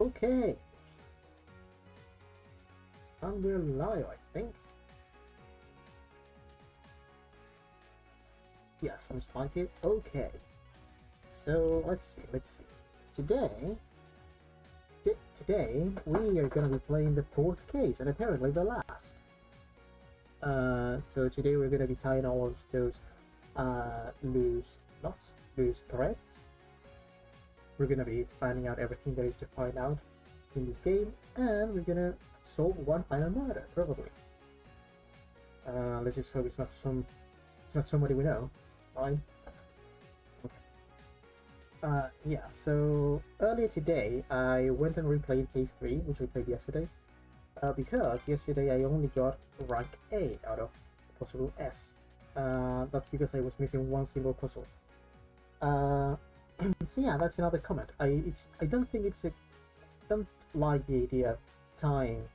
Okay, and we're live, I think. Yes, I'm starting. Okay, so let's see. Today, today we are gonna be playing the fourth case, and apparently the last. So today we're gonna be tying all of those loose threads. We're gonna be finding out everything there is to find out in this game, and we're gonna solve one final murder, probably. Let's just hope it's not somebody we know, right? Okay. Yeah, so earlier today I went and replayed Case 3, which we played yesterday, because yesterday I only got rank A out of possible S. That's because I was missing one single puzzle. So yeah, that's another comment. I don't like the idea of tying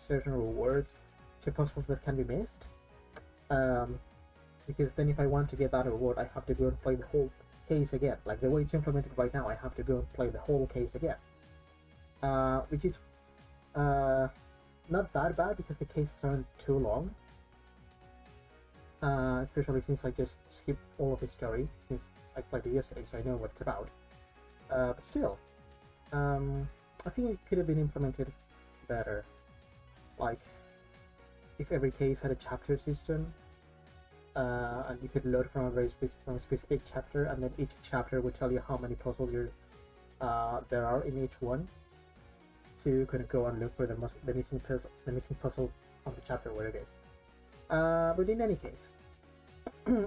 certain rewards to puzzles that can be missed. Because then if I want to get that reward, I have to go and play the whole case again. Like the way it's implemented right now, I have to go and play the whole case again. Which is not that bad because the cases aren't too long. Especially since I just skipped all of the story, since I played it yesterday, so I know what it's about. But still, I think it could have been implemented better. Like, if every case had a chapter system, and you could load from a specific chapter, and then each chapter would tell you how many puzzles there are in each one, to kind of go and look for the missing puzzle on the chapter where it is. But in any case,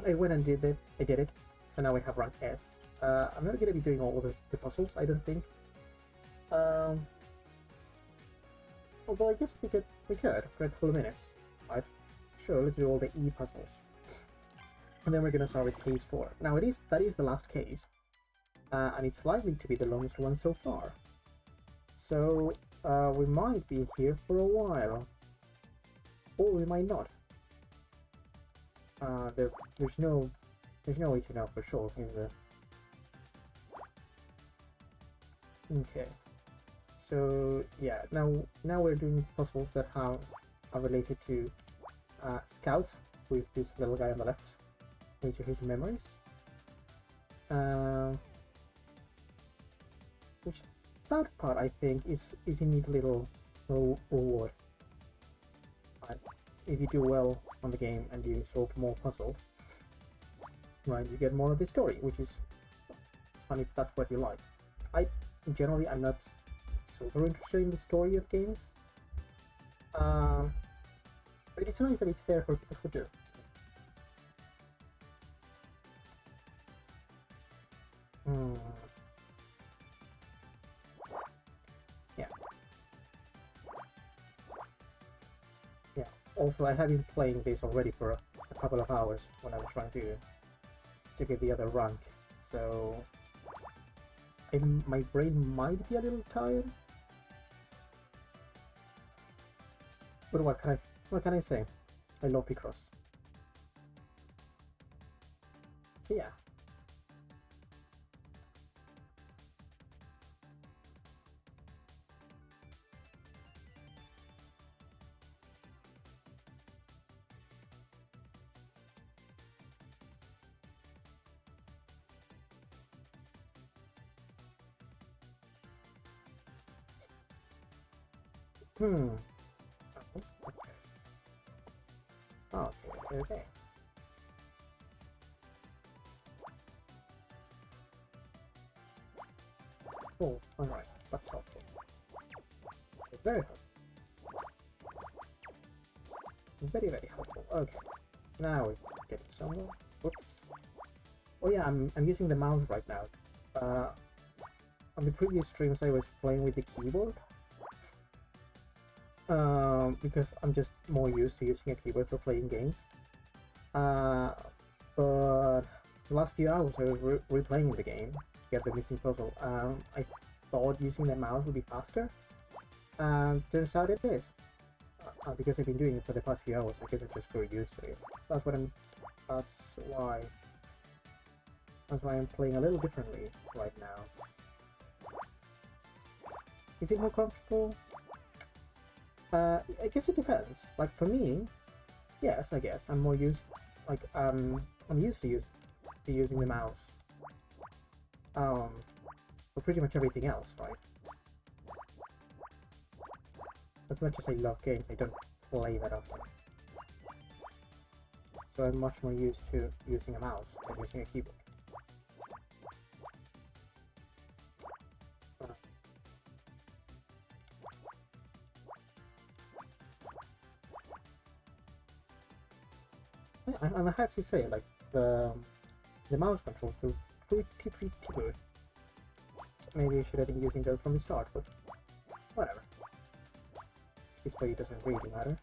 I went and did it. I did it. So now we have rank S. I'm not going to be doing all of the puzzles, I don't think. Although I guess we could for a couple of minutes, right? Sure, let's do all the E puzzles. And then we're going to start with case 4. Now that is the last case, and it's likely to be the longest one so far. So we might be here for a while, or we might not. There's no way to know for sure, is there? Okay. So yeah, now we're doing puzzles that are related to scouts, with this little guy on the left, into his memories. Which that part I think is a neat little reward. If you do well on the game and you solve more puzzles, right, you get more of the story, which is fun if that's what you like. Generally I'm not super interested in the story of games, but it's nice that it's there for people to do. Yeah. Also, I have been playing this already for a couple of hours when I was trying to get the other rank, so my brain might be a little tired. But what can I say? I love Picross. So yeah. Okay. Okay. Oh, alright. That's helpful. It's very helpful. Very, very helpful. Okay. Now we're getting somewhere. Oops. Oh yeah, I'm using the mouse right now. On the previous streams I was playing with the keyboard. Because I'm just more used to using a keyboard for playing games. But the last few hours I was replaying the game to get the missing puzzle. I thought using the mouse would be faster, and turns out it is. Because I've been doing it for the past few hours, I guess I just got used to it. That's why I'm playing a little differently right now. Is it more comfortable? I guess it depends. Like for me, yes, I guess I'm more used. Like I'm used to using the mouse. For pretty much everything else, right? As much as I love games, I don't play that often. So I'm much more used to using a mouse than using a keyboard. And I have to say, like, the mouse controls feel pretty good. So maybe I should have been using those from the start, but whatever. This way it doesn't really matter.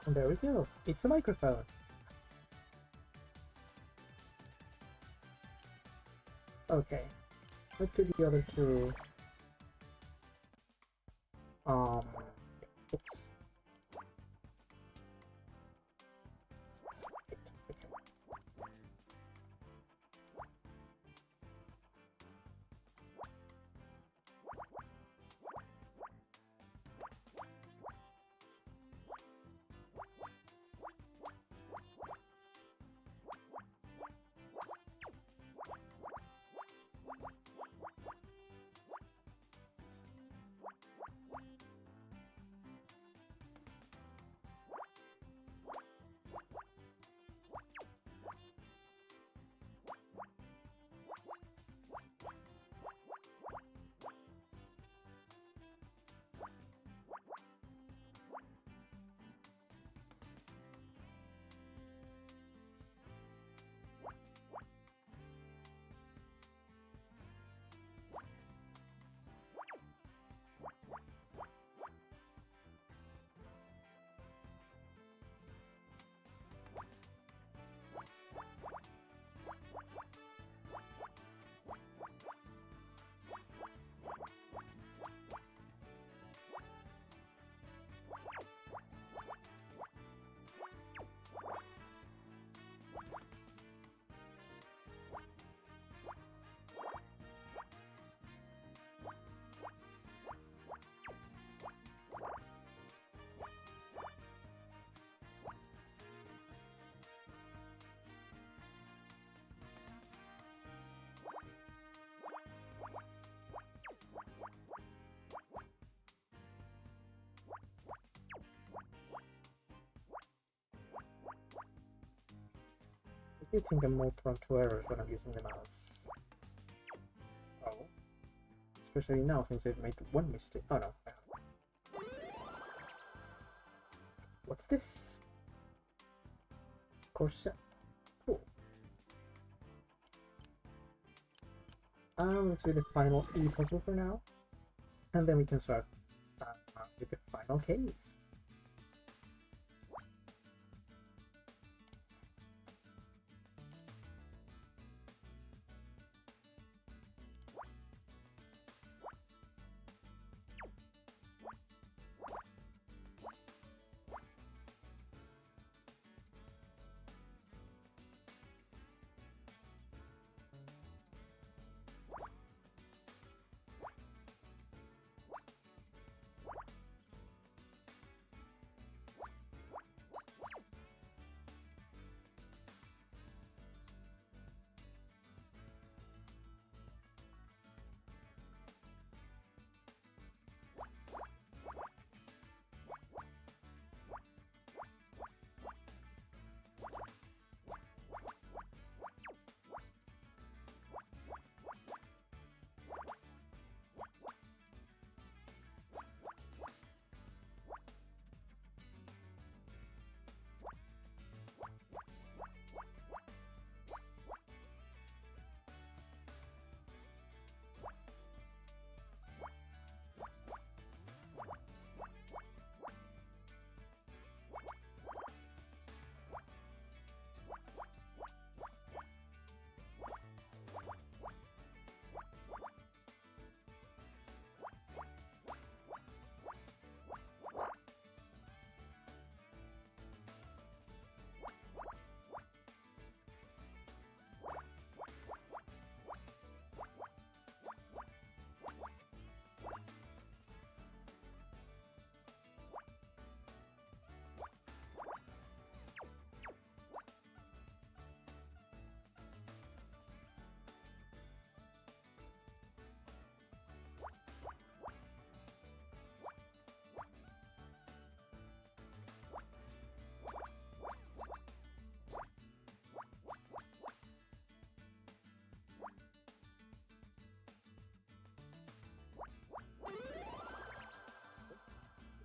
And there we go. It's a microphone. Okay. Let's do the other two. Oops. I do think I'm more prone to errors when I'm using the mouse. Oh. Especially now since I've made one mistake. Oh no, I haven't. What's this? Corset. Cool. Let's do the final E puzzle for now. And then we can start with the final case.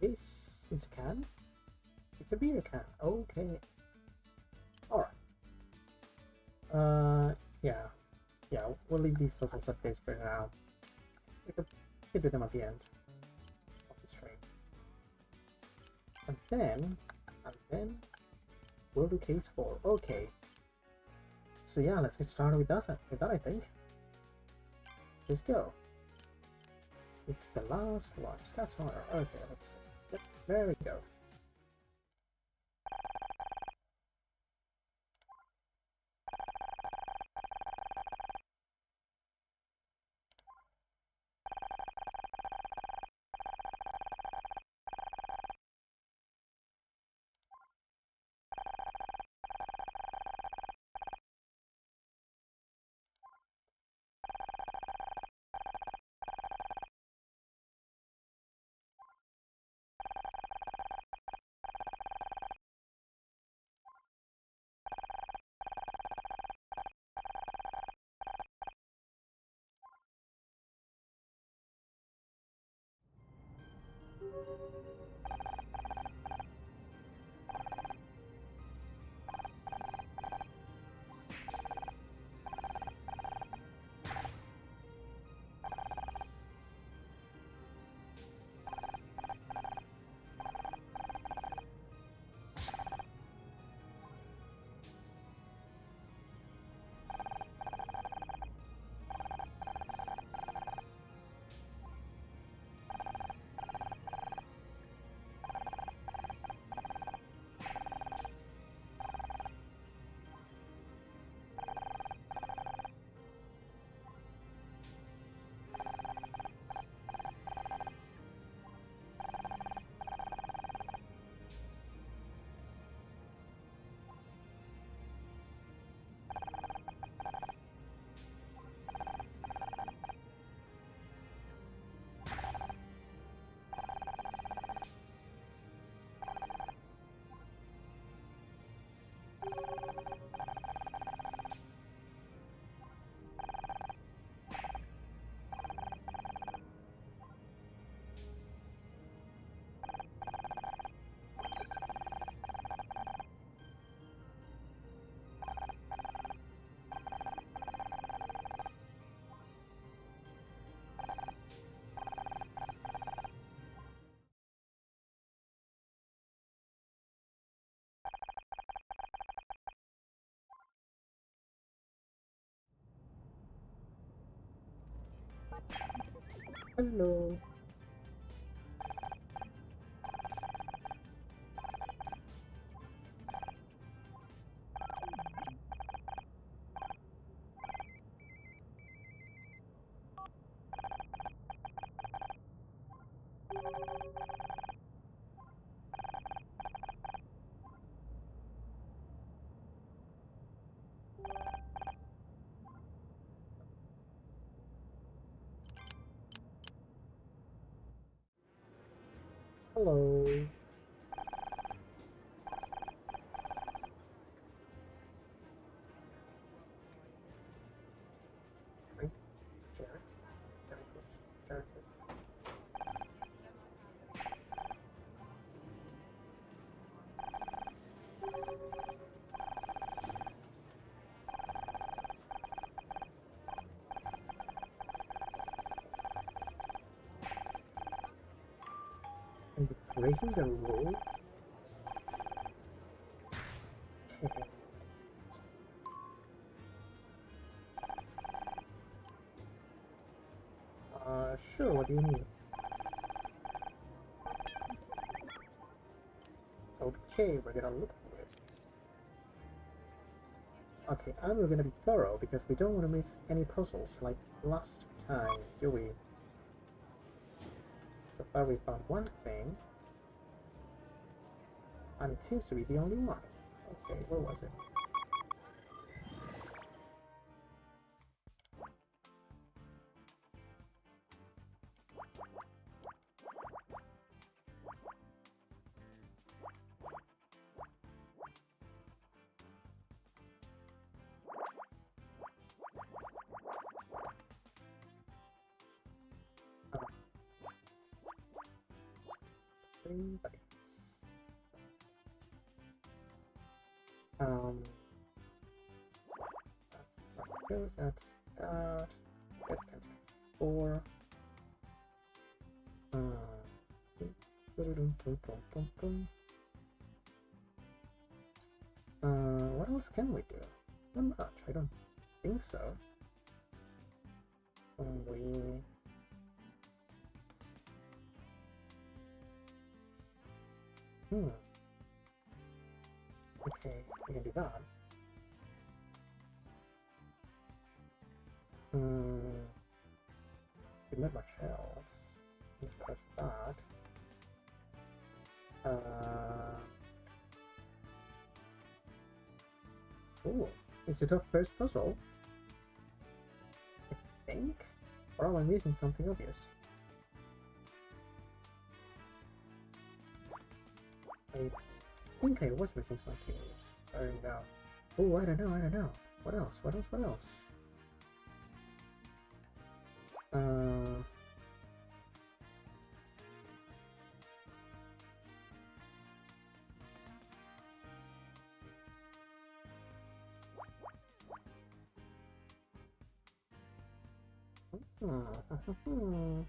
this is a can? It's a beer can. Okay. Alright. Yeah. Yeah, we'll leave these puzzles at this for now. We could do them at the end of the stream. And then we'll do case 4. Okay. So yeah, let's get started with that I think. Let's go. It's the last one. Stats honor. Okay, let's see. Yep, there we go. Hello. Hello. Right. Jared. Jared. And breaking the rules. Sure, what do you need? Okay, we're gonna look for it. Okay, and we're gonna be thorough because we don't want to miss any puzzles like last time, do we? So far we found one thing. And it seems to be the only one. Okay, where was it? 3 buddies. That's that. That's 4. What else can we do? Not much, I don't think so. We... Okay, we can do that. Not much else. Let's press that. Oh, is it a first puzzle? I think? Or am I missing something obvious? I think I was missing something obvious. I don't know. Oh, I don't know. What else? Okay.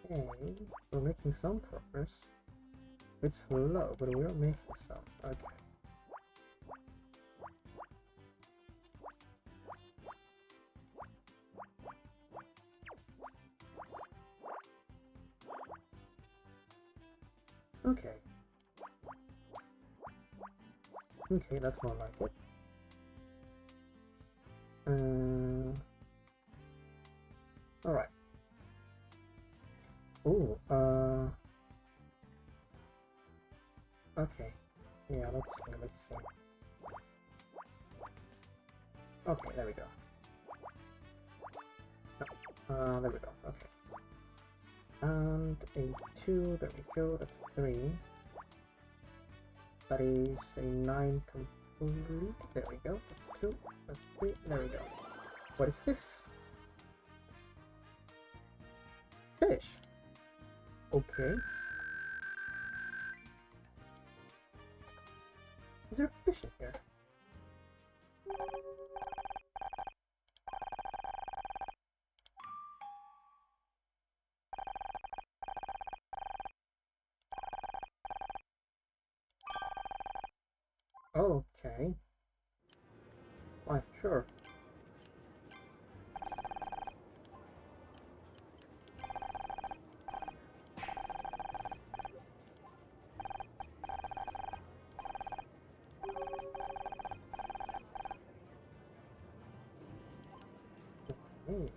Okay, we're making some progress. It's slow, but we're making some. Okay. Okay. Okay, that's more like it. Alright. Oh, okay. Yeah, let's see. Okay, there we go. No, there we go, okay. And a 2, there we go, that's 3. That is a 9 complete, there we go, that's 2, that's 3, there we go. What is this? Fish! Okay. Is there a fish in here? Okay. Why, sure. Okay.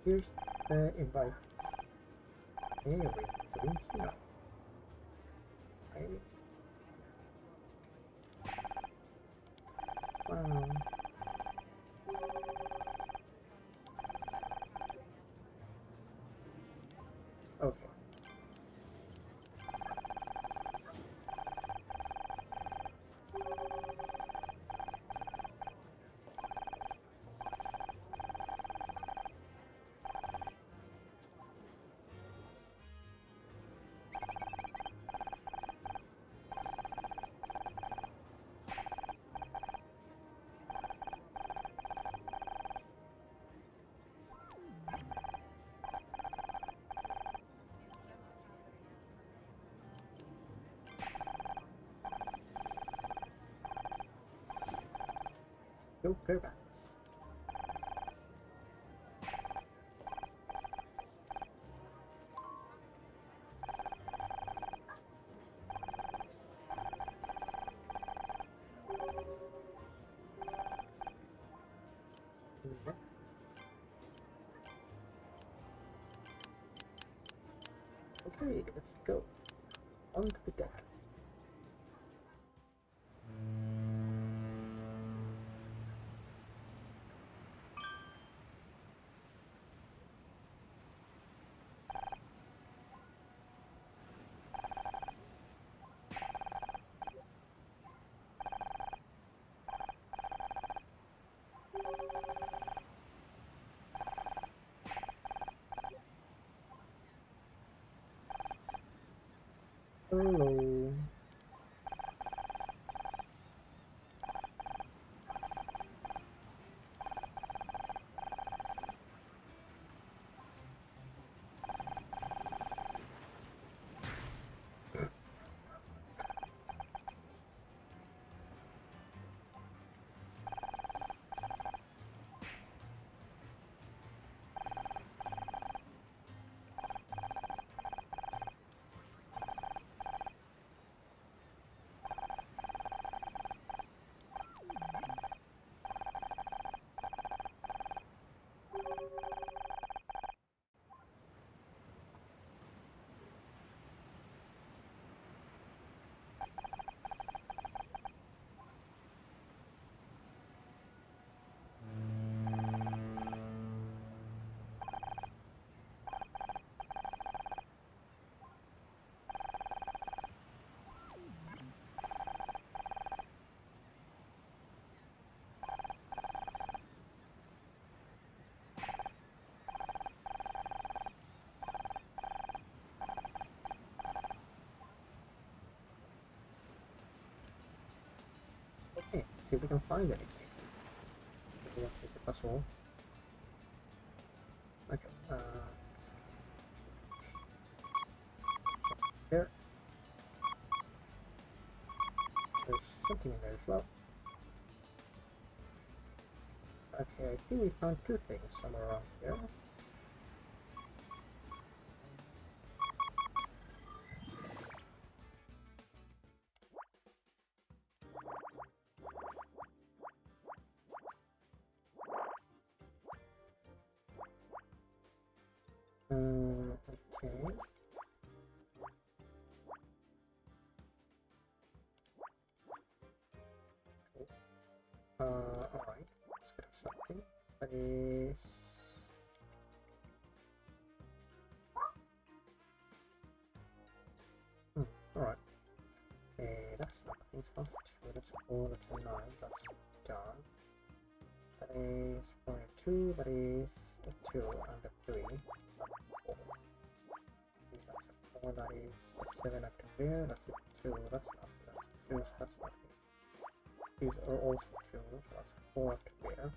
Here's the invite. Hey, we're doing here. Right? Okay. Go Fairbanks. Yep. Okay, let's go. Onto the deck. Hello. Okay, see if we can find anything. Maybe there's a puzzle. Okay, there. There's something in there as well. Okay, I think we found two things somewhere around here. Okay. Alright. Let's get something. That is... alright. Okay, that's nothing. So that's 2, that's 4, that's a 9, that's done. That is 4 and 2, that is a 2 and a 3. That's 4. Okay, that's a 4, that is a 7 up to there, that's a 2, that's nothing, that's a 2, so that's nothing. These are also 2, so that's a 4 up to there.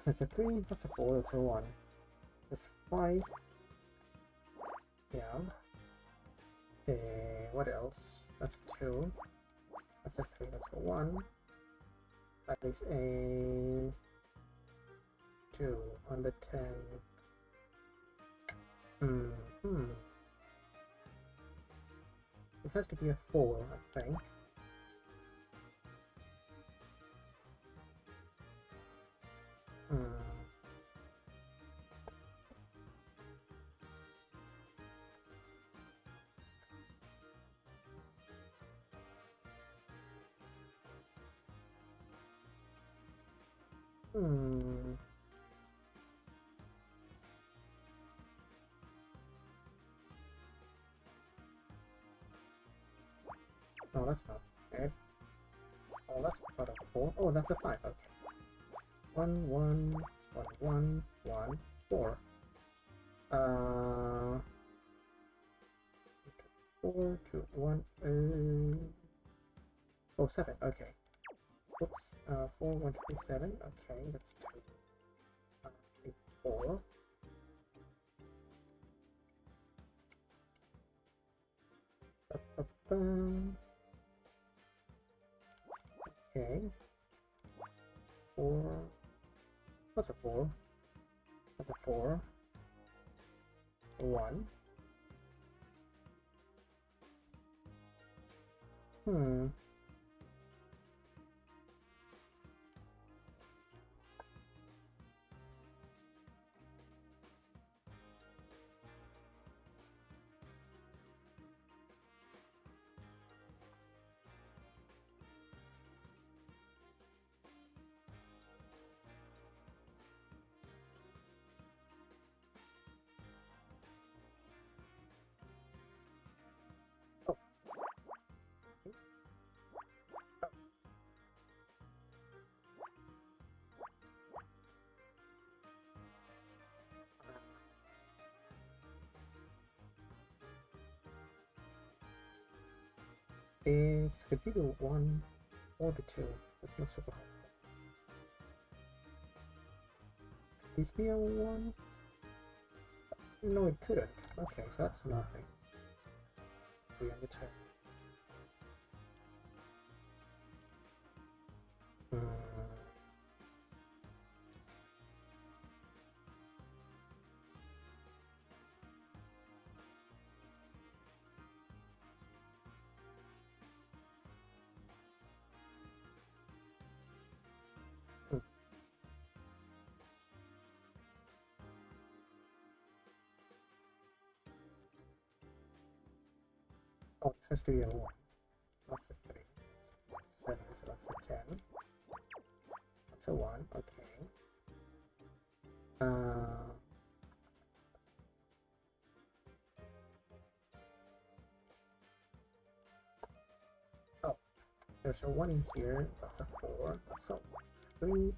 That's a 3, that's a 4, that's a 1. That's 5. Yeah. What else? That's a 2. That's a 3, that's a 1. That is a 2 on the 10. This has to be a 4, I think. that's not it. Oh, that's part of 4. Oh, that's a 5. Okay. 1, 1, 1, 1, 1, 4. 4, 2, 1, oh, 7. Okay. Oops. 4, 1, 3, 7. Okay, that's 2. 8, 4. Okay. 4. What's a 4? That's a 4. 1. Hmm. Oh. Is could be the 1 or the 2. That's not super hard. Could this be a 1? No, it couldn't. Okay, so that's nothing. 3 on the 10. Hmm. Hmm. Oh, this has to be a 1. That's a 3. 7, so that's a 10. That's a 1, okay. Oh, there's a 1 in here. That's a 4. That's a 3.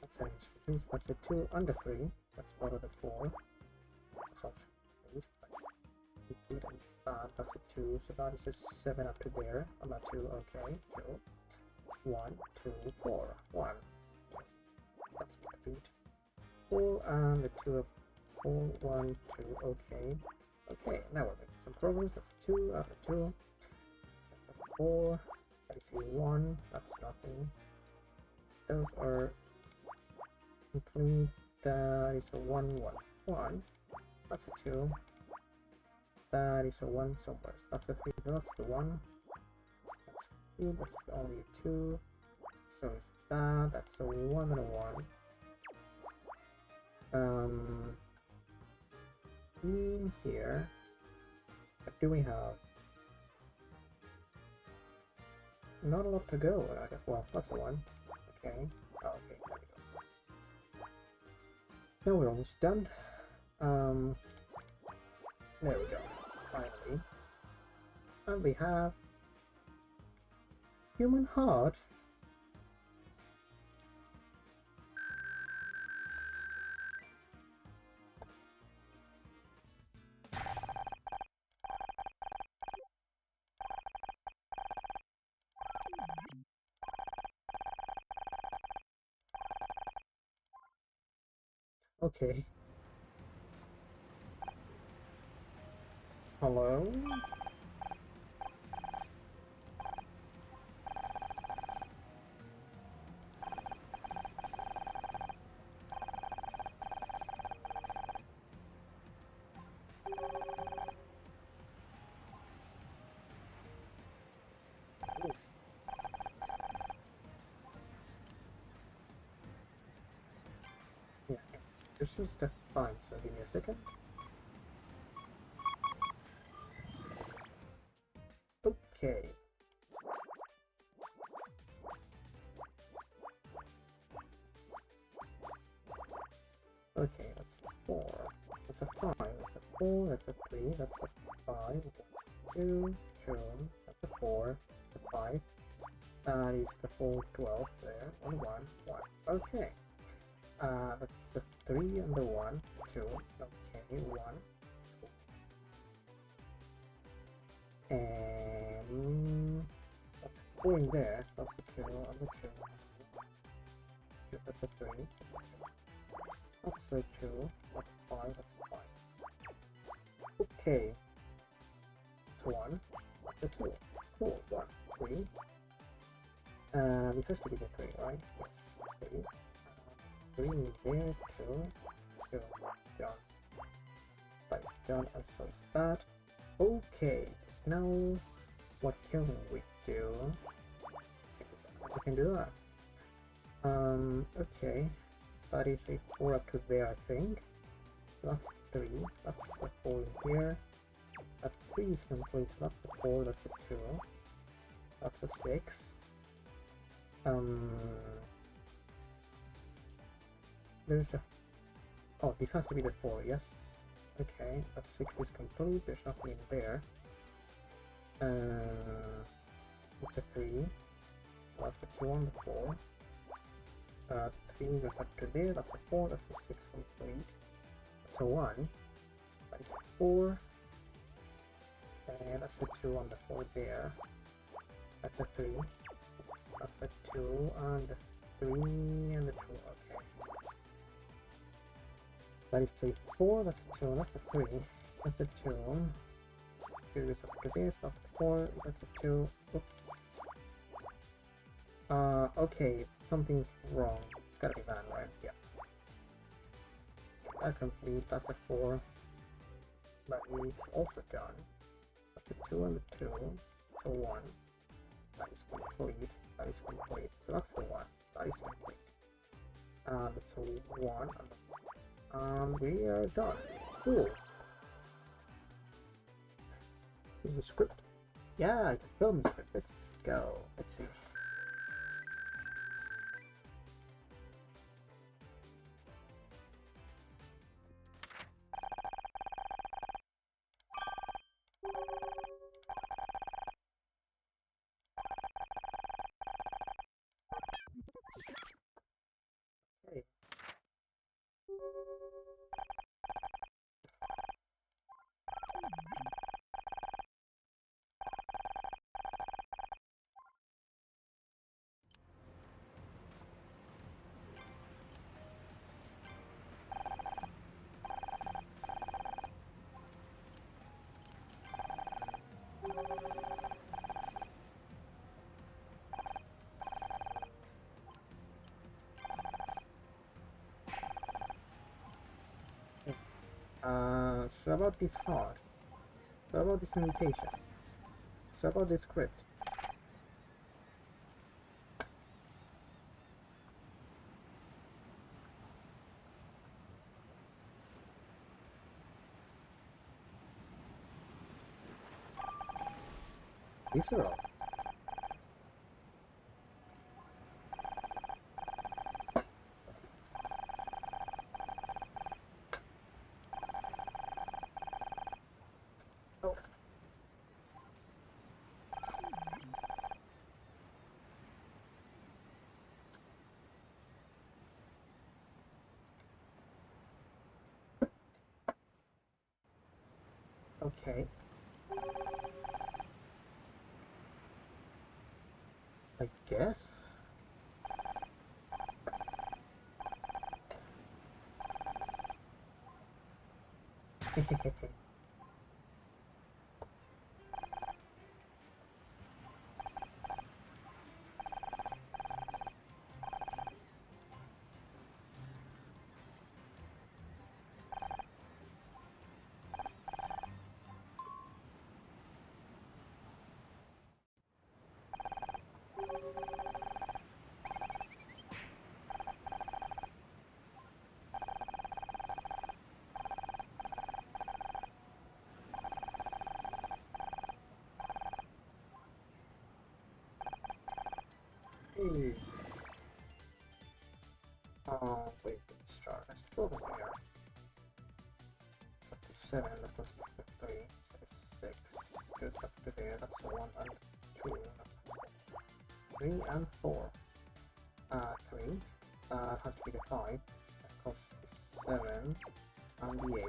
That's an introduce. That's a 2 under 3. That's part of the 4. That's also 8. That's a 2. So that is just 7 up to there. On that 2, okay. 2. 1, 2, 4. 1. That's what I beat. 4 and the 2 up. 4, 1, 2, okay. Okay, now we're making some progress. That's a 2 out of 2. That's a 4. I see 1. That's nothing. Those are complete. That is a 1, 1, 1. That's a 2. That is a 1 somewhere. That's a 3. That's the 1. That's 3. That's only a 2. So is that. That's a 1 and a 1. In here, what do we have? Not a lot to go. Well, that's a 1. Okay. Oh, okay, there we go. Now we're almost done. There we go. Finally. And we have human heart. Okay. Hello? Ooh. Yeah, there's some stuff fine, so give me a second. Okay. Okay, that's a 4. That's a 5. That's a 4. That's a 3. That's a 5. 2, 2. That's a 4. That's 5. That is the 4, 12 there. 1, 1, 1. Okay. That's the 3 and the 1, 2. Okay, 1. And that's a 4 in there. So that's a 2 and the 2. That's a 3. That's a 2. That's 5. That's a 5. Okay. It's 1. That's a 2. Cool. 1, 3. This has to be the 3, right? Yes. 3. 3 in there. 2. 2. Done. That is done, and so is that. Okay. Now, what can we do? We can do that. Okay. That is a 4 up to there, I think. That's 3. That's a 4 in here. That 3 is complete. So that's the 4. That's a 2. That's a 6. There's a... Oh, this has to be the 4, yes. Okay, that 6 is complete. There's nothing in there. It's a 3. So that's the 2 on the 4. 3 goes up to there. That's a 4. That's a 6 complete. That's a 1. That is a 4. And that's a 2 on the 4 there. That's a 3. That's a 2 and 3 and a 2. Okay. That is a 4. That's a 2. That's a 3. That's a 2. 2 goes up to there. So that's a 4. That's a 2. Oops. Okay. Something's wrong. It's gotta be that, right? Yeah. That complete. That's a 4. That is also done. That's a 2 and a 2. It's a 1. That is complete. That is complete. So that's the 1. That is complete. That's a 1. And we are done. Cool. This is a script. Yeah, it's a film script. Let's go. Let's see. Okay. So about this card. So about this invitation. So about this script. These are all. Oh. Okay. I guess. Hey. Wait, let's start. Let's go over here. It's up to 7, that goes up to 3, so it's 6, goes up to there, that's a 1 and 2, that's a 3 and 4. 3. It has to be the 5. Of course, the 7 and the 8.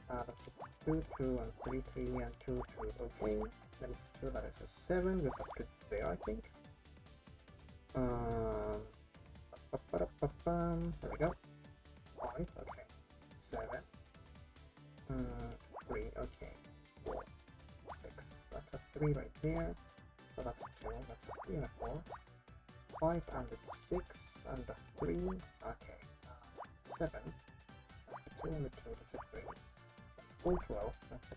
That's a 2, 2, and 3, 3, and 2, 2. Okay, that is 2, that is a 7. Just have to there, I think. There we go. 5, okay. 7. 3, okay. 4, 6. That's a 3 right there. So that's a 2, that's a 3 and a 4. 5 and a 6 and a 3. Okay. 7. That's a 2 and a 2, that's a 3. That's 4, 12, that's a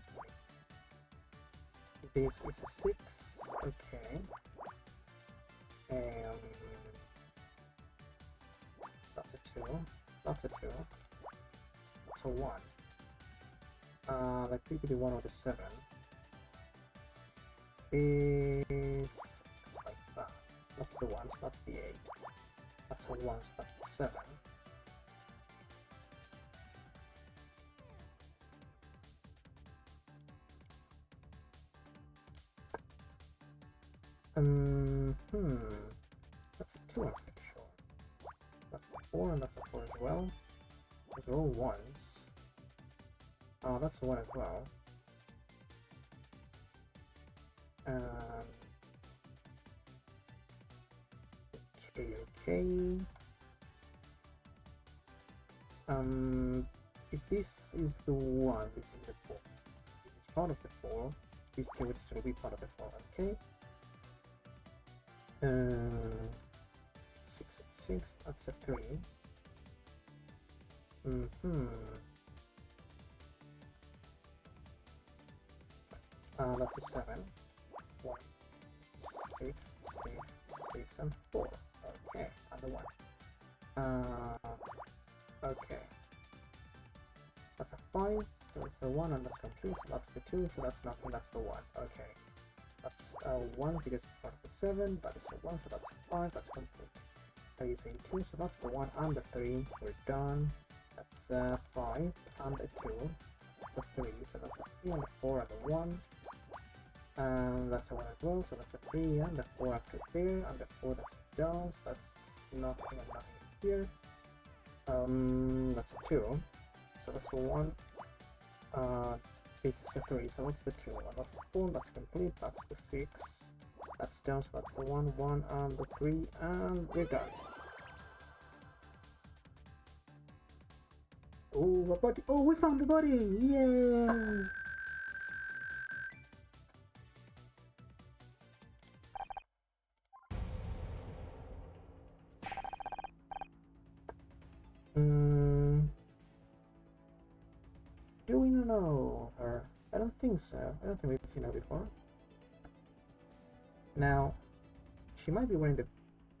3. This is a 6. Okay. That's a 2. That's a 2. That's a 1. That could be the 1 or the 7. Is like that. That's the 1, so that's the 8. That's a 1, so that's the 7. That's a 2, I'm pretty sure. That's a 4, and that's a 4 as well. Those are all 1s. Oh, that's a 1 as well. Okay. If this is the 1, this is the 4. This is part of the 4. These two would still be part of the 4, okay? 6 and 6, that's a 3. That's a 7. 1, 6, 6, 6, and 4. Okay, and the 1. Okay. That's a 5, so that's the 1, and that's complete, so that's the 2, so that's nothing, that's the 1. Okay. That's a 1 because it's part of the 7, that is a 1, so that's a 5, that's complete. That is a 2, so that's the 1 and the 3, we're done. That's a 5 and a 2, that's a 3, so that's a 3 and a 4 and a 1. And that's a 1 as well, so that's a 3 and a 4 after there, and the 4 that's down, so that's nothing and nothing here. That's a 2, so that's a 1. This is the 3, so what's the 2? Well, that's the 4, that's complete, that's the 6. That's down, so that's the 1, 1, and the 3, and we're done. Oh, a body! Oh, we found the body! Yay! Do we know her? I don't think so. I don't think we've seen her before. Now, she might be wearing the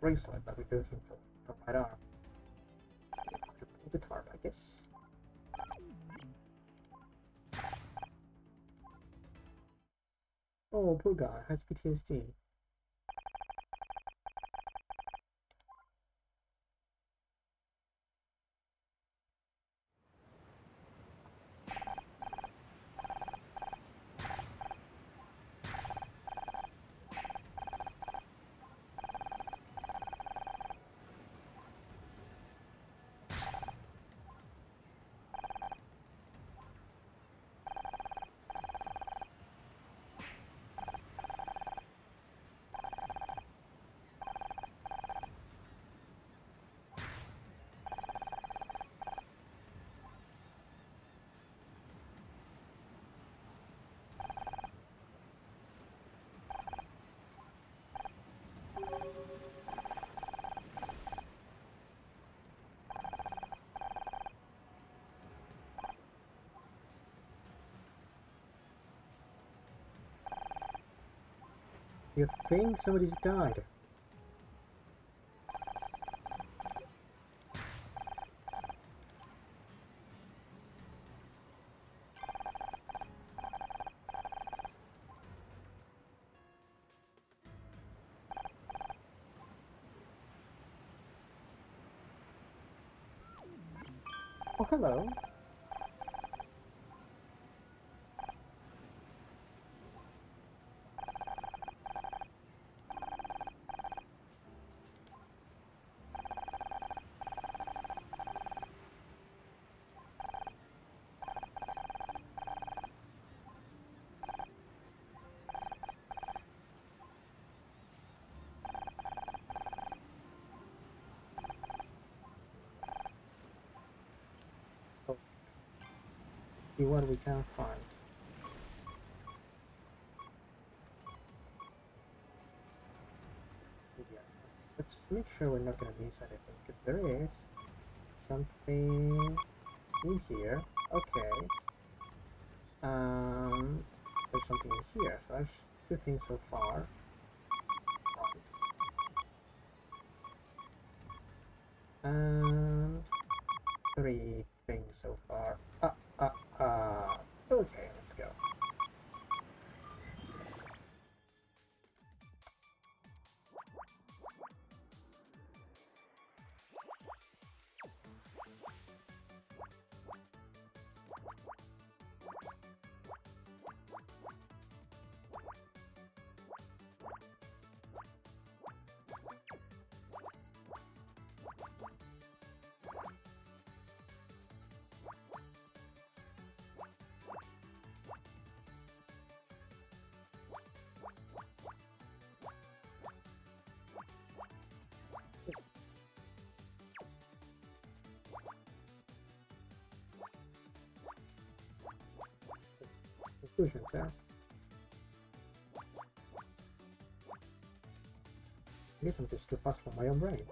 bracelet that we're looking for from right arm. The tarp, I guess. Oh, poor guy has PTSD. You think somebody's died? Oh, hello. see what we can find. Yeah. Let's make sure we're not gonna miss anything, because there is something in here. Okay. There's something in here. So there's 2 things so far. Right. And 3 things so far. Okay, let's go. Conclusions there. I guess I'm just too fast for my own brain.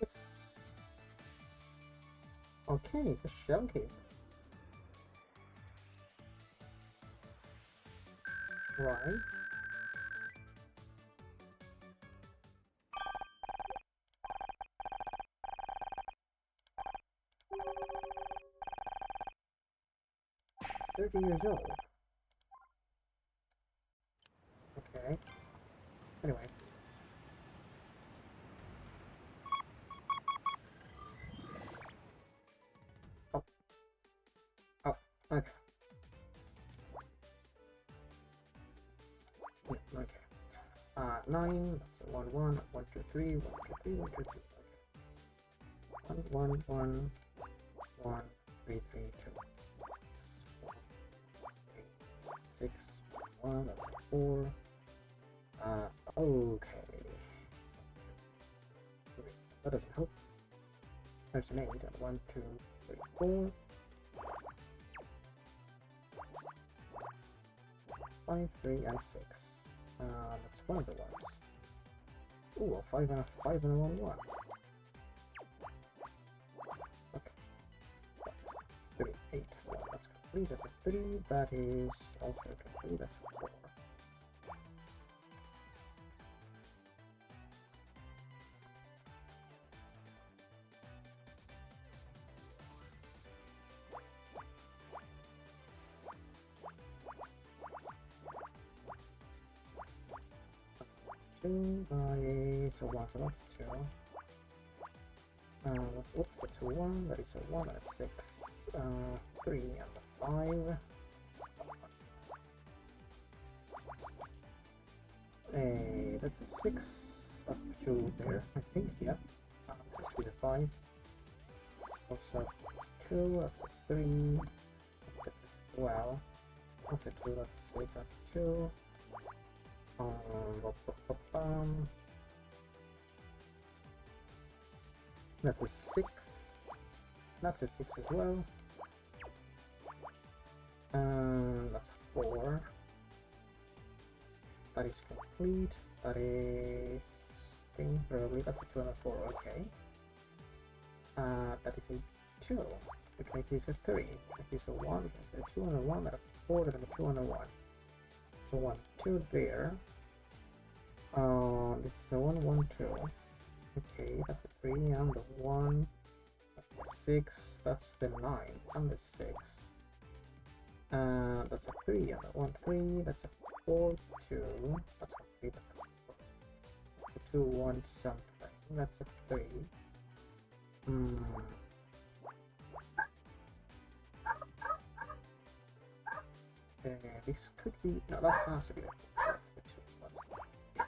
Yes. Okay, it's a showcase. Right. "30 years old." Okay. Anyway. Oh. Oh. Okay. Okay. 9. That's a 1, 1, 1, 2, 3, 1, 2, 3, 1, 2, 3. Okay. 1, 1, 1, 1, 3, 3, 2. 4, 8, 6, 1. That's a 4. Okay. That doesn't help. There's an 8. 1, 2, 3, 4. 5, 3, and 6. That's one of the ones. Ooh, a 5 and a 5 and a 1, 1. Okay. 3, 8, 1. That's complete. That's a 3. That is also complete. That's a 4. So 1, so that's 2. Oops, that's a 1, that is a 1 and a 6. 3 and a 5. That's a 6 up to there, I think, yeah. This has to be the 5. Also 2, that's a 3. Well, that's a 2, that's a 6, that's a 2. That's a 6. That's a 6 as well. That's a 4. That is complete. That is nothing, probably. That's a 2 and a 4, okay. That is a 2, which makes this a 3. If this a 1, it's a 2 and a 1, that a 4, then a 2 and a 1. So 1, 2 there. This is a 1, 1, 2. Okay, that's a 3 and the 1. That's the 6, that's the 9 and the 6. That's a 3 and a 1, 3, that's a 4, 2. That's a 3, that's a 4. That's a 2, 1, something. That's a 3. This could be. No, that has to be. That's the 2.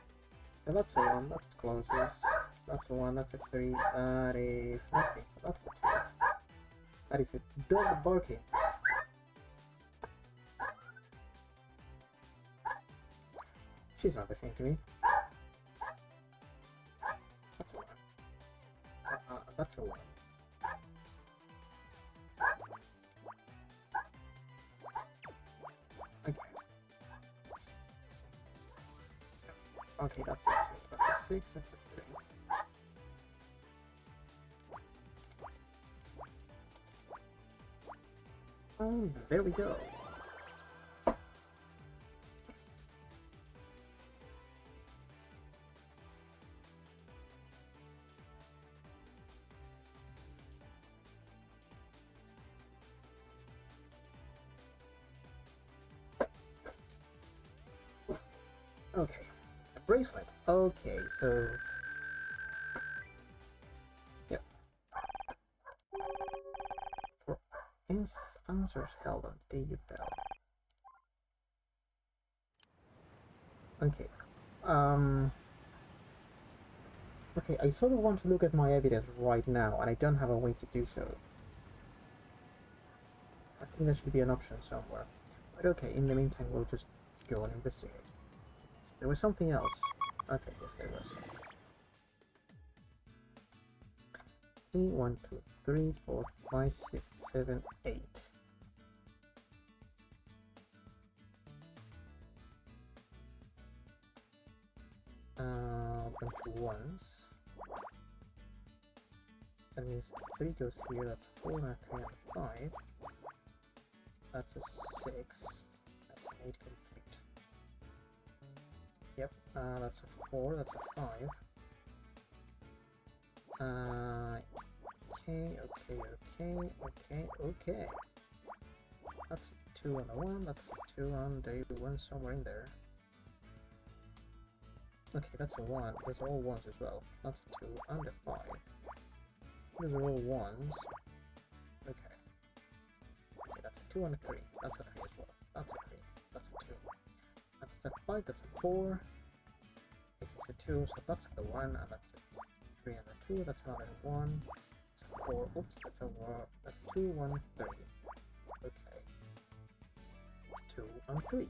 And that's a 1, that's closest. That's a 1, that's a 3. That is nothing. So that's the 2. That is a dog barking. She's not listening to me. That's a 1. That's a 1. Okay. Okay, that's a 2. That's a 6. That's a 3. There we go. Okay, a bracelet. Okay, so yep. For answers held on the day you fell. Okay. Okay, I sort of want to look at my evidence right now, and I don't have a way to do so. I think there should be an option somewhere. But okay, in the meantime, we'll just go and investigate. There was something else. Okay, yes, there was. 3, 1, 2, 3, 4, 5, 6, 7, 8. Bunch of ones. That means 3 goes here, that's 4, and 3, and 5. That's a 6. That's an 8 complete. Yep, that's a 4, that's a 5. Okay. That's a 2 and a 1, that's a 2 and a 1 somewhere in there. Okay, that's a 1. Those are all 1s as well. That's a 2 and a 5. Those are all 1s. Okay. Okay, that's a 2 and a 3. That's a 3 as well. That's a 3. That's a 2. And that's a 5. That's a 4. This is a 2, so that's the 1. And that's a 3 and a 2. That's another 1. That's a 4. Oops, that's a 1. That's 2, 1, 3. Okay. 2 and 3.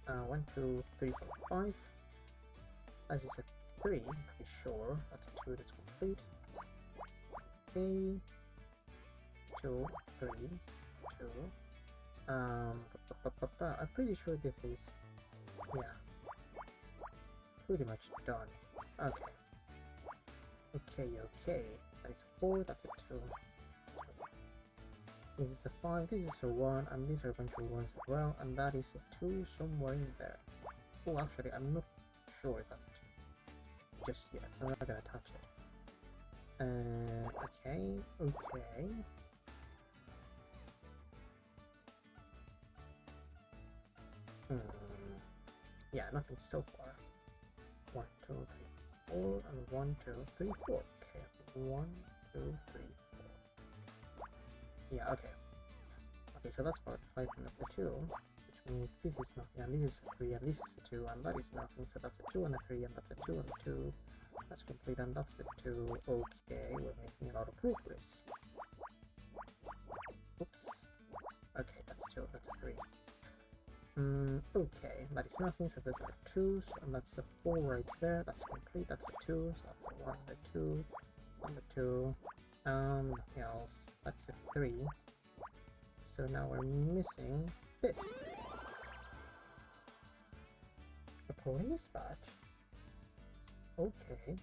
1, 2, 3, 4, 5. As is a 3, pretty sure. That's a 2 that's complete. Okay. 2, 3, 2. I'm pretty sure this is, yeah, pretty much done. Okay. Okay. That is 4, that's a 2. This is a 5, this is a 1, and these are a bunch of 1s as well, and that is a 2 somewhere in there. Oh, actually, I'm not sure if that's a 2 just yet, so I'm not gonna touch it. Okay. Yeah, nothing so far. 1, 2, 3, 4, and 1, 2, 3, 4. Okay, 1, 2, 3, 4. Yeah, okay. Okay, so that's part 5, and that's a 2, which means this is nothing, and this is a 3, and this is a 2, and that is nothing, so that's a 2 and a 3, and that's a 2 and a 2. That's complete, and that's the 2. Okay, we're making a lot of progress. Oops. Okay, that's 2, that's a 3. Okay, that is nothing, so those are 2s, and that's a 4 right there, that's complete, that's a 2, so that's a 1, a 2, and a 2, nothing else, that's a 3. So now we're missing this. A police badge? Okay.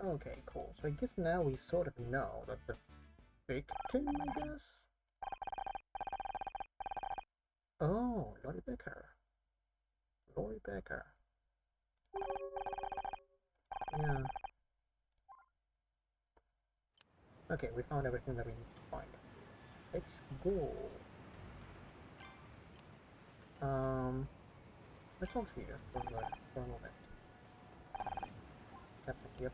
Okay, cool. So I guess now we sort of know that the victim, I guess? Oh, Lori Becker. Lori Becker. Yeah. Okay, we found everything that we need to find. Let's go. Let's hold here for a moment. Yep.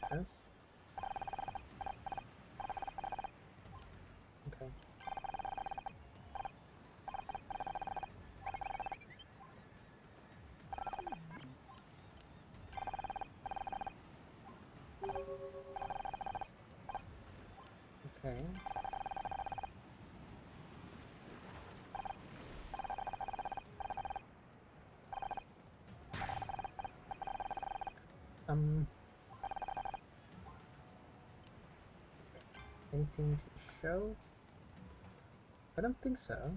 Sense? Okay. Okay. Um, anything to show? I don't think so.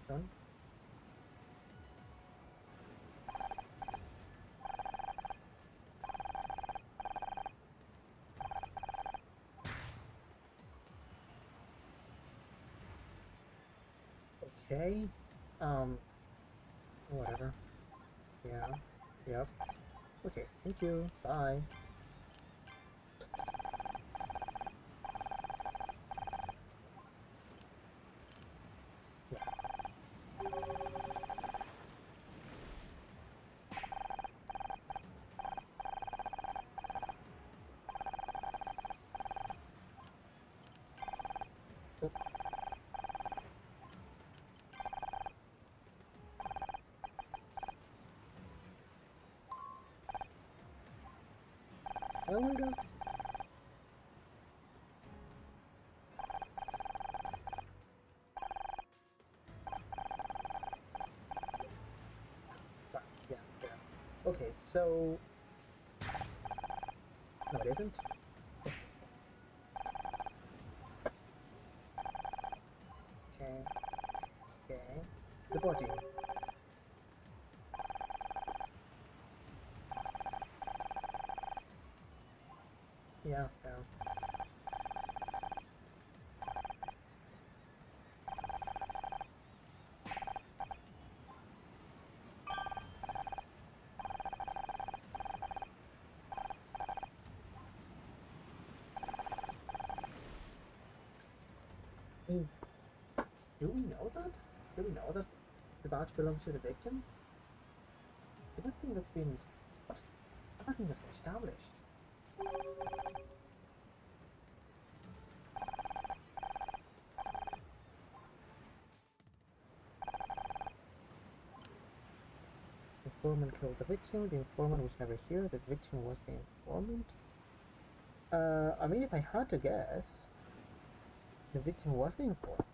So, okay. Um, whatever. Yeah. Yep. Okay, thank you. Bye. Yeah. Oh, elevator? Right, yeah, yeah. Okay, so... No, it isn't. Okay, okay. The body. Yeah, yeah. I mean, do we know that? Do we know that the badge belongs to the victim? I don't think that's been... What? I don't think that's been established. The informant killed the victim. The informant was never here. The victim was the informant. I mean, if I had to guess, the victim was the informant.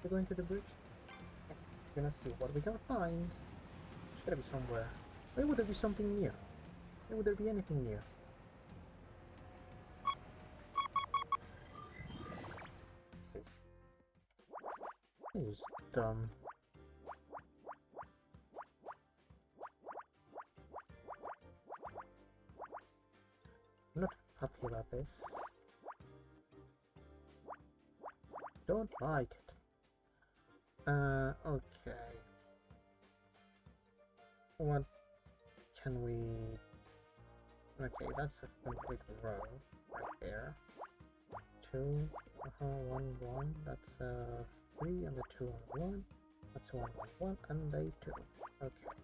We're going to the bridge. We're gonna see what we can find. There's gotta be somewhere. Where would there be something new? Where would there be anything new? This is dumb. happy about this. Don't like it. Okay. What can we... Okay, that's a complete row right there. 2, 1, 1, that's 3, and the 2 and 1. That's 1, 1, 1, and a 2. Okay.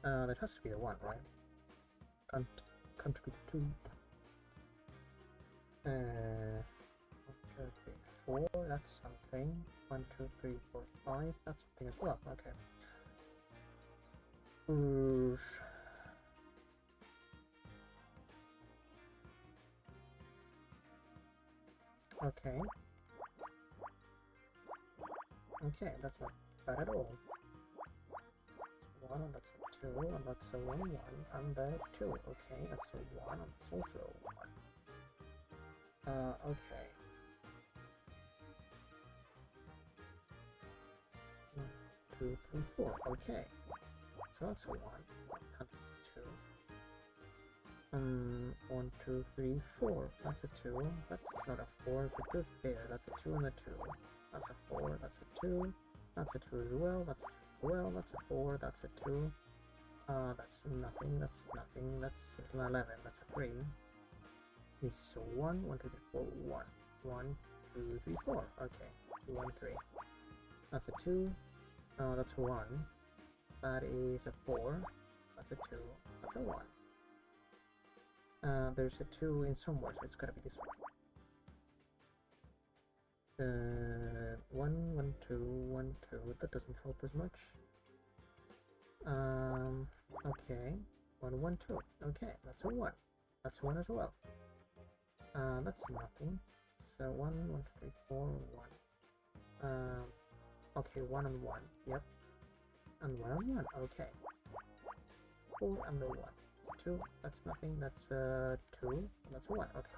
That has to be a 1, right? Can't be 2. 1, 2, 3, 4, that's something. 1, 2, 3, 4, 5, that's something as well. Okay. Oosh. Okay. Okay, that's not bad at all. 1, and that's a 2, and that's a 1, 1, and a 2. Okay, that's a 1, and that's also a 1. Okay. 1, 2, 3, 4. Okay. So that's a 1. Can't be 2. 1, 2, 3, 4. That's a 2. That's not a 4. If it goes there, that's a 2 and a 2. That's a 4. That's a 2. That's a 2 as well. That's a 2 as well. That's a 4. That's a 2. That's nothing. That's nothing. That's an 11. That's a 3. This is a 1. 1, 2, 3, 4. 1. 1, 2, 3, 4. Okay. 2, 1, 3. That's a 2. That's a 1. That is a 4. That's a 2. That's a 1. There's a 2 in somewhere, so it's gotta be this one. 1, 1, 2, 1, 2. That doesn't help as much. Okay. 1, 1, 2. Okay, that's a 1. That's a 1 as well. That's nothing. So 1, 1, 2, 3, 4, 1. Okay, 1 and 1. Yep. And 1 and 1. Okay. 4 and the 1. That's 2. That's nothing. That's 2. And that's 1. Okay.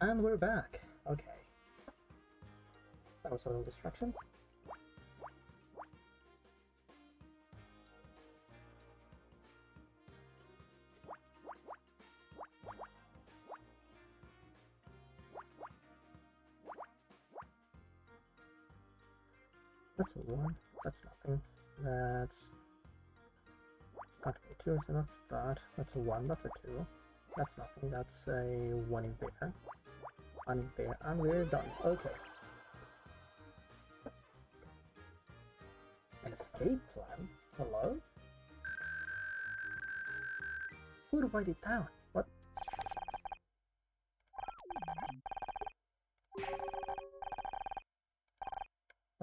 And we're back. Okay. That was a little distraction. That's a 1. That's nothing. That's... Can't be 2, so that's that. That's a 1. That's a 2. That's nothing. That's a 1 in there. honey there, and we're done. Okay. An escape plan? Hello? Who write it down? What?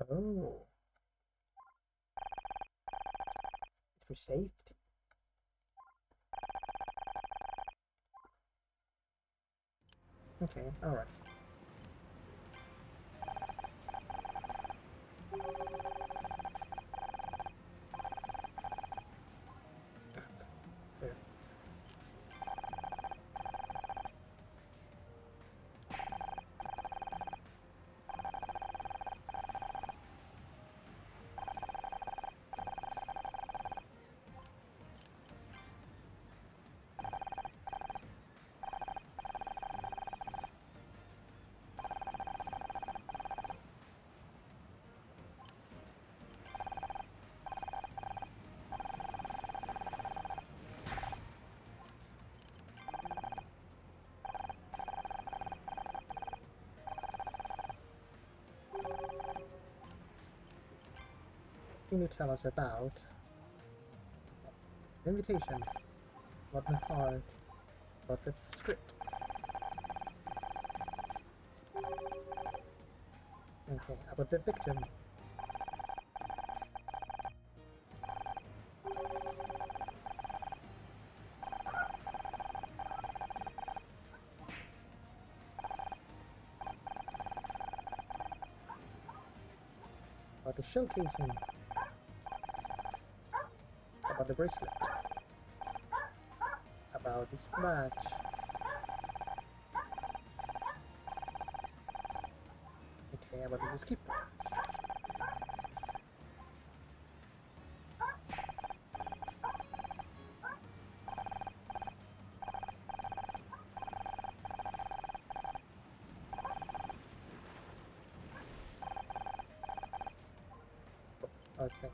Oh. It's for safety. Okay, alright. There. Can you tell us about the invitation? About the heart? About the script? Okay, about the victim? About the showcasing? About the bracelet? About this badge? Okay, about the skip? Okay.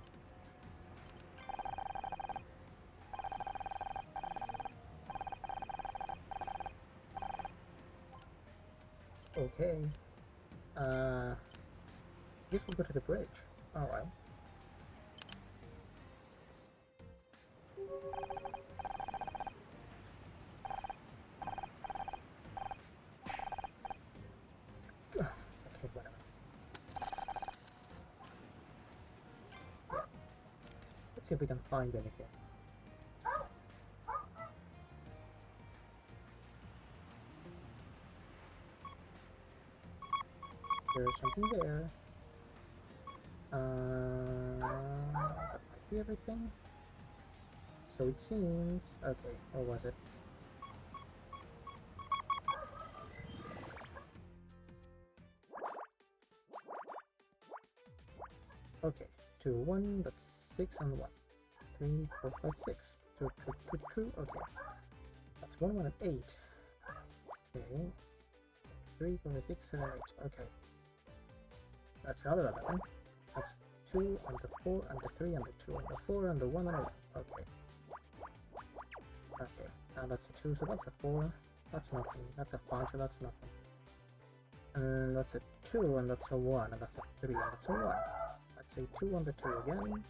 Okay. This will go to the bridge. Alright. Okay, whatever. Yeah. Let's see if we can find anything. There's something there. That might be everything. So it seems. Okay, or was it? Okay, 2, 1, that's 6 and 1. 3, 4, 5, 6. 2, 2, 2, 2, okay. That's 1, 1 and 8. Okay. 3, 4, 6, 7, 8. Okay. That's another 11. That's 2 and the 4 and the 3 and the 2 and the 4 and the 1 and a 1. Okay. Okay. And that's a 2, so that's a 4. That's nothing. That's a 5, so that's nothing. And that's a 2 and that's a 1 and that's a 3 and that's a 1. That's a 2 and the 2 again.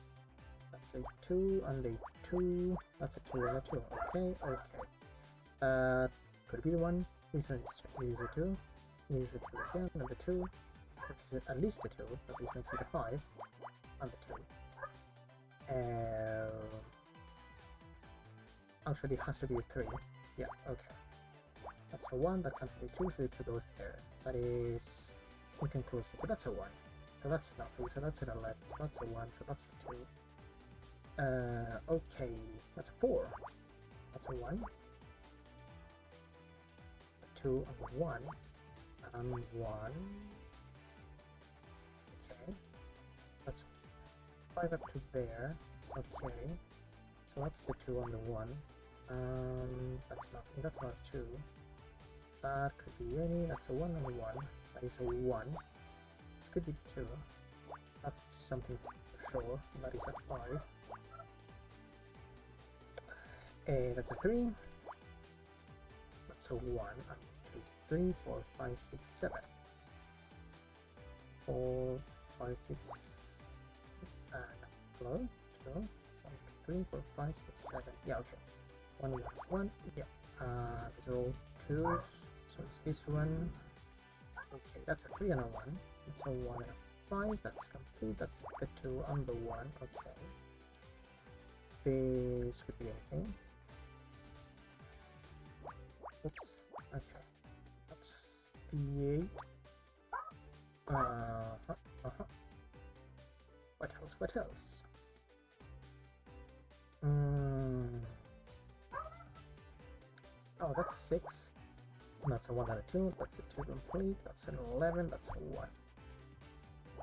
That's a 2 and a 2. That's a 2 and a 2. Okay, okay. Could be the 1. This is a 2. This is a 2 again and the 2. This is at least a 2, but this makes it a 5 and the 2. Actually, it has to be a 3. Yeah, okay. That's a 1, that can't be a 2, so the 2 goes there. That is inconclusive, but that's a 1. So that's nothing, so that's an 11, so that's a 1, so that's a 2. Okay, that's a 4. That's a 1. A 2 and a 1. And 1. Okay. That's 5 up to there. Okay. So that's the 2 and the 1. That's nothing, that's not 2. That could be any, that's a 1 and a 1. That is a 1. This could be the 2. That's something for sure. That is a 5. That's a 3. That's a 1 and 2, 3, 4, 5, 6, 7. 4, 5, 6, hello? 2, 1, 2, 3, 4, 5, 6, 7. Yeah, okay. 1, 1, 1. Yeah. These are all 2s. So it's this one. Okay, that's a 3 and a 1. It's a 1 and a 5. That's complete. That's the 2 and the 1. Okay. This could be anything. Oops. Okay. That's the 8. What else? What else? Oh, that's 6. That's a 1 and a 2. That's a 2 complete. That's an 11. That's a 1.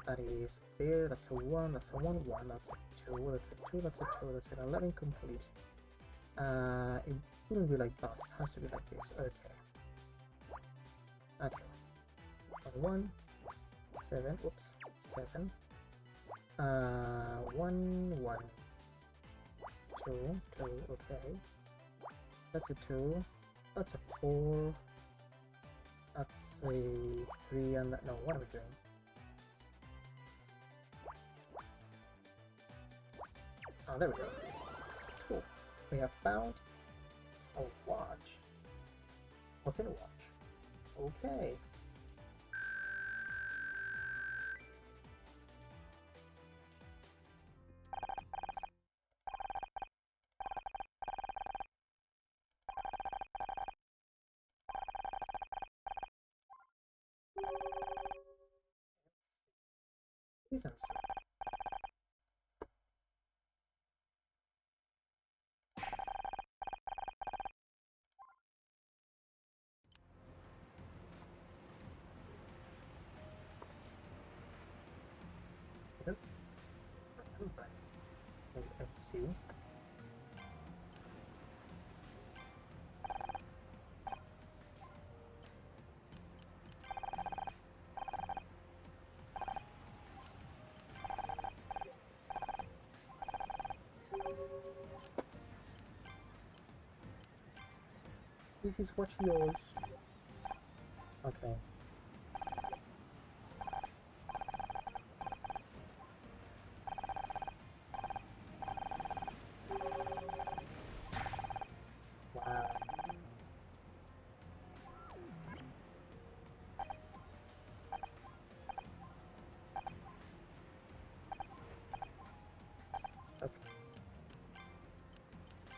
That is there. That's a 1. That's a 1, 1. That's a 2. That's a 2. That's a 2. That's an 11 complete. It wouldn't be like that. It has to be like this. Okay. Okay. 1, 7. Oops. 7. 1, 1. 2, 2. Okay. That's a 2. That's a 4. That's a 3 and that. No, what are we doing? Oh, there we go. Cool. We have found a watch. What kind of watch? Okay. Reasons. Let's see. Is this watch yours? Okay. Wow. Okay.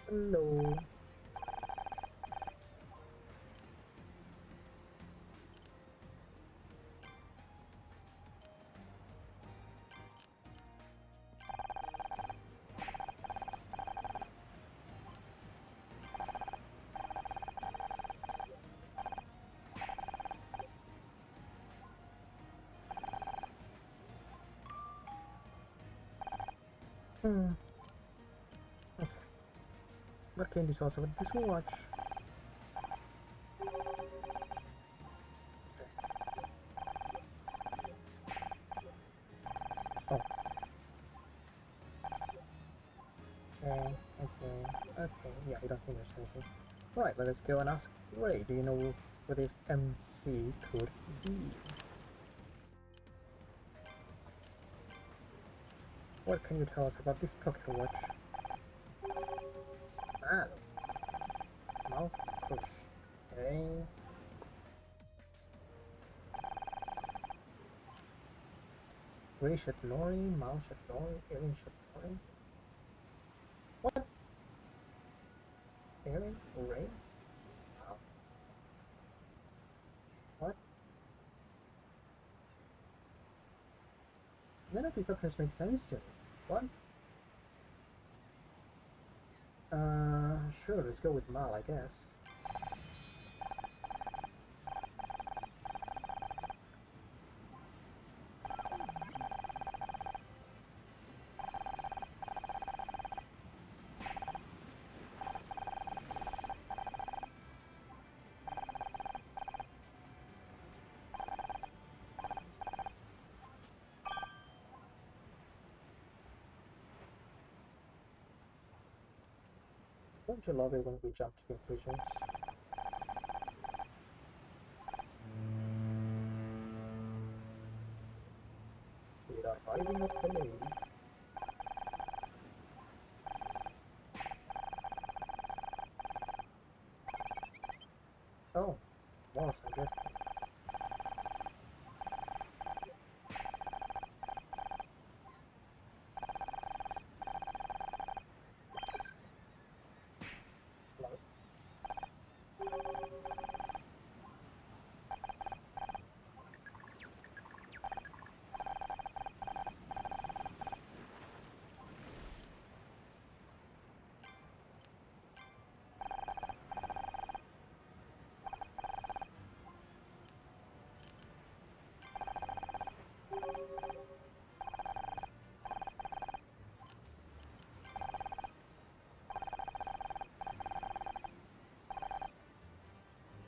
Hello. Hmm. Okay. What can you tell us about this watch? Oh. Okay. Okay. Okay. Yeah, I don't think there's anything. Right, let us go and ask Ray. Do you know what this MC could be? What can you tell us about this pocket watch? Ah, mouth push. Okay. Ray Shatnori, Mal Shatnori, Erin Shatnori. What? Erin? Ray? Wow. What? None of these options make sense to me. What? Sure, let's go with Mal, I guess. Don't you love it when we jump to conclusions? Moving up the lane. Oh, was, I guess. Hello?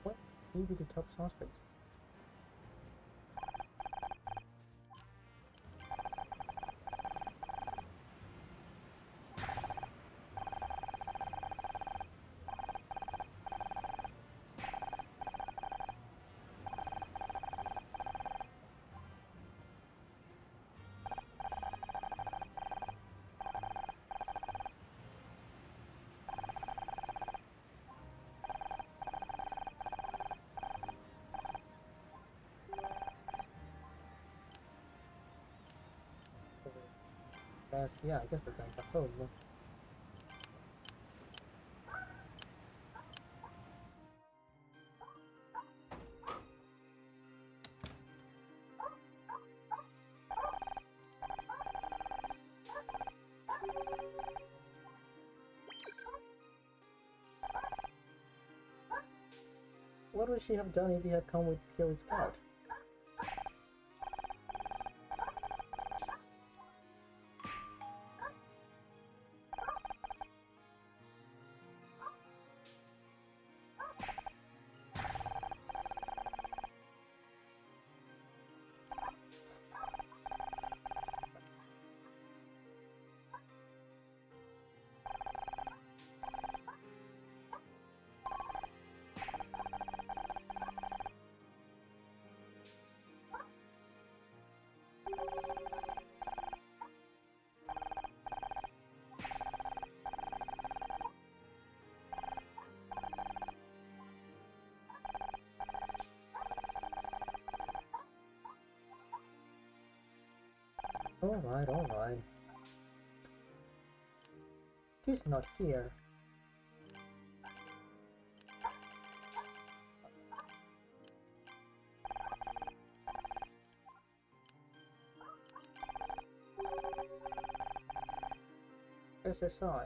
What? Maybe the top suspect. Yeah, I guess we're going back home. What would she have done if he had come with pure scout? Alright, alright. He's not here. SSI.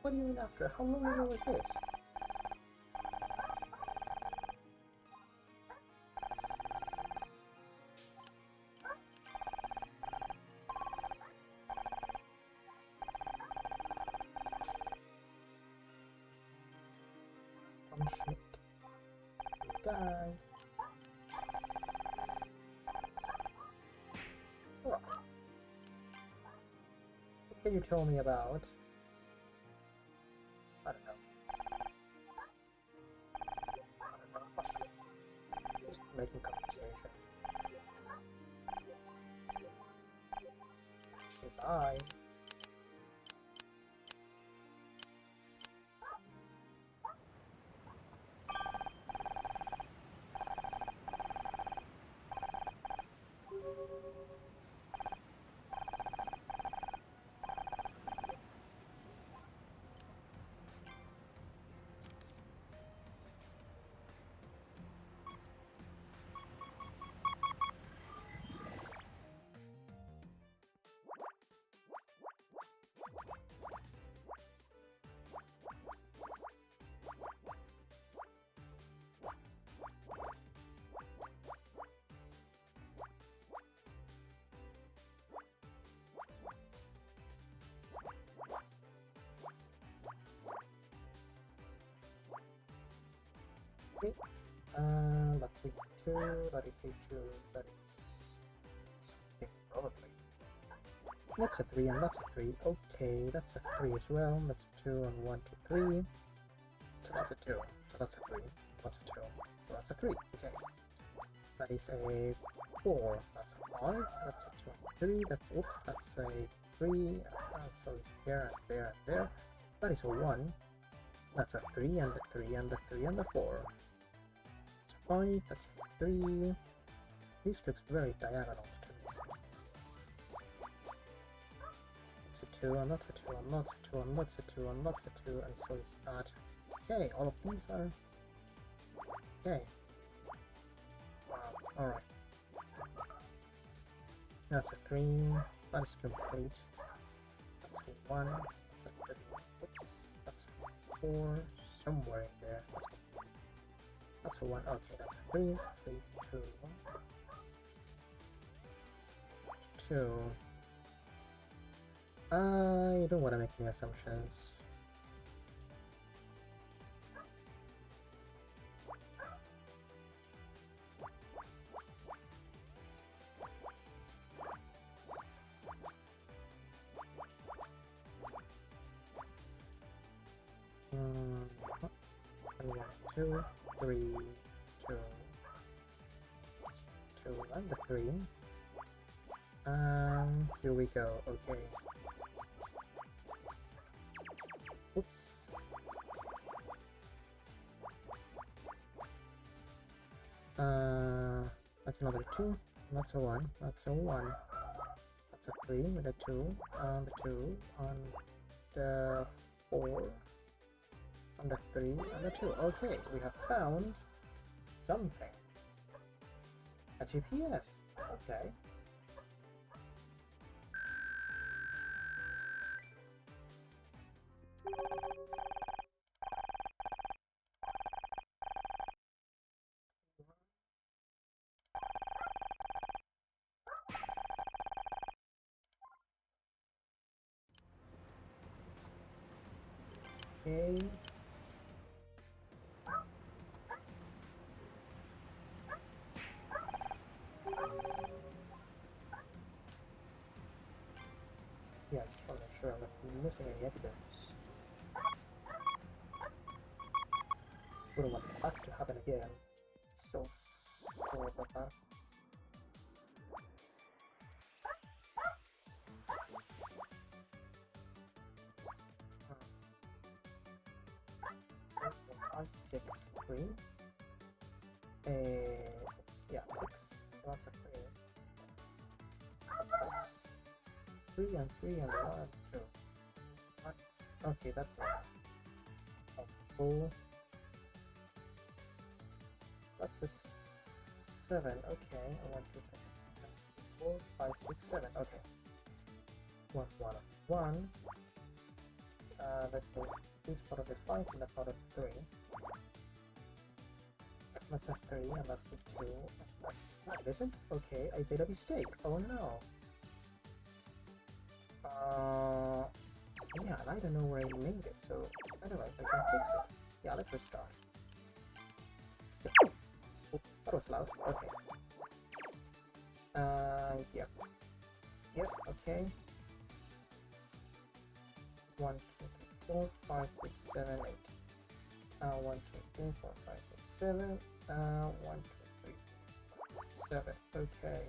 What do you mean after? How long ago was this? Tom Schmidt. He died. What can you tell me about? I don't know. Just making conversation. Goodbye. Okay. Let's see two, that is a two, that is something probably. That's a 3 and that's a 3. Okay, that's a 3 as well. That's a 2 and 1, 2, 3. So that's a 2. So that's a 3. That's a 2. So that's a 3. Okay. That is a 4. That's a 5. That's a 2 and 3. That's, oops, that's a 3. So it's there and there and there. That is a 1. That's a 3 and a 3 and a 3 and a 4. That's a 5. That's a 3. This looks very diagonal to me. That's a 2 and that's a 2 and that's a 2 and that's a 2 and that's a 2 and so is that. Okay, all of these are... Okay. Wow, alright. That's a 3. That is complete. That's a 1. That's a 3. Oops. That's a 4. Somewhere in there. That's a 1. Okay, that's a 3. That's a 2. 2. I don't want to make any assumptions. And 1, 2, 3, 2, 2, and the 3. Here we go. Okay. Oops. That's another 2. That's a 1. That's a 1. That's a 3 with a 2. And the 2. And the 4. And the 3. And the 2. Okay, we have found something. A GPS. Okay. Okay. Yeah, just want to make sure I'm not missing any evidence. Wouldn't want that to happen again. So sorry about that. Five, 6, 3. Yeah, 6. So that's a 3. That's 6. 3 and 3 and 1, 2. What? Okay, that's right. Oh, 4. That's a 7. Okay, 1, 2, 3, 4, 5, 6, 7. Okay. 1, 1, 1. Let's go this part of the 5 and that part of 3. That's a 3 and that's a 2. That isn't? Okay, I made a mistake. Oh no. Yeah, and I don't know where I made it, so anyway, I can fix it. Yeah, let's restart. Oh, that was loud. Okay. Yep. Yep, okay. 1, 2, 3, 4, 5, 6, 7, 8. 1, 2, 3, 4, 5, 6, 7. 1, 2, 3, 4, 5, 6, 7. Okay.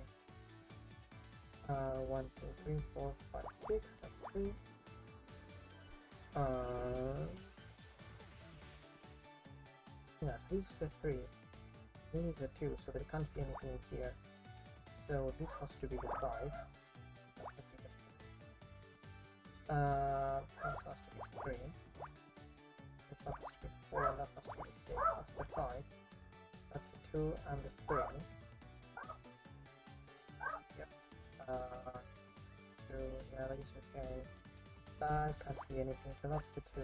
1, 2, 3, 4, 5, 6. That's 3. Yeah, this is a 3. This is a 2, so there can't be anything here. So this has to be the 5. This has to be 3. This has to be 4, and that has to be 6. That's the 5. That's a 2 and a 3. Yep. 2. Yeah, that is okay. That can't be anything, so that's the 2.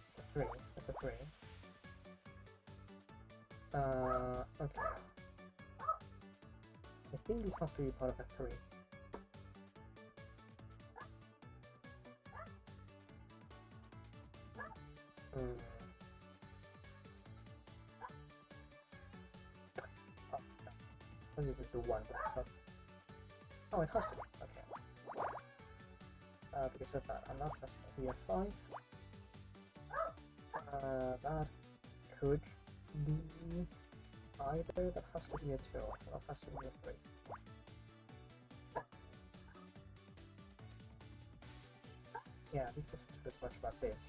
It's a 3. It's a 3. Okay. I think this has to be part of a 3. suppose it is the 1, but it's not. Oh, it has to be. Okay. Because of that, and that's just be a 5. That could be either. That has to be a 2, or that has to be a 3. Yeah, this isn't too much about this.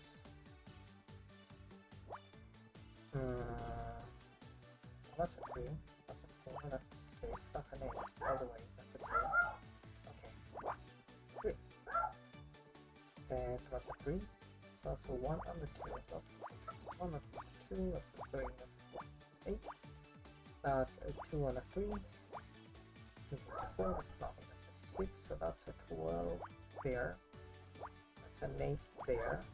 That's a 3, that's a 4, that's a 6, that's an 8, by the way, that's a 2. Okay, 3. So that's a 3, so that's a 1 and a 2, so that's 1, that's a 2, that's a 3, that's a 8. That's a 2 and a 3. This is a 4, that's nothing, that's a 6, so that's a 12 there. That's an 8 there.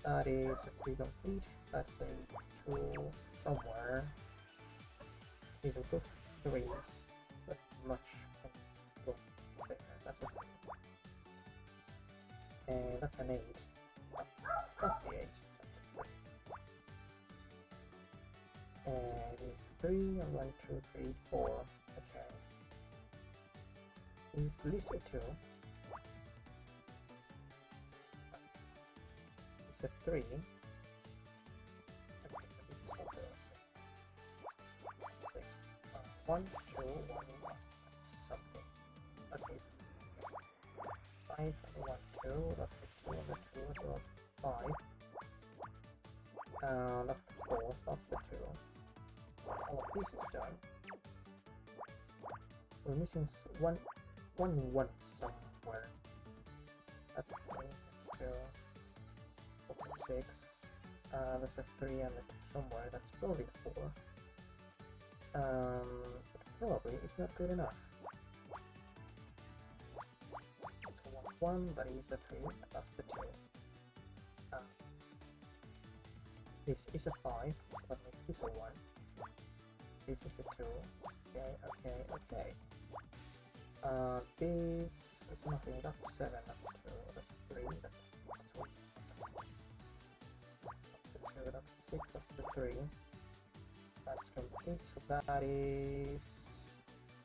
That is a 3 complete. That's a 2 somewhere. These are both 3s, but much there. That's a 3. And that's an 8. That's the 8. That's a 3. And it is 3 and 1, 2, 3, 4. Okay. Is at least a 2. It's a 3. Okay, so this is what the 6. 1, 2, 1, 1. Something. Okay, so 5 and 1, 2. That's a 2 and a 2, so that's 5. That's the 4, that's the 2. All of this is done. We're missing one somewhere. That's 2. 6. There's a 3 and a 2 somewhere. That's probably 4. But probably it's not good enough. It's a 1, that is a 3, that's the 2. This is a 5, that makes this a 1. This is a 2. Okay. This is nothing, that's a 7, that's a 2, that's a 3, that's a 1. That's a 6, that's the 3. That's complete, so that is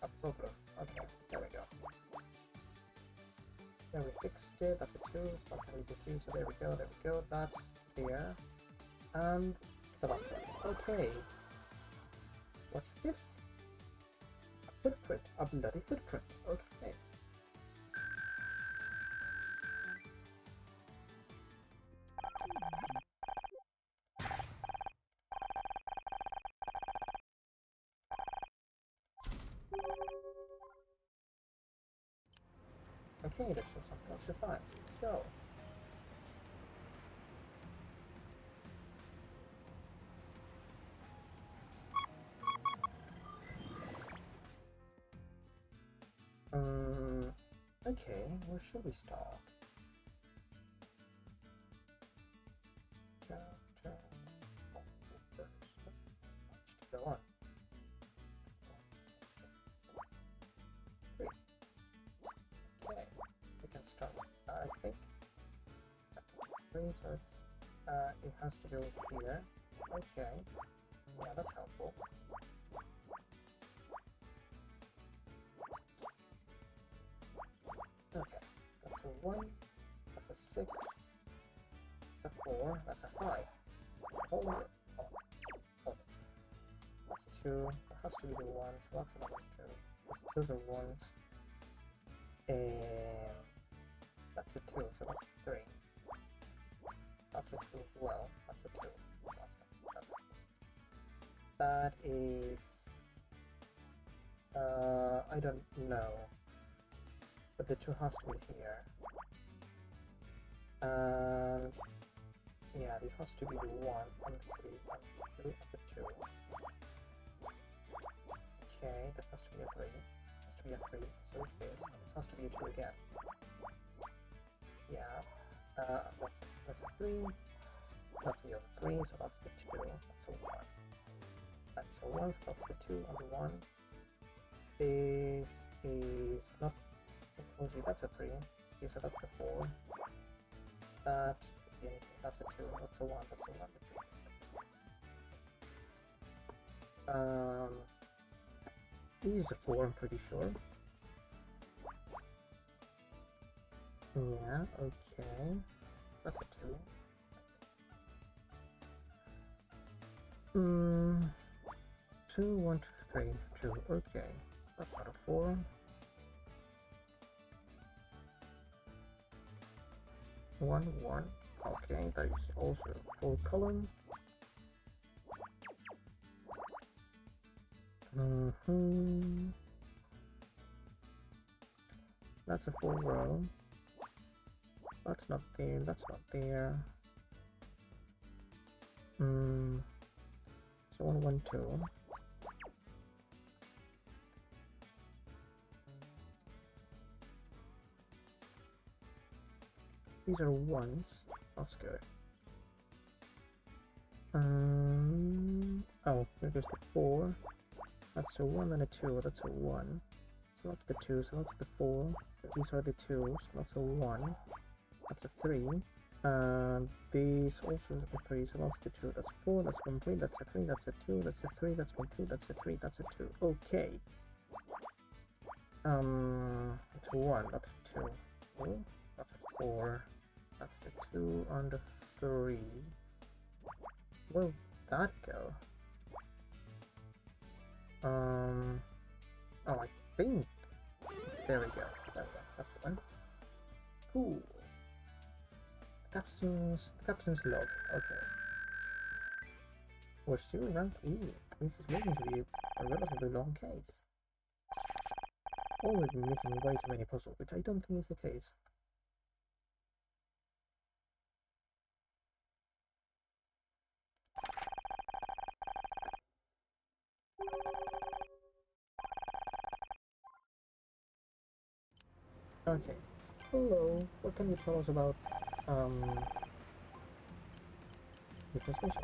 a problem. Okay, there we go. Then we fixed it, that's a 2, it's not going to be 3, so there we go, that's there. And the bottom. Okay. What's this? A footprint, a bloody footprint. Okay. Okay, this is something else to find. Let's go. Okay, where should we start? Go on. 3. Okay, we can start with that, I think. 3, so it has to go here. Okay, yeah, that's helpful. Okay, that's a 1, that's a 6, that's a 4, that's a 5. Hold it. That's a 2, it has to be the 1, so that's another 2. Those are 1s. And that's a 2, so that's 3. That's a 2 as well, that's a 2. That's a 2. That is... I don't know. But the 2 has to be here. And... yeah, this has to be the 1 and the 3 and the 2. Okay, this has to be a 3. This has to be a 3. So is this. This has to be a 2 again. Yeah. That's a 3. That's the other 3, so that's the 2. That's a 1. That's a 1, so that's the 2 and the 1. This is not... that's a 3. Okay, so that's the 4. That... yeah, that's a 2, that's a 1, that's a 1, that's a 1. E is a 4, I'm pretty sure. Yeah, okay. That's a 2. 2, 1, 2, 3, 2. Okay. That's not a 4. 1, 1. Okay, that is also a 4 column. That's a 4 row. That's not there, that's not there. So 1, 1, 2. These are 1s. That's good. Oh, here goes the 4. That's a 1 and a 2. That's a 1. So that's the 2. So that's the 4. So these are the 2s. So that's a 1. That's a 3. These also are the 3. So that's the 2. That's 4. That's complete. That's a 3. That's a 2. That's a 3. That's complete. That's a 3. That's a 2. Okay. It's a 1. That's a 2. Oh, that's a 4. That's the 2 and the 3. Where'd that go? Oh, I think there we go. There we go. That's the one. Cool. The captain's log. Okay. We're still in rank E. This is looking to be a relatively long case. Or we've been missing way too many puzzles, which I don't think is the case. Okay. Hello. What can you tell us about this mission?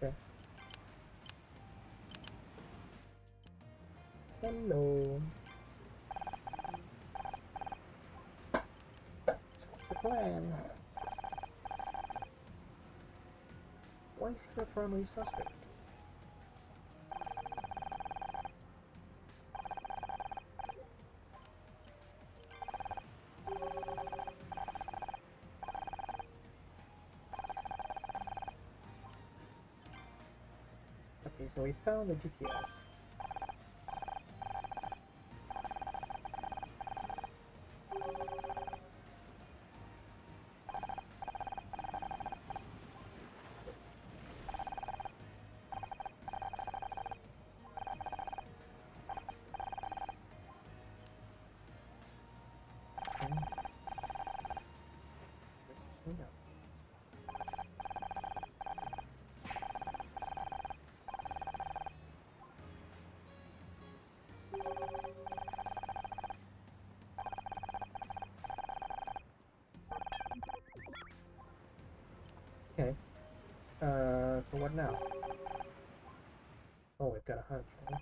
Okay. Hello. What's the plan? Why is he a primary suspect? Okay, so we found the GPS. Okay. So what now? Oh, we've got a hunch, right?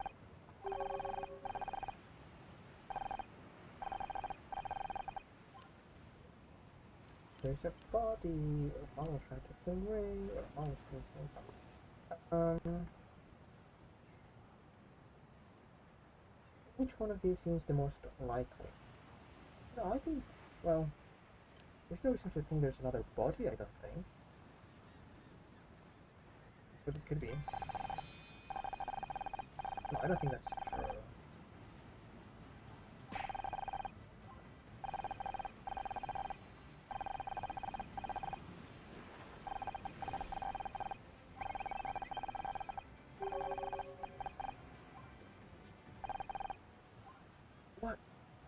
There's a body, or mouse trying to kill Ray, or mouse trying to kill which one of these seems the most likely? No, I think, well, there's no reason to think there's another body, I don't think. But it could be. No, I don't think that's true. What?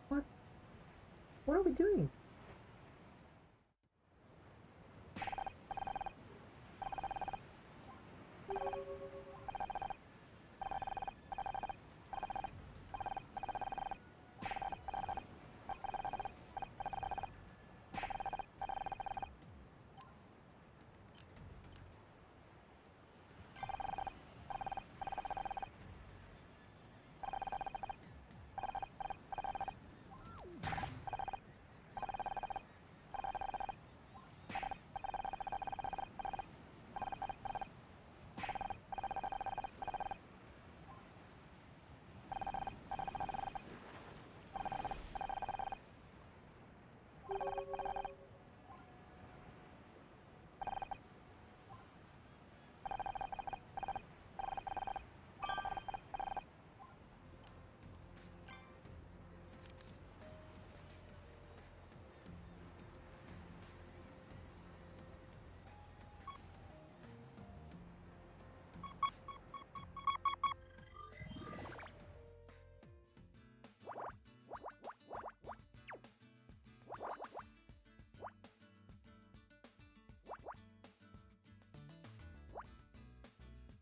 What? What are we doing?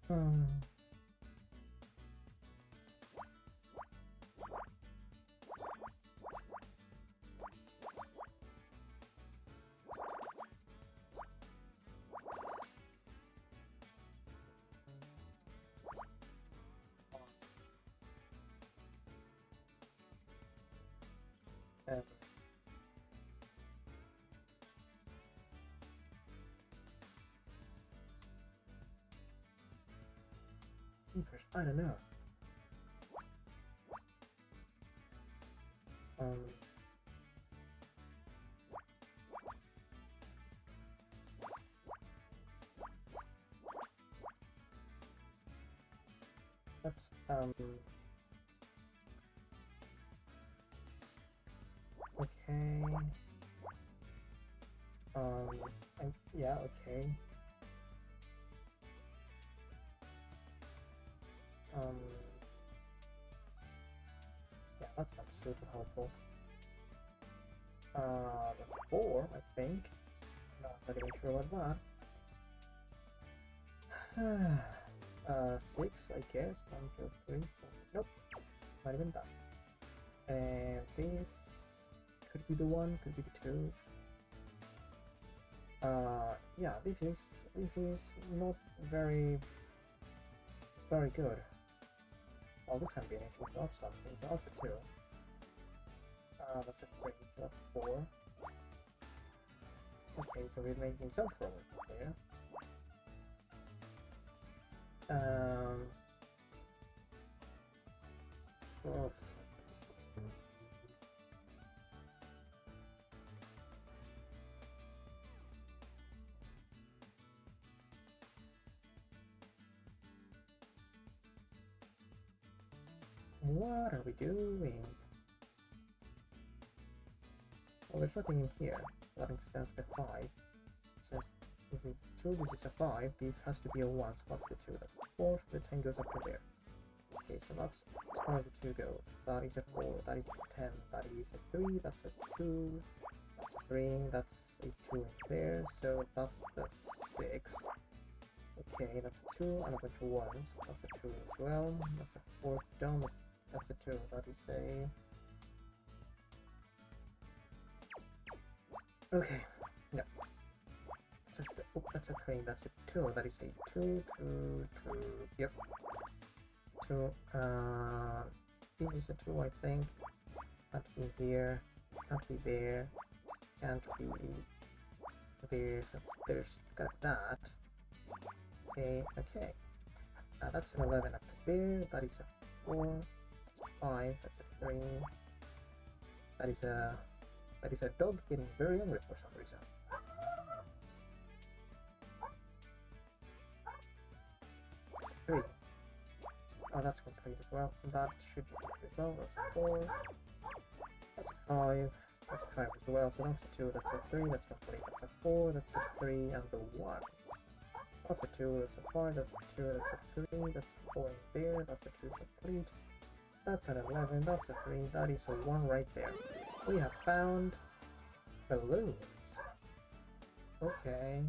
Hmm. Um, Keepers, I don't know. Um, that's okay. Yeah, okay. Um, yeah, that's not super helpful. That's 4, I think. Not even sure about that. 6, I guess. 1, 2, 3, 4. Nope, not even that. And this could be the 1, could be the 2. Yeah, this is not very good. Well, this can be anything, not something, so that's a 2. That's a 3, so that's 4. Okay, so we're making some progress there. Oh, what are we doing? Well, there's nothing in here. That makes sense, the 5. Since this is 2, this is a 5, this has to be a 1, so that's the 2, that's the 4, so the 10 goes up to there. Okay, so that's as far as the 2 goes. That is a 4, that is a 10, that is a 3, that's a 2, that's a 3, that's a 2 in there, so that's the 6. Okay, that's a 2 and a bunch of 1s, that's a 2 as well, that's a 4 down, that's a 2, that is a... Okay, no. That's a 3, that's a 2, that is a 2, 2, 2, yep. 2, this is a 2, I think. Can't be here, can't be there, can't be there, there's got that. Okay, okay. That's an 11 up there, that is a 4, that's a 5, that's a 3. That is a dog getting very angry for some reason. 3. Oh, that's complete as well. That should be complete as well. That's a 4. That's a 5. That's a 5 as well. So that's a 2. That's a 3. That's complete. That's a 4. That's a 3. And the 1. That's a 2. That's a 5. That's a 2. That's a 3. That's a 4 in there. That's a 2 complete. That's an 11. That's a 3. That is a 1 right there. We have found balloons. Okay.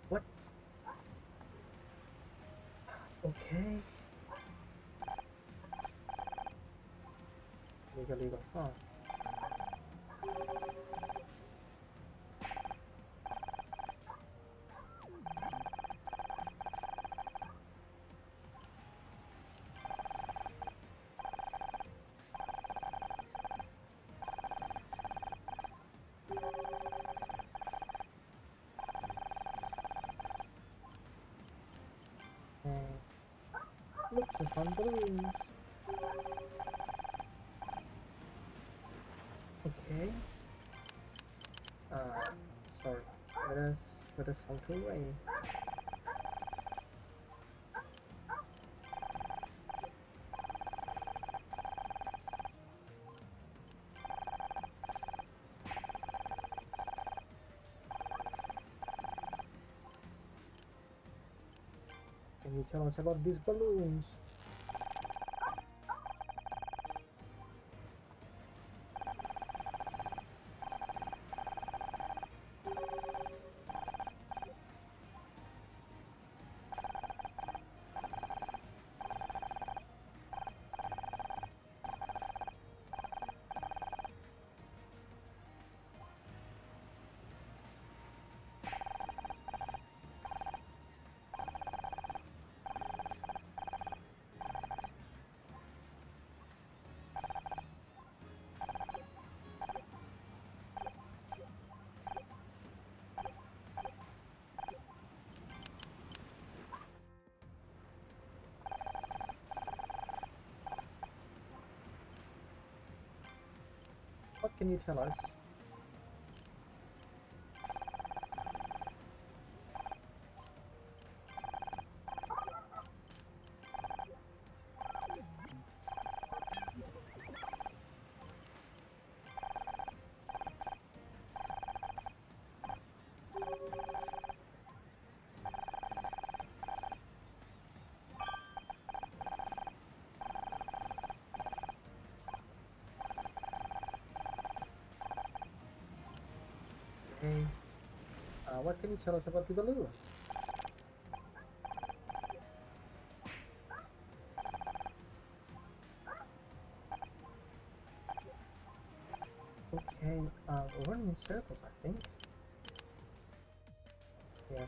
What? Okay. Legal. Huh. Look, we found balloons. Okay. Sorry. Let us on to Ray. can you tell us about these balloons? What can you tell us? Okay. What can you tell us about the balloons? Okay, we're running in circles, I think. Yeah.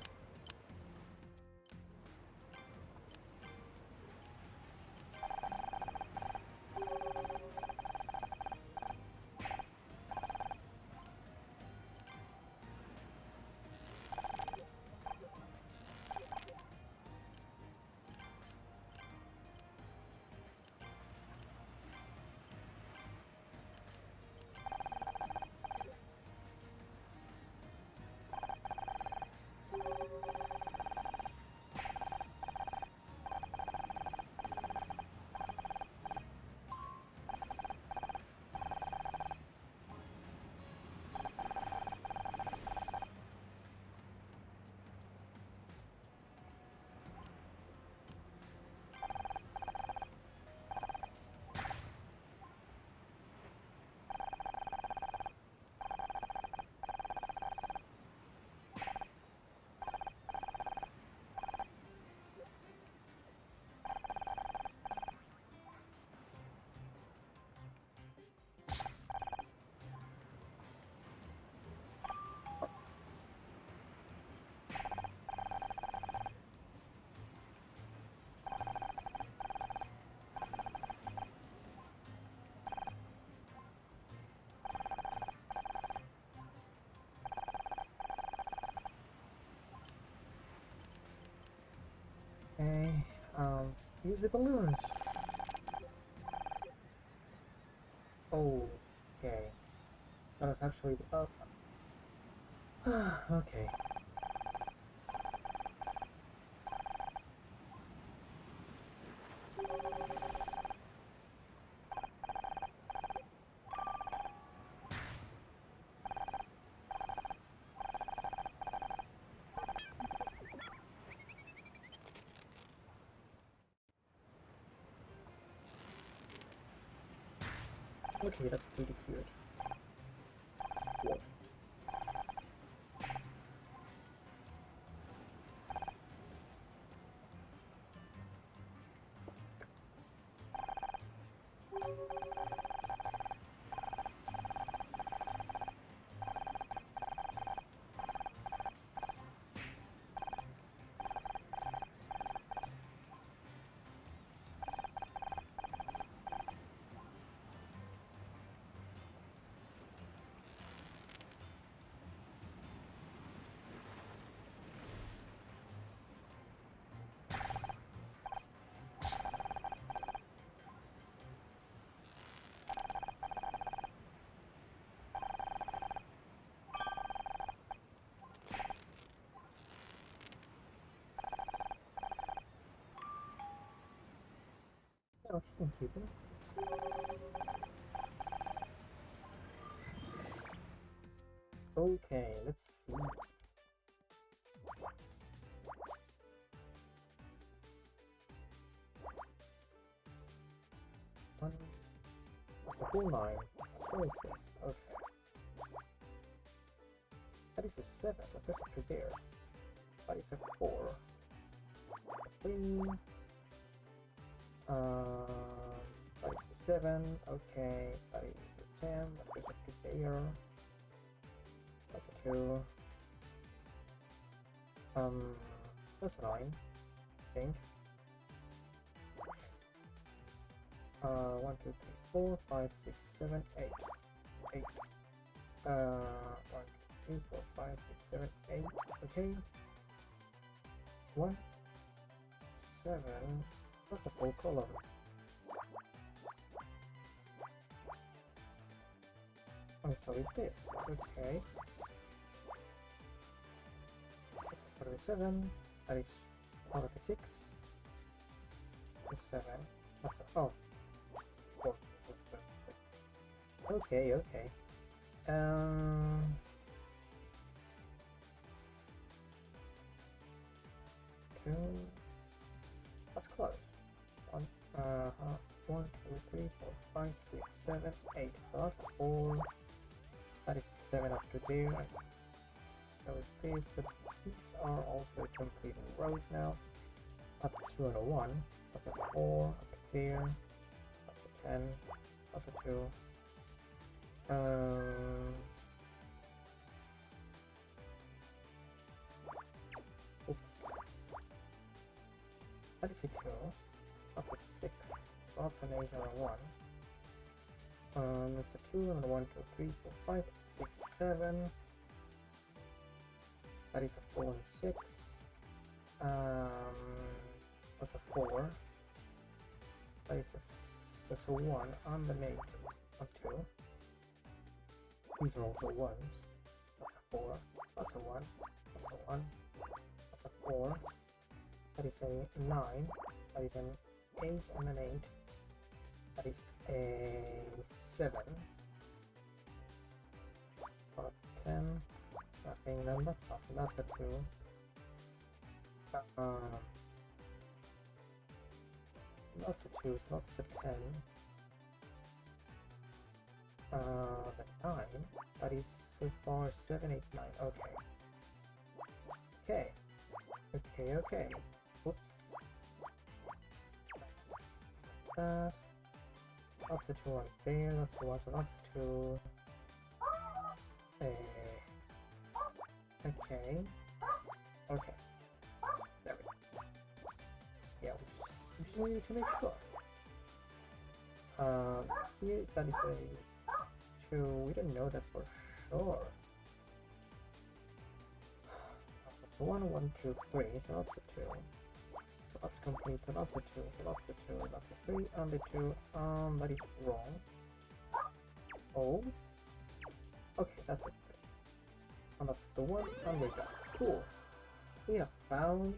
Okay, use the balloons. Okay. That was actually up. Okay. Okay, that's pretty cute. Cool. Yeah, she can keep it. Okay, let's see. 1. That's a whole 9. So is this. Okay. That is a 7. What goes up to there? That is a 4. A 3. That is a 7. Okay. That is a 10. That goes up to there. That's a 2. That's a 9. I think. 1, 2, 3, 4, 5, 6, 7, 8. 8. 1, 2, 3, 4, 5, 6, 7, 8. Okay. 1, 7. That's a full column. And so is this. Okay. That's 7. That is 46. The 7. That's a, oh. 4. Okay, okay. 2. That's close. 1, 1, 2, 3, 4, 5, 6, 7, 8. So that's a 4. That is a 7 up to there. So is this. So these are also complete rows now. That's a 2 and a 1. That's a 4 up to there. That's a 10. That's a 2. Oops. That is a 2. That's a 6. That's an 8 and a 1. That's a 2 and a 1, 2, 3, 4, 5, 6, 7. That is a 4 and 6. That's a 4. That is that's a 1 and an 8 and 2. These are also 1s. That's a 4. That's a 1. That's a 1. That's a 4. That is a 9. That is an 8 and an 8. That is a 7. Or 10. That's nothing. Then that's nothing. That's a 2. That's a 2. So that's the 10. The 9. That is so far 7, 8, 9. Okay. Okay. Okay, okay. Whoops. That. That's a 2 right there. That's a 1. So that's a 2. Okay. Okay. There we go. Yeah, we just need to make sure. Here that is a 2. We don't know that for sure. That's a 1, 1, 2, 3. So that's the 2. So that's complete. So that's a 2. So that's the 2. That's a 3 and the 2. That is wrong. Oh. Okay, that's it. And that's the 1 and we're done. Cool. We have found.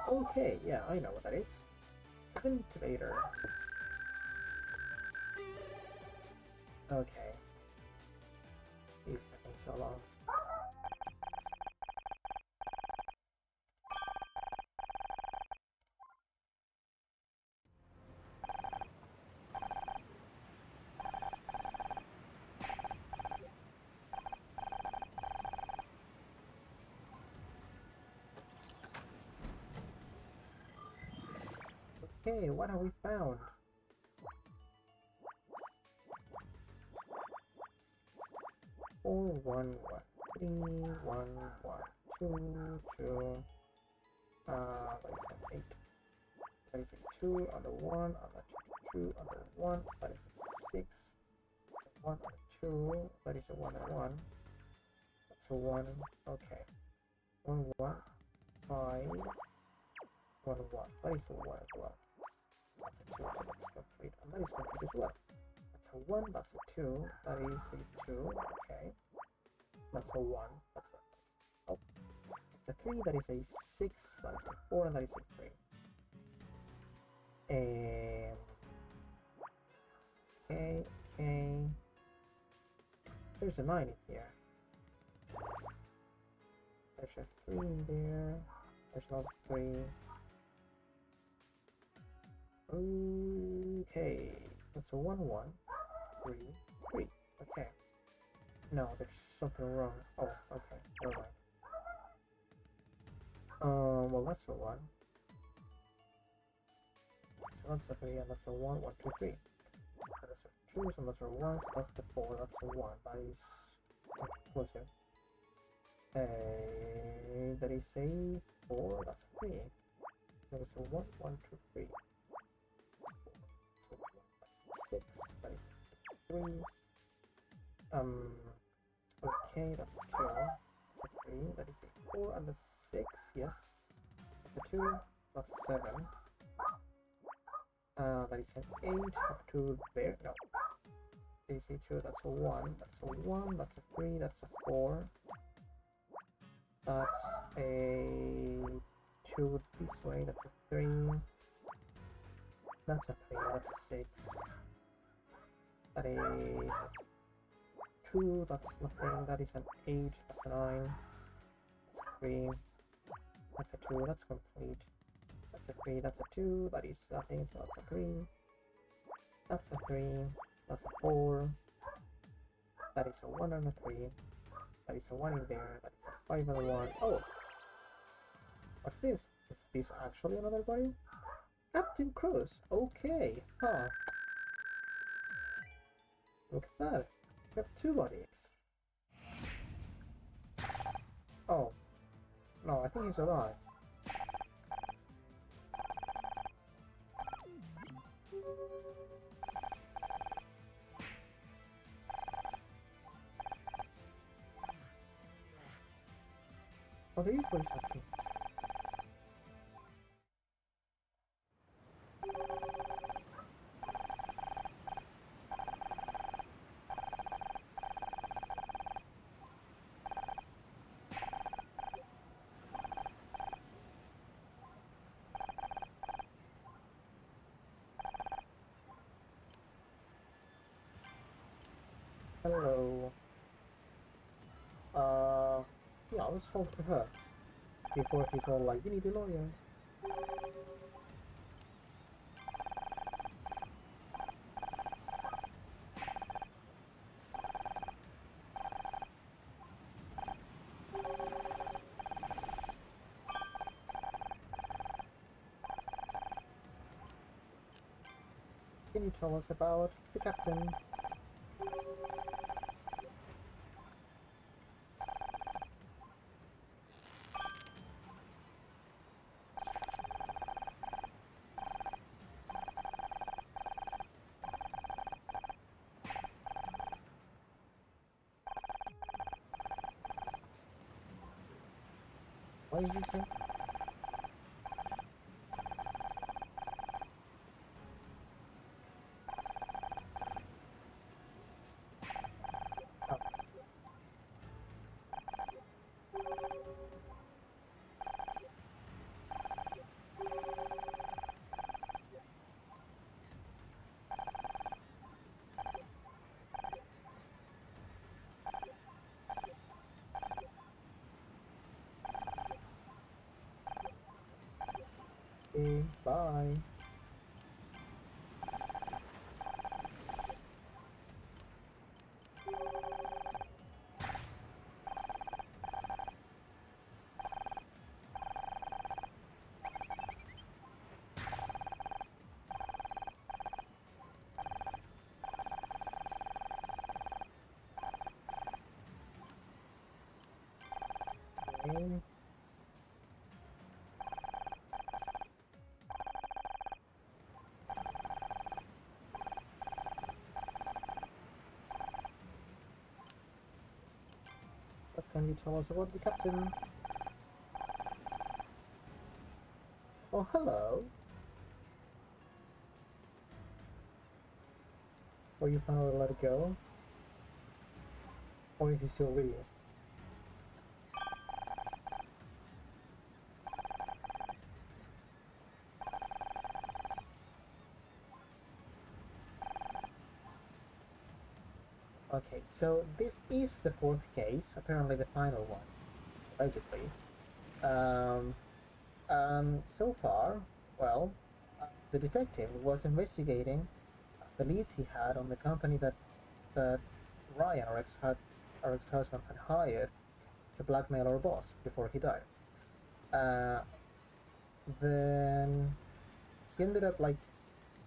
Okay, yeah, I know what that is. It's a ventilator. Okay. These taking so long. Okay, what have we found? Four, 1, 1, 3, 1, 1, 2, 2. That is an 8. That is a 2 on the 1, on the 2 on the 1. That is a 6. 1 on the 2. That is a 1 and 1. That's a 1. Okay. 1, 1, 5. 1, 1. That is a 1 as well. That's a 2, so that's complete. And that is complete as well. That's a 1, that's a 2. That is a 2. Okay. That's a 1. That's a... Oh. It's a 3. That is a 6. That is a 4. And that is a 3. Okay. Okay. There's a 9 in here. There's a 3 in there. There's another 3. Okay, that's a 1-1. 3, 3. Okay. No, there's something wrong. Oh, okay, never mind. Well, that's a 1. So that's a 3, and that's a 1, 1, 2, 3. That's a 2, so that's a 1, so that's the 4, that's a 1. That is closer. That is a 4, that's a 3. That is a 1, 1, 2, 3. So that's a 6, that is a 3. Okay, that's a 2. That's a 3, that is a 4, and the 6, yes. The 2, that's a 7. That is an 8, up to there, no. That is a 2, that's a 1, that's a 1, that's a 3, that's a 4. That's a 2 this way, that's a 3. That's a 3, that's a 6. That is a 2, that's nothing, that is an 8, that's a 9. That's a 3. That's a 2, that's complete. That's a 3, that's a 2, that is nothing, so that's a 3. That's a 3, that's a 4. That is a 1 and a 3. That is a 1 in there, that is a 5 and a 1. Oh! What's this? Is this actually another body? Captain Cruz! Okay! Huh. Look at that! We have 2 bodies. Oh. No, I think he's alive. Oh, there is voice acting. Hello. Yeah, let's talk to her. Before he's all like, you need a lawyer. Can you tell us about the captain? What did you say? Oh. Okay, bye. Okay. What can you tell us about the captain? Oh, hello. Or you finally let it go? Or is he still with you? Okay, so this is the 4th case, apparently the final one, allegedly. So far, well, the detective was investigating the leads he had on the company that Ryan, our ex-husband, had hired to blackmail our boss before he died. Uh, then he ended up like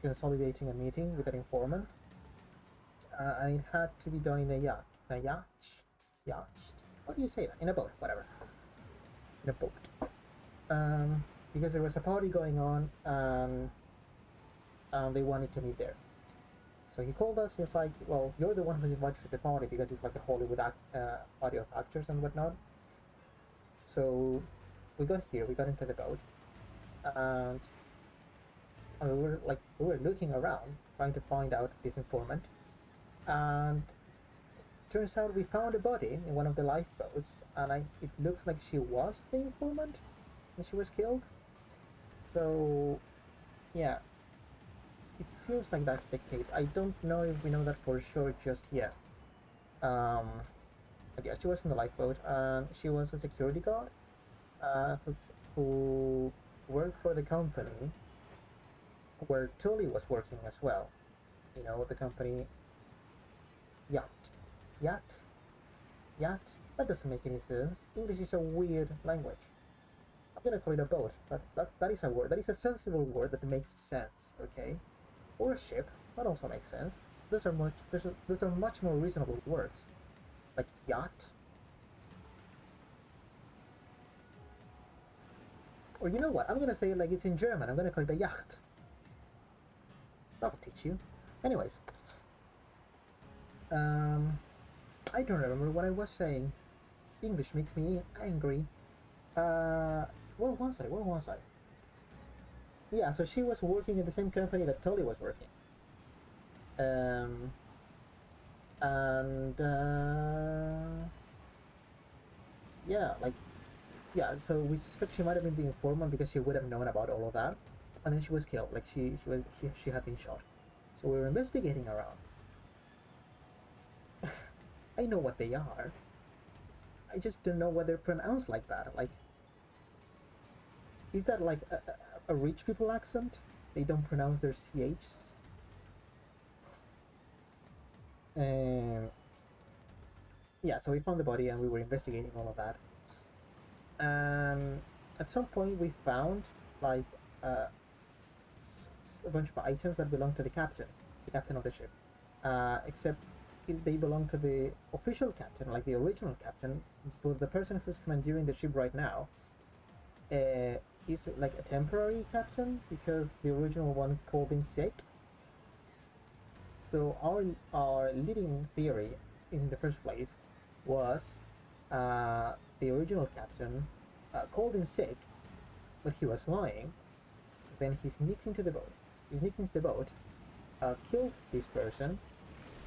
consolidating a meeting with an informant, and it had to be done in a yacht. In a yacht? Yacht? How do you say that? In a boat, whatever. In a boat. Because there was a party going on, and they wanted to meet there. So he called us. He was like, "Well, you're the one who's invited to the party because it's like a Hollywood party of actors and whatnot." So we got here. We got into the boat, and we were looking around trying to find out this informant, and turns out we found a body in one of the lifeboats, and it looks like she was the informant, and she was killed. So yeah, it seems like that's the case. I don't know if we know that for sure just yet. But yeah, she was in the lifeboat, and she was a security guard uh, who, who worked for the company where Tully was working as well. You know, the company Yacht. Yacht? Yacht? That doesn't make any sense. English is a weird language. I'm gonna call it a boat, but that is a word. That is a sensible word that makes sense, okay? Or a ship, that also makes sense. Those are much more reasonable words. Like yacht. Or you know what? I'm gonna say it like it's in German. I'm gonna call it a yacht. That'll teach you. Anyways, I don't remember what I was saying. English makes me angry. Where was I? Where was I? Yeah, so she was working in the same company that Tully was working. Um, and yeah, like yeah. So we suspect she might have been the informant because she would have known about all of that, and then she was killed. Like she had been shot. So we were investigating around. I know what they are. I just don't know why they're pronounced like that. Like, is that like a rich people accent? They don't pronounce their chs. And yeah, so we found the body and we were investigating all of that. And at some point, we found like uh, a bunch of items that belong to the captain of the ship. Except they belong to the official captain, like the original captain, but the person who's commandeering the ship right now is like a temporary captain because the original one called in sick. So our leading theory in the first place was the original captain called in sick, but he was flying. Then he sneaks into the boat. He sneaks into the boat, killed this person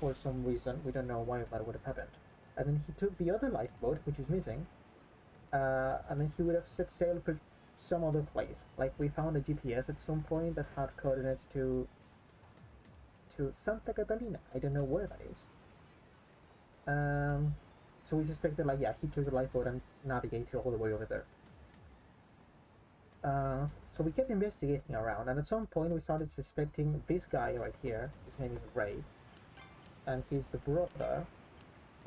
for some reason. We don't know why that would have happened. And then he took the other lifeboat, which is missing, and then he would have set sail for some other place. Like we found a GPS at some point that had coordinates to Santa Catalina. I don't know where that is. So we suspected, like, yeah, he took the lifeboat and navigated all the way over there. So we kept investigating around, and at some point we started suspecting this guy right here. His name is Ray, and he's the brother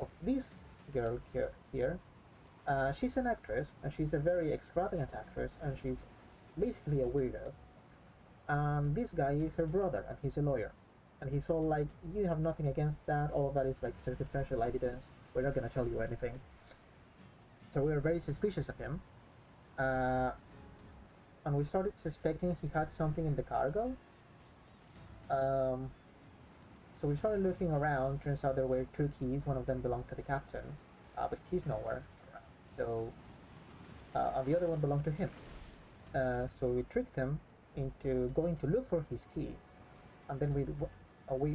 of this girl here. She's an actress, and she's a very extravagant actress, and she's basically a weirdo. And this guy is her brother, and he's a lawyer. And he's all like, you have nothing against that, all of that is like circumstantial evidence, we're not gonna tell you anything. So we were very suspicious of him. And we started suspecting he had something in the cargo. So we started looking around, turns out there were two keys, one of them belonged to the captain, but he's nowhere around. So, and the other one belonged to him. So we tricked him into going to look for his key, and then we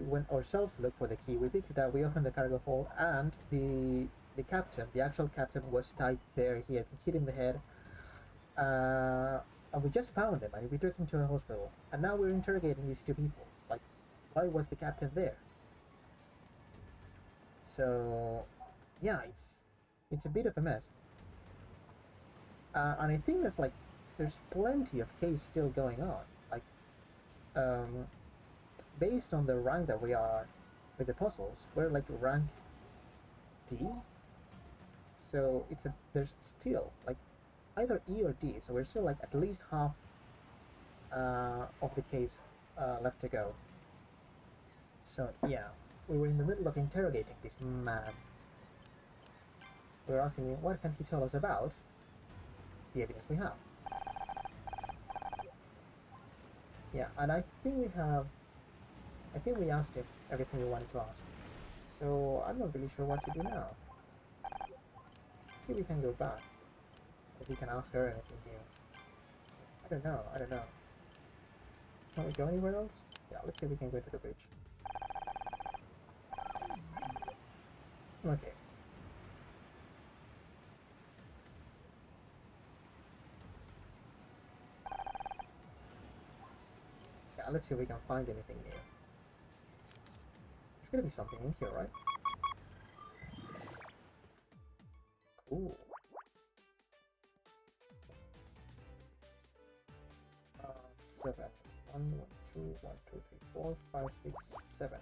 went ourselves to look for the key. We picked it up, we opened the cargo hold, and the captain, the actual captain, was tied there. He had been hit in the head, and we just found him, and we took him to a hospital. And now we're interrogating these two people. Like, why was the captain there? So, yeah, it's a bit of a mess. And I think there's plenty of cases still going on. Like, um, based on the rank that we are with the puzzles, we're like rank D. So there's still like either E or D. So we're still like at least half of the case left to go. So yeah, we were in the middle of interrogating this man. We were asking him, what can he tell us about the evidence we have? Yeah, and I think we asked him everything we wanted to ask. So I'm not really sure what to do now. Let's see if we can go back. If we can ask her anything new. I don't know. Can we go anywhere else? Yeah, let's see if we can go to the bridge. Okay. Yeah, let's see if we can find anything new. There's gonna be something in here, right? Ooh. 7. 1, 2, 1, 2, 3, 4, 5, 6, 7.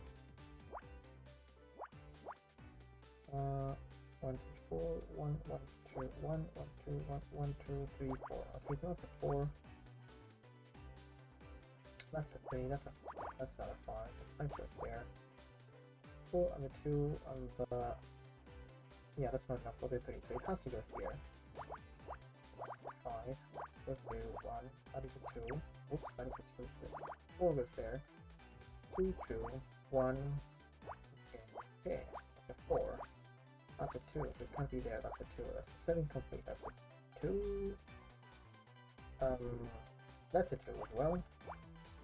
1, 2, 4, 1, 1, 2, 1, 1, 2, 1, 1, 2, 3, 4. Okay, so that's a 4. That's a 3. That's not a 5. So 5 goes there. It's 4 on the 2 on the. Yeah, that's not enough for the 3, so it has to go here. That's the 5. Goes there 1. That is a 2. Oops, that is a 2. So 4 goes there. 2, 2, 1. Okay. That's a 4. That's a 2, so it can't be there. That's a 2. That's a 7 complete. That's a 2. That's a 2 as well.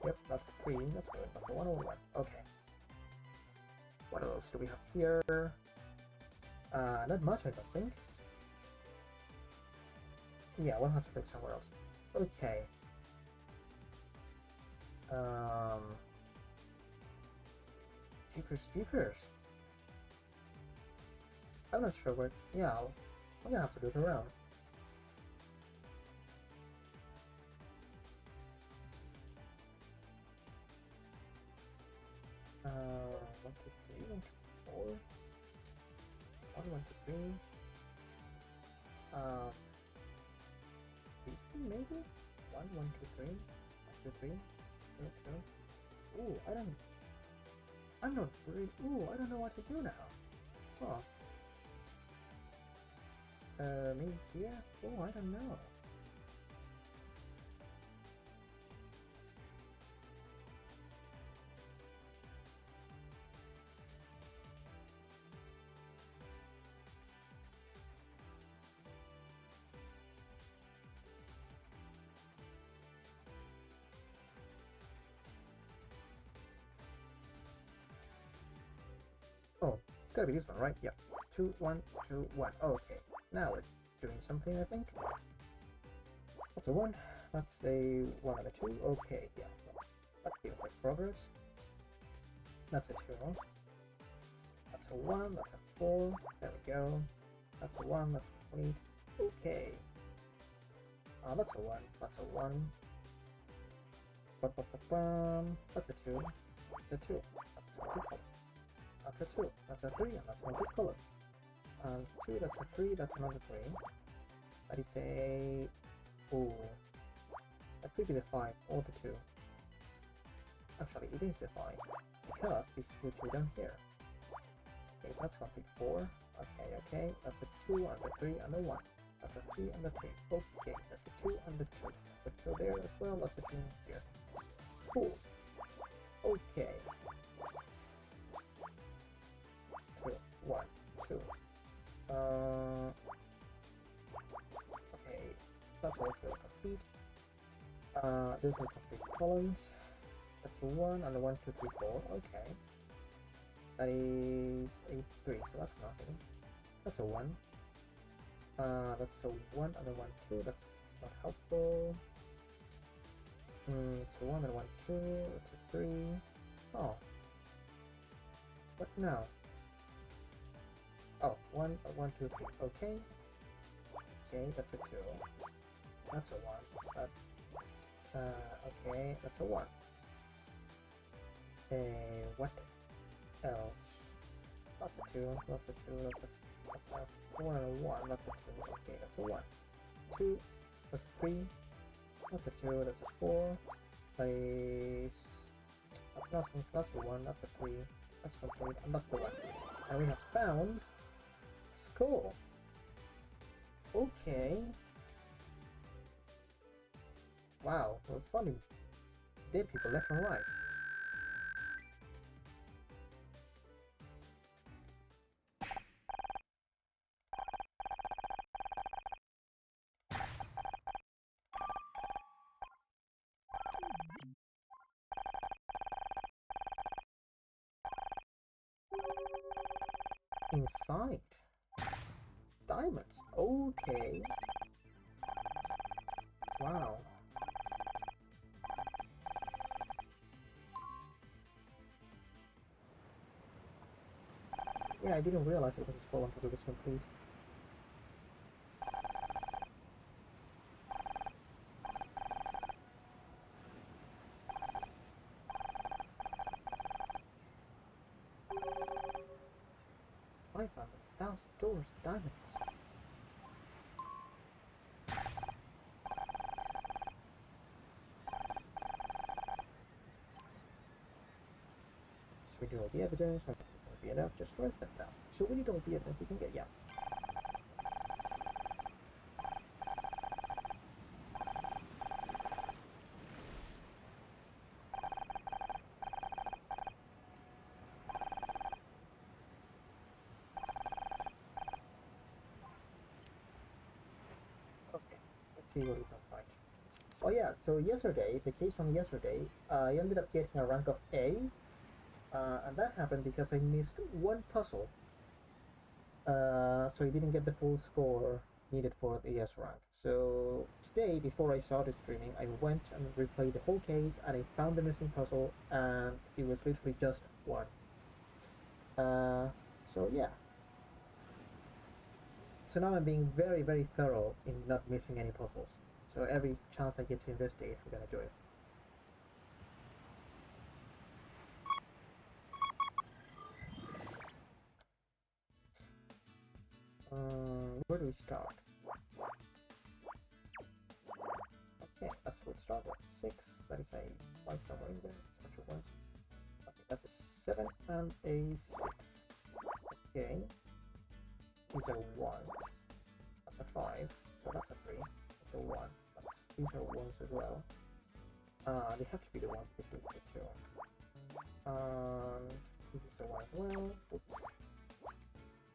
Yep, that's a 3. That's good. That's a 1 over 1. Okay. What else do we have here? Not much, I don't think. Yeah, we'll have to look somewhere else. Okay. Jeepers. I'm not sure where. Yeah, I'm gonna have to look around. 1, 2, 3, 1, 2, 4. 1, 1, 2, 3. These two maybe? 1, 1, 2, 3. 1, 2, 3. 2, 2. Ooh, I'm not really. Ooh, I don't know what to do now. Huh. Maybe here? Oh, I don't know. Oh, it's gotta be this one, right? Yeah. 2, 1, 2, 1. Okay. Now we're doing something, I think. That's a 1. That's a 1 and a 2. Okay, yeah. That feels like progress. That's a 2. That's a 1. That's a 4. There we go. That's a 1. That's complete. Okay. That's a 1. That's a 1. Ba-ba-ba-bum. That's a 2. That's a 2. That's a good color. That's a 2. That's a 3. And that's one good color. That's 2. That's a 3. That's another 3. That is a... Ooh. That could be the 5 or the 2. Actually, it is the 5. Because this is the 2 down here. Okay, so that's complete 4. Okay. That's a 2 and a 3 and a 1. That's a 3 and a 3. Okay, that's a 2 and a 2. That's a 2 there as well. That's a 2 in here. Cool. Okay. 2, 1, 2. Okay, that's also complete. There's no complete columns. That's a 1 and a 1, 2, 3, 4. Okay. That is a 3, so that's nothing. That's a 1. That's a 1 and a 1, 2. That's not helpful. It's a 1 and a 1, 2. That's a 3. Oh. What now? Oh, 1, 1, 2, 3. Okay. Okay, that's a 2. That's a 1. Okay, that's a 1. What else? That's a 2, that's a 2, that's a 4 and a 1, that's a 2, okay, that's a 1. 2, that's a 3, that's a 2, that's a 4, that is... that's nothing, so that's a 1, that's a 3, that's complete, and that's the 1. And we have found... Skull! Okay. Wow, we're finding dead people left and right. Inside. Diamonds. Okay. Wow. Yeah, I didn't realize it was a skull until it was complete. $500,000 diamonds. So we do all the evidence, I think it's gonna be enough just for us then now. So we need all the evidence we can get, yeah. Okay, let's see what we can find. Oh yeah, so yesterday, the case from yesterday, I ended up getting a rank of A, and that happened because I missed one puzzle. So I didn't get the full score needed for the S rank. So today, before I started streaming, I went and replayed the whole case, and I found the missing puzzle, and it was literally just one. So yeah. So now I'm being very, very thorough in not missing any puzzles. So every chance I get to investigate, we're gonna do it. Where do we start? Okay, that's a good start. That's a 6. That is a 5 somewhere in there. It's a bunch of ones. Okay, that's a 7 and a 6. Okay. These are 1s. That's a 5. So that's a 3. That's a 1. These are 1s as well. They have to be the 1 because this is a 2. And this is a 1 as well. Oops.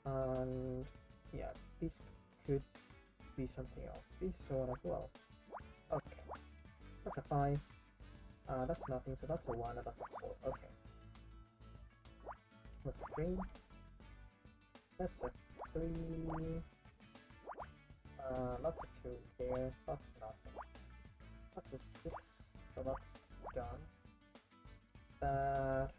And yeah, this could be something else. This is a 1 as well. Okay. That's a 5. That's nothing, so that's a 1 and that's a 4. Okay. That's a 3. That's a 3. That's a 2 there. That's nothing. That's a 6, so that's done. That...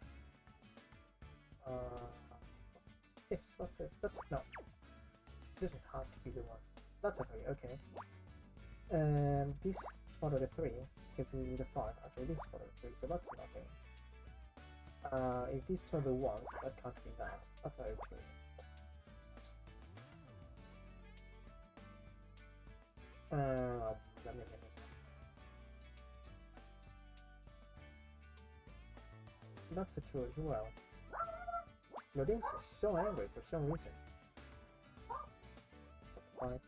what's this? That's... no. It doesn't have to be the 1. That's a 3, okay. And this is part of the 3, because this is the 5. Actually, this is part of the 3, so that's nothing. If these are the 1s, that can't be that. That's a 2. That's a 2 as well. Lorenz is so angry for some reason. That's a 5.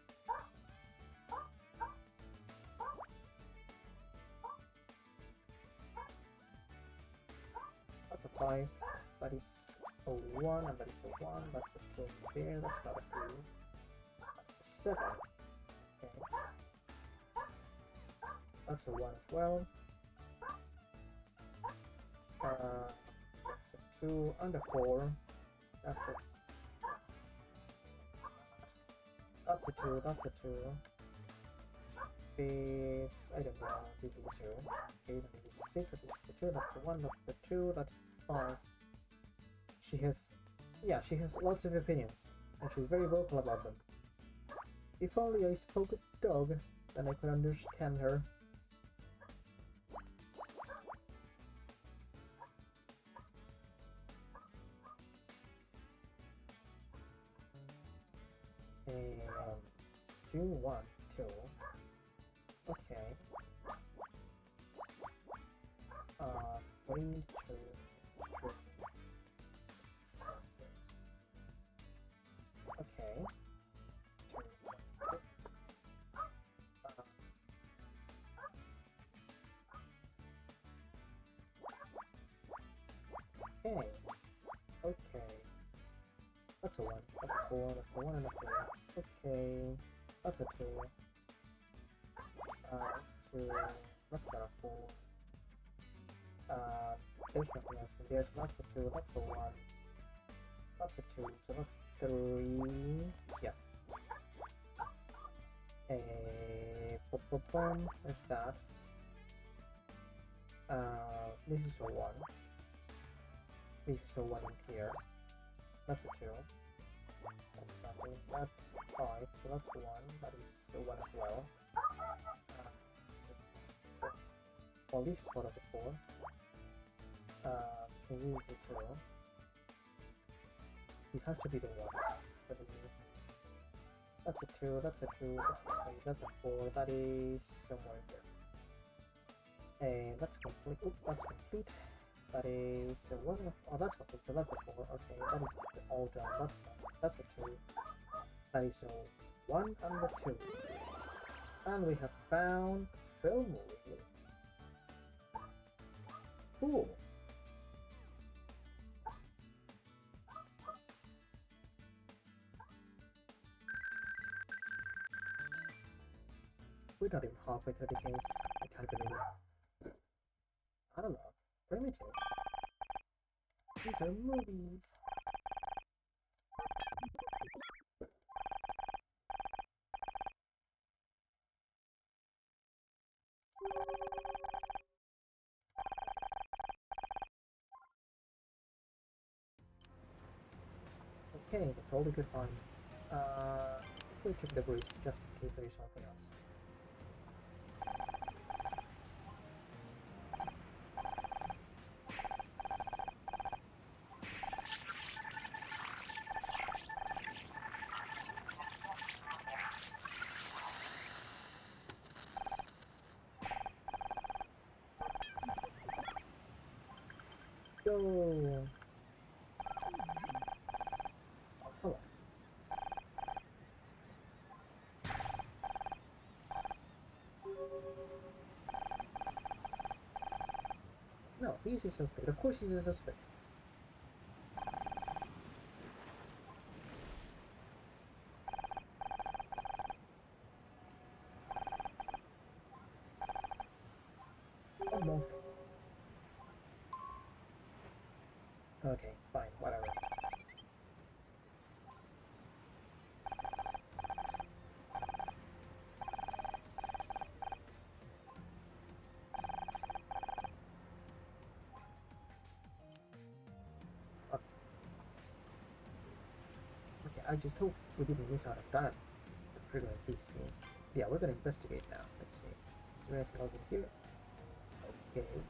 That's a 5. That is a 1, and that is a 1. That's a 2 there. That's not a 2. That's a 7. Okay. That's a 1 as well. That's a 2 and a 4. That's a... That's a 2. That's a 2. This... I don't know. This is a 2. Okay, so this is a 6. So this is the 2. That's the 1. That's the 2. That's the 5. She has... yeah, she has lots of opinions. And she's very vocal about them. If only I spoke a dog, then I could understand her. And 2, 1, 2. Okay. 3, 2, 2. Okay. 2, 2. Okay. Okay. That's a 1. That's a 4. That's a 1 and a 3. Okay. That's a 2. That's a 2. That's not a 4. There's nothing else in there, so that's a 2. That's a 1. That's a 2. So that's 3. Yeah. There's that. This is a 1. This is a 1 in here. That's a 2. That's nothing. That's 5, so that's 1. That is a 1 as well. Well, this is one of the 4. So this is a 2. This has to be the 1. So this is that's a 2, that's a 2, that's a 3, that's a 4, that is somewhere here. And that's complete. Oh, that's complete. That is one. Oh, that's complete. So that's a 4. Okay, that is all done. That's a 2. That is a 1 and a 2. And we have found film reel. Cool. We're not even halfway through the case. I can't believe it. I don't know. Primitive. These are movies. Okay, that's all we could find. We'll check the bridge just in case there is something else. Go! Hello. No, he's a suspect. Of course he's a suspect. One more thing. Okay, fine, whatever. Okay, I just hope we didn't miss out on that triggering this scene. Yeah, we're gonna investigate now. Let's see. Is there anything else in here? Okay.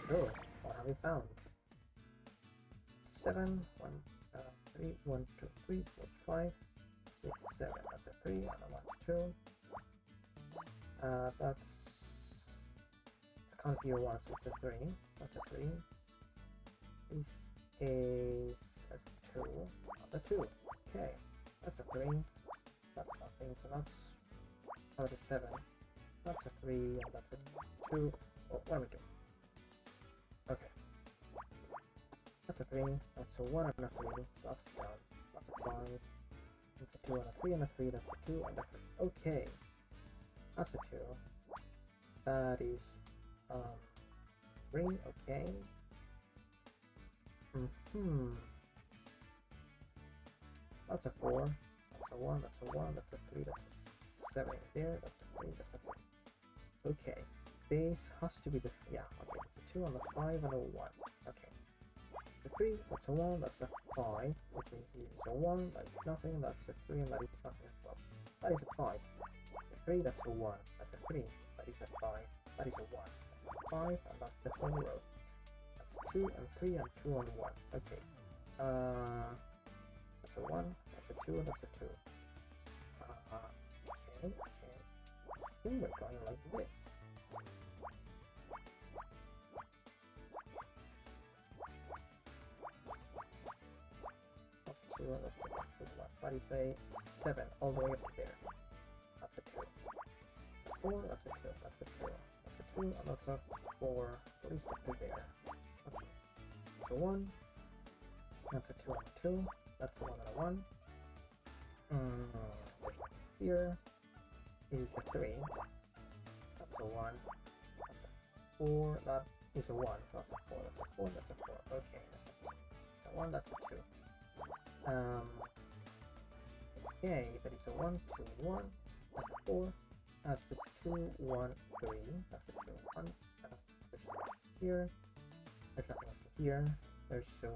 Sure. What have we found? 7, 1, 3, 1, 2, 3, 4, 5, 6, 7. That's a 3 and a 1, 2. It can't be a 1, so it's a 3. That's a 3. This is a 2. Another 2. Okay. That's a 3. That's nothing, so that's about a 7. That's a 3, and that's a 2. Oh, what am I doing? Okay. That's a 3, that's a 1 and a 3, so that's done. That's a 5. That's a 2 and a 3 and a 3, that's a 2 and a 3. Okay. That's a 2. That is 3, okay. That's a 4. That's a 1, that's a 1, that's a 3, that's a 7 there, that's a 3, that's a 3. Okay. Base has to be the yeah, okay, it's a 2 and a 5 and a 1. Okay. It's a 3, that's a 1, that's a 5, which means this is a 1, that is nothing, that's a 3, and that is nothing as well. That is a 5. A 3, that's a 1, that's a 3, that is a 5, that is a 1, that's a 5, and that's the whole row. That's 2 and 3 and 2 and 1. Okay. That's a 1, that's a 2, that's a 2. Okay. I think we're going like this. That's a 2, that's a 1. What do you say? 7, all the way up there. That's a 2. That's a 4, that's a 2, that's a 2. That's a 2, and that's a 4. At least up to there. That's a 1. That's a 2 and a 2. That's a 1 and a 1. There's nothing here. This is a 3. That's a 1. That's a 4. That is a 1. So that's a 4. That's a 4. That's a 4. Okay. That's a 1. That's a 2. Okay. That is a 1, 2, 1. That's a 4. That's a 2, 1, 3. That's a 2, 1. There's nothing here. There's nothing else here. There's a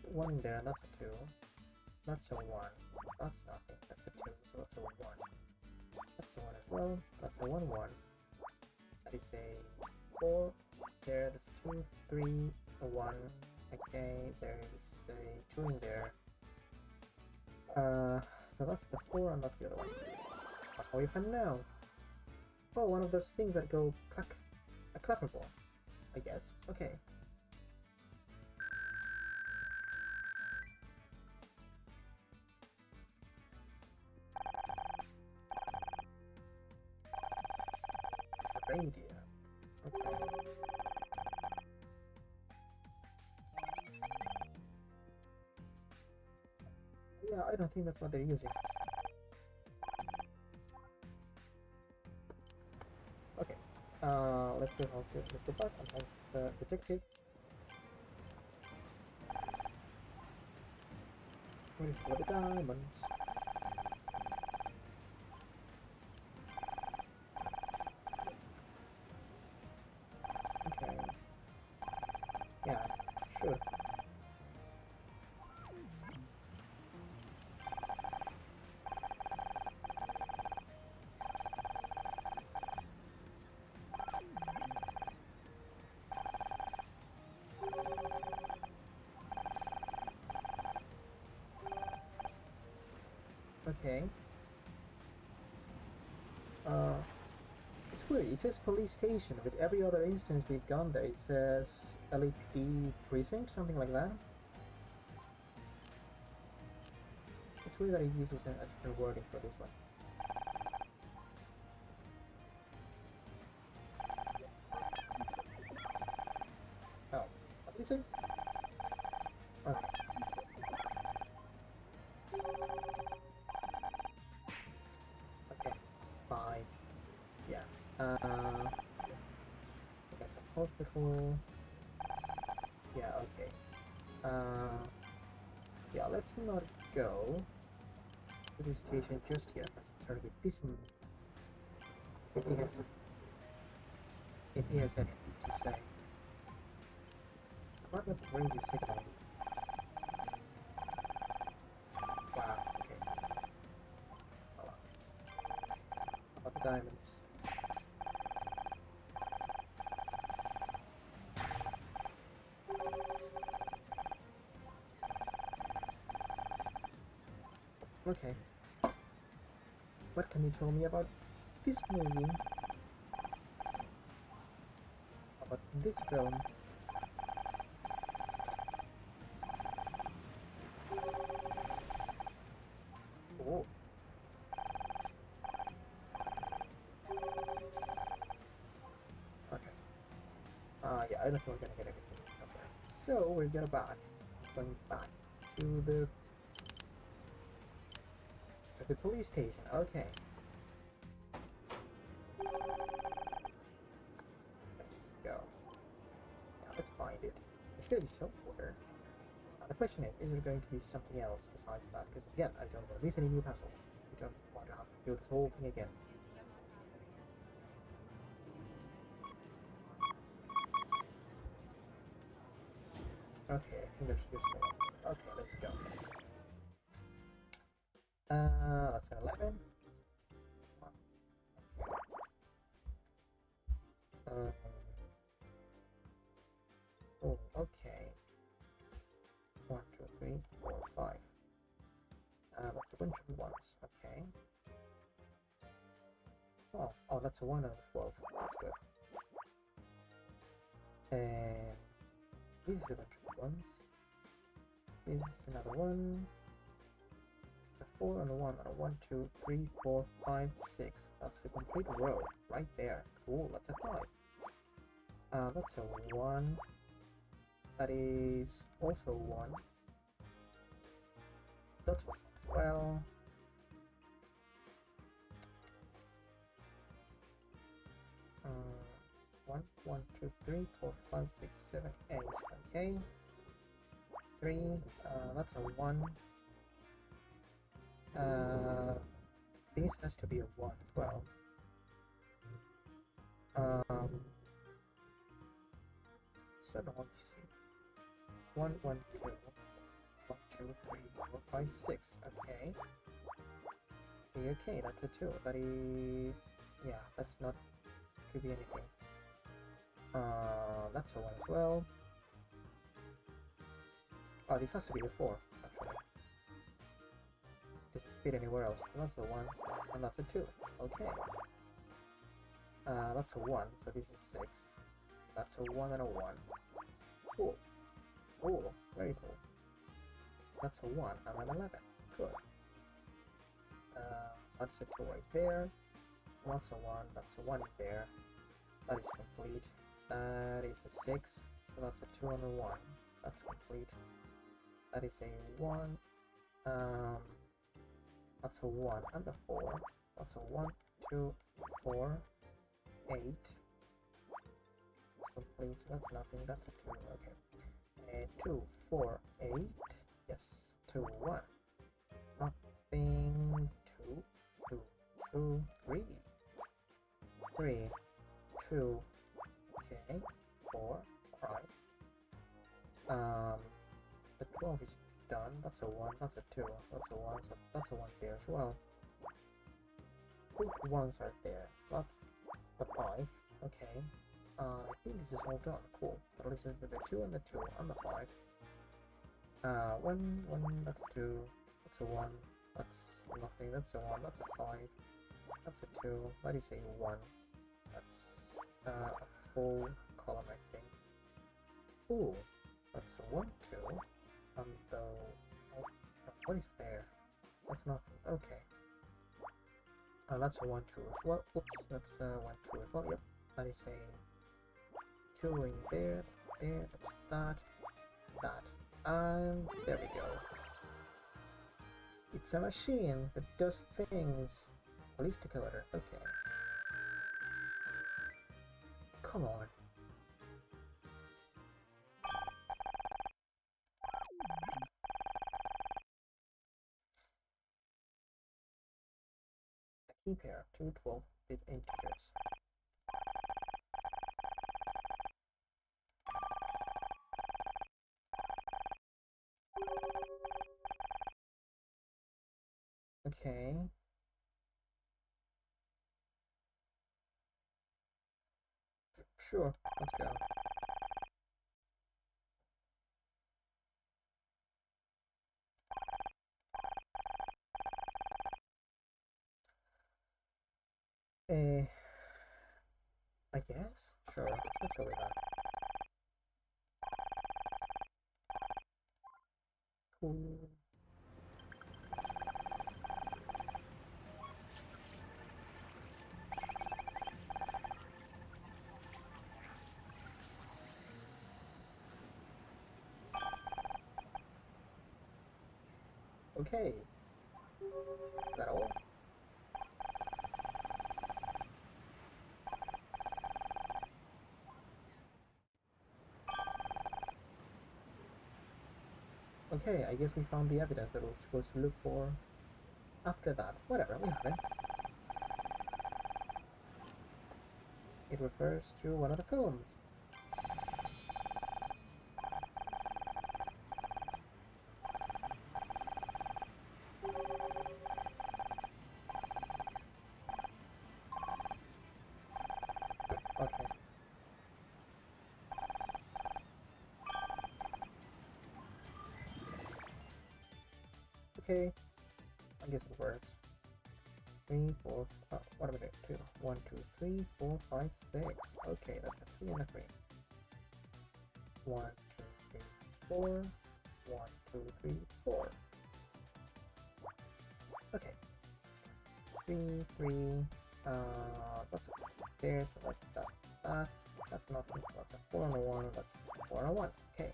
1 in there, and that's a 2. That's a 1. That's nothing. That's a 2, so that's a 1. That's a 1 as well. That's a 1, 1. That is a 4. There, that's a 2, 3, a 1. Okay, there is a 2 in there. So that's the 4, and that's the other one. How if I know? Oh, one of those things that go clack, a clapperable, I guess. Okay. Radio. Okay. Yeah, I don't think that's what they're using. Okay. Let's go back and find the detective. Waiting for the diamonds. Okay. Yeah, sure. Okay. It's weird. It says police station, but every other instance we've gone there, it says LAPD precinct, something like that. It's weird that it uses a different wording for this one. Oh, what did you say? Okay. Okay, fine. Yeah. I guess a hospital. Yeah, okay. Yeah, let's not go to the station just yet. Let's target this move. If he has anything to say. About the radio signal. Wow, okay. Hold on. About the diamonds. Okay. What can you tell me about this movie? About this film? Oh. Okay. Yeah, I don't think we're gonna get anything from there. So we're going back to the police station. Okay. Let's go. Now let's find it. It's gonna be somewhere. The question is there going to be something else besides that? Because again, I don't want to miss any new puzzles. I don't want to have to do this whole thing again. Okay, I think there's just one. Okay, let's go. That's an 11. Okay. Oh, okay. 1, 2, 3, 4, 5. a bunch of ones. Okay. Oh, that's a 1 out of 12. That's good. And this is a bunch of ones. This is another one. It's a 4 and a 1 and a 1, 2, 3, 4, 5, 6. That's a complete row right there. Cool, that's a 5. That's a 1. That is also 1. That's 1 as well. One, 1, 2, 3, 4, 5, 6, 7, 8. Okay. 3. That's a 1. This has to be a 1 as well. So now let's see. 1, 1, 2. 1, 2, 3, 4, 5, 6. Okay. Okay, that's a 2. That is... Yeah, that's not... Could be anything. That's a 1 as well. Oh, this has to be a 4, actually. Doesn't fit anywhere else. That's the 1, and that's a 2. Okay. That's a 1, so this is 6. That's a 1 and a 1. Cool. Cool. Very cool. That's a 1 and an 11. Good. That's a 2 right there. So that's a 1. That's a 1 there. That is complete. That is a 6. So that's a 2 and a 1. That's complete. That is a 1. That's a 1 and a 4. That's a 1, 2, 4, 8. It's complete. That's nothing. That's a 2. Okay. 2, 4, 8. Yes. 2, 1. Nothing. 2, 2, 2, 3. 3, 2. Okay. 4. Alright. The 12 is done. That's a 1. That's a 2. That's a 1. So that's a 1 there as well. Both 1s are there. So that's the 5. Okay. I think this is all done. Cool. That leaves us with the 2 and the 2 and the 5. 1, 1, that's a 2. That's a 1. That's nothing. That's a 1. That's a 5. That's a 2. That is a 1. That's a full column, I think. Ooh. That's a 1, 2. And the... Oh, what is there? That's nothing. Okay. That's a 1, 2 as well. Oops, that's a 1, 2 as well. Yep. That is a 2 in there, that's that. And there we go. It's a machine that does things. Police decoder. Okay. Come on. A key pair of two 12-bit integers. Okay. Sure, let's go. I guess? Sure, let's go with that. Cool. Okay. Is that all? Okay, I guess we found the evidence that we're supposed to look for. After that, whatever, we have it. It refers to one of the films. Okay. Okay. I guess it works. 3, 4, what am I doing? 2, 1, 2, 3, 4, 5, 6. Okay, that's a 3 and a 3. 1, 2, 3, 4. 1, 2, 3, 4. Okay. 3, 3. That's there, so that's that. That's nothing, so that's a 4 and a 1. That's 4 and a 1. Okay.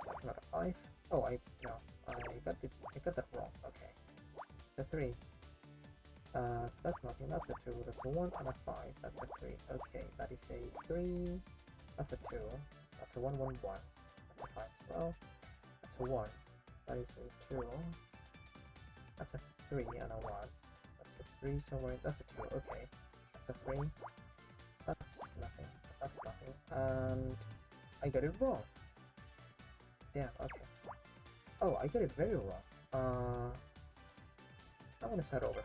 That's not a 5. Oh, I got that wrong. Okay. The 3. So that's nothing. That's a 2. That's a 1 and a 5. That's a 3. Okay, that is a 3. That's a 2. That's a 1, 1, 1. That's a 5 as well. That's a 1. That is a 2. That's a 3 and a 1. That's a 3 somewhere. That's a 2. Okay. That's a 3. That's nothing. That's nothing. And I got it wrong. Damn, okay. Oh, I got it very wrong. I'm gonna start over.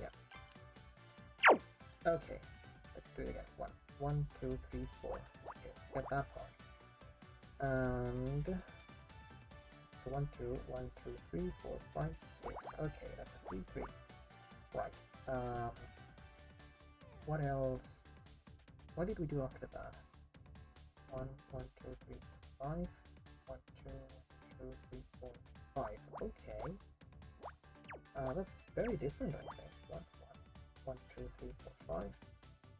Yeah. Okay. Let's do it again. 1, 1, 2, 3, 4. Okay, get that part. And so 1, 2, 1, 2, 3, 4, 5, 6. Okay, that's a 3, 3. Right. What else? What did we do after that? 1, 1, 2, 3, 5. 1, 2, 2, 3, 4, 5. Okay. That's very different, I think. 1, 1, 1, 2, 3, 4, 5.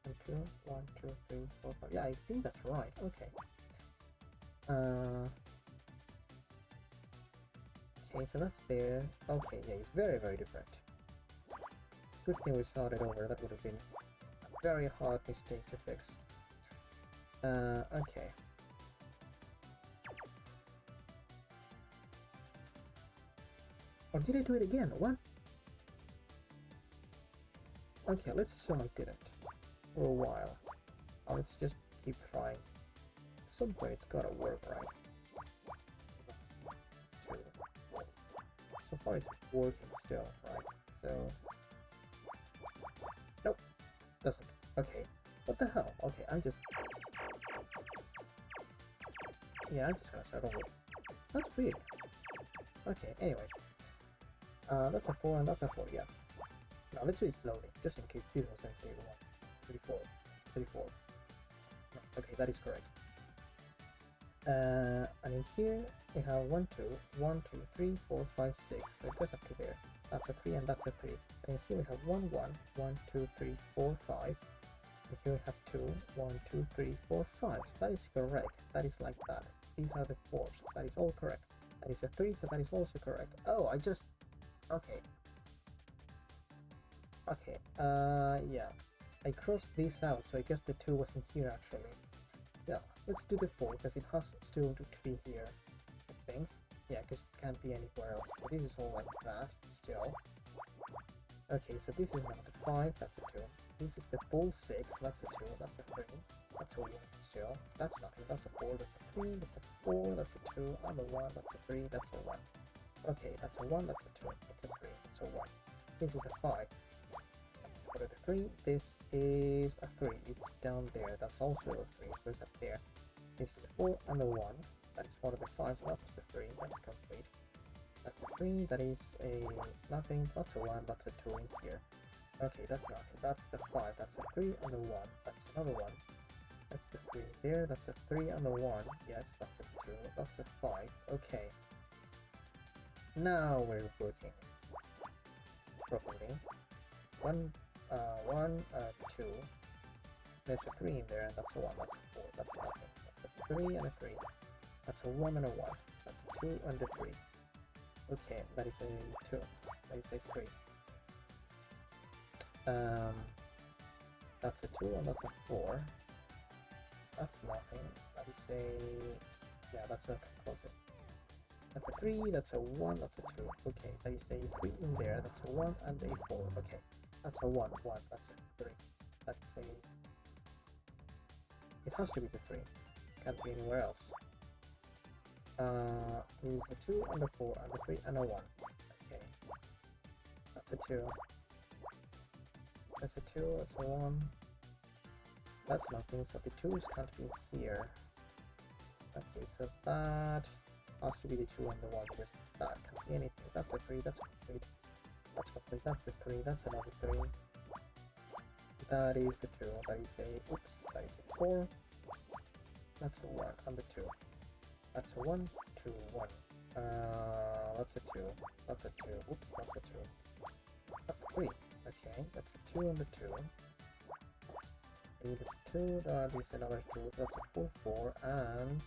1, 2, 1, 2, 3, 4, 5. Yeah, I think that's right. Okay. Okay, so that's there. Okay, yeah, it's very, very different. Good thing we started over. That would have been a very hard mistake to fix. Okay. Or did I do it again? What? Okay, let's assume I didn't. For a while. Let's just keep trying. Some point it's gotta work, right? 2. So far it's working still, right? So... Nope. Doesn't. Okay. What the hell? Okay, I'm just... Yeah, I'm just gonna start over. That's weird. Okay, anyway. That's a 4 and that's a 4, yeah. Now let's do it slowly, just in case this was then 34. 34. No, okay, that is correct. And in here we have 1, 2, 1, 2, 3, 4, 5, 6. So it goes up to there. That's a 3 and that's a 3. And in here we have 1, 1, 1, 2, 3, 4, 5. And here we have 2, 1, 2, 3, 4, 5. So that is correct. That is like that. These are the 4s. That is all correct. That is a 3, so that is also correct. Oh, I just... Okay. Okay, yeah. I crossed this out, so I guess the 2 was in here actually. Yeah, let's do the 4, because it has still to be here, I think. Yeah, because it can't be anywhere else. But this is all like that, still. Okay, so this is now the 5, that's a 2. This is the full 6, that's a 2, that's a 3. That's a 1 still. So that's nothing, that's a 4, that's a 3, that's a 4, that's a 2, and a 1, that's a 3, that's a 1. Okay, that's a 1, that's a 2, that's a 3, that's a 1. This is a 5. Let's go to the 3. This is a 3. It's down there. That's also a 3. It goes up there. This is a 4 and a 1. That is one of the 5. So that was the 3. That's complete. That's a 3. That is a nothing. That's a 1. That's a 2 in here. Okay, that's nothing. That's the 5. That's a 3 and a 1. That's another 1. That's the 3 there. That's a 3 and a 1. Yes, that's a 2. That's a 5. Okay. Now we're working properly. 1, 2. There's a 3 in there, and that's a 1. That's a 4. That's nothing. That's a 3 and a 3. That's a 1 and a 1. That's a 2 and a 3. Okay, that is a 2. That is a 3. That's a 2 and that's a 4. That's nothing. That is a... Yeah, that's not closer. That's a 3, that's a 1, that's a 2. Okay, that is a 3 in there, that's a 1 and a 4. Okay, that's a 1, 1, that's a 3. That's a... It has to be the 3. Can't be anywhere else. This is a 2 and a 4 and a 3 and a 1. Okay. That's a 2. That's a 2, that's a 1. That's nothing, so the 2's can't be here. Okay, so that has to be the 2 and the 1 because that can't be anything. That's a 3, that's complete. That's complete. That's the 3. That's another 3. That is the 2. That is a... Oops. That is a 4. That's a 1 and the 2. That's a 1, 2, 1. That's a 2. That's a 2. Oops, that's a 2. That's a 3. Okay, that's a 2 and the 2. That's 3, that's a 2. That is another 2. That's a 4, 4. And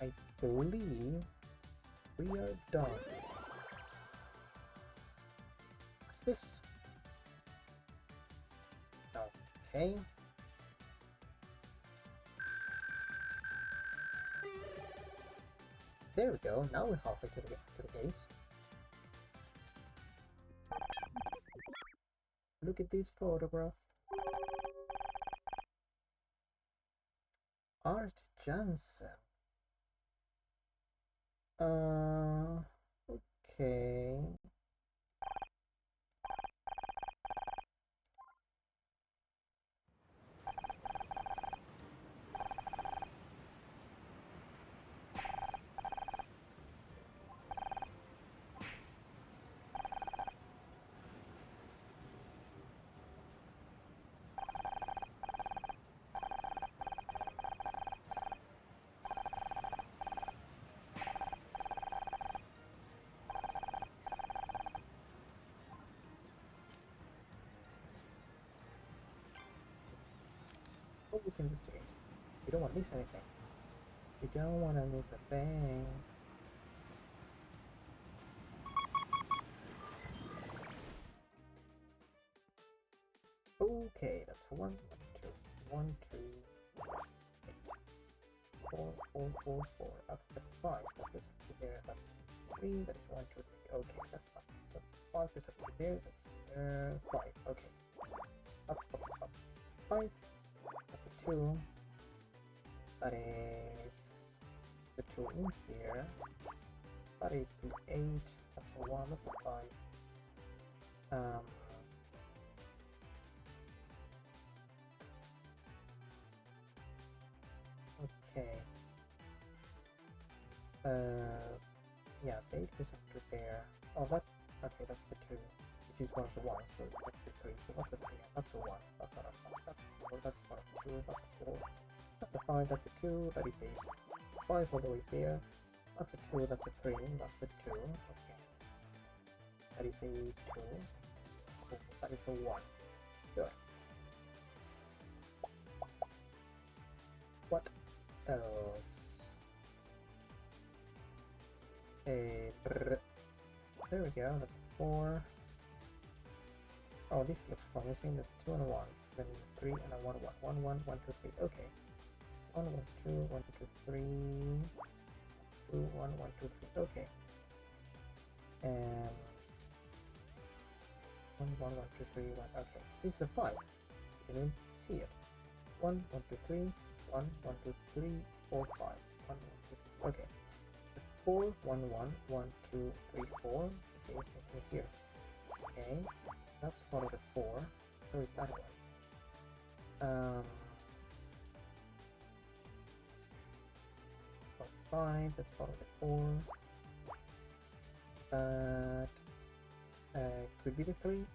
I believe we are done. What's this? Okay. There we go, now we're halfway to the case. Look at this photograph. Art Jansen. Okay. Always investigate. You don't want to miss anything. You don't want to miss a thing. Okay, that's 1, 2, 1, 2, 8, 4, 4, 4, 4. That's the 5. That is up there. That's 3. That is 1, 2, 3. Okay, that's fine. So 5 is up there. That's 5. Okay. Up, up, up. 5. That's a 2. That is the 2 in here. That is the 8. That's a 1. That's a 5. Okay. Yeah, the 8 is up there. Oh, that. Okay, that's the 2, which is one of the 1s. So that's a 3. So that's a 3. That's a 1. That's not a 5. That's a 4. That's not a 2. That's a 4. That's a 5. That's a 2. That is a 5 all the way there. That's a 2. That's a 3. That's a 2. Okay. That is a 2. Cool. That is a 1. Good. What else? There we go. That's a 4. Oh, this looks promising. That's a 2 and a 1. Then 3 and a 1, 1. 1, 1, 1, 2, 3. Okay. 1, 1, 2, 1, 2, 3. 2, 1, 1, 2, 3. Okay. And 1, 1, 1, 2, 3, 1. Okay. This is a 5. You can see it. 1, 1, 2, 3. 1, 1, 2, 3, 4, 5. 1, 1, 2, okay. 4, 1, 1, 1, 2, 3, 4. Okay, so here. Okay. That's part of the 4. So is that one. That's part of 5. That's part of the 4. That could be the 3. In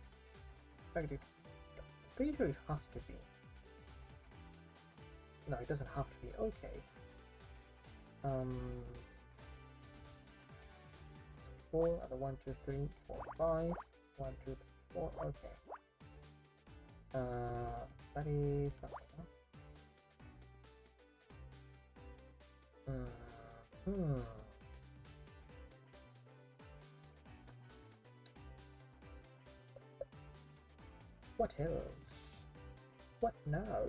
fact, I'm pretty sure it has to be. No, it doesn't have to be. Okay. It's 4 and the 1, 2, 3, 4, 5. 1, 2, 3, 4. Okay. That is nothing. Huh? What else? What now?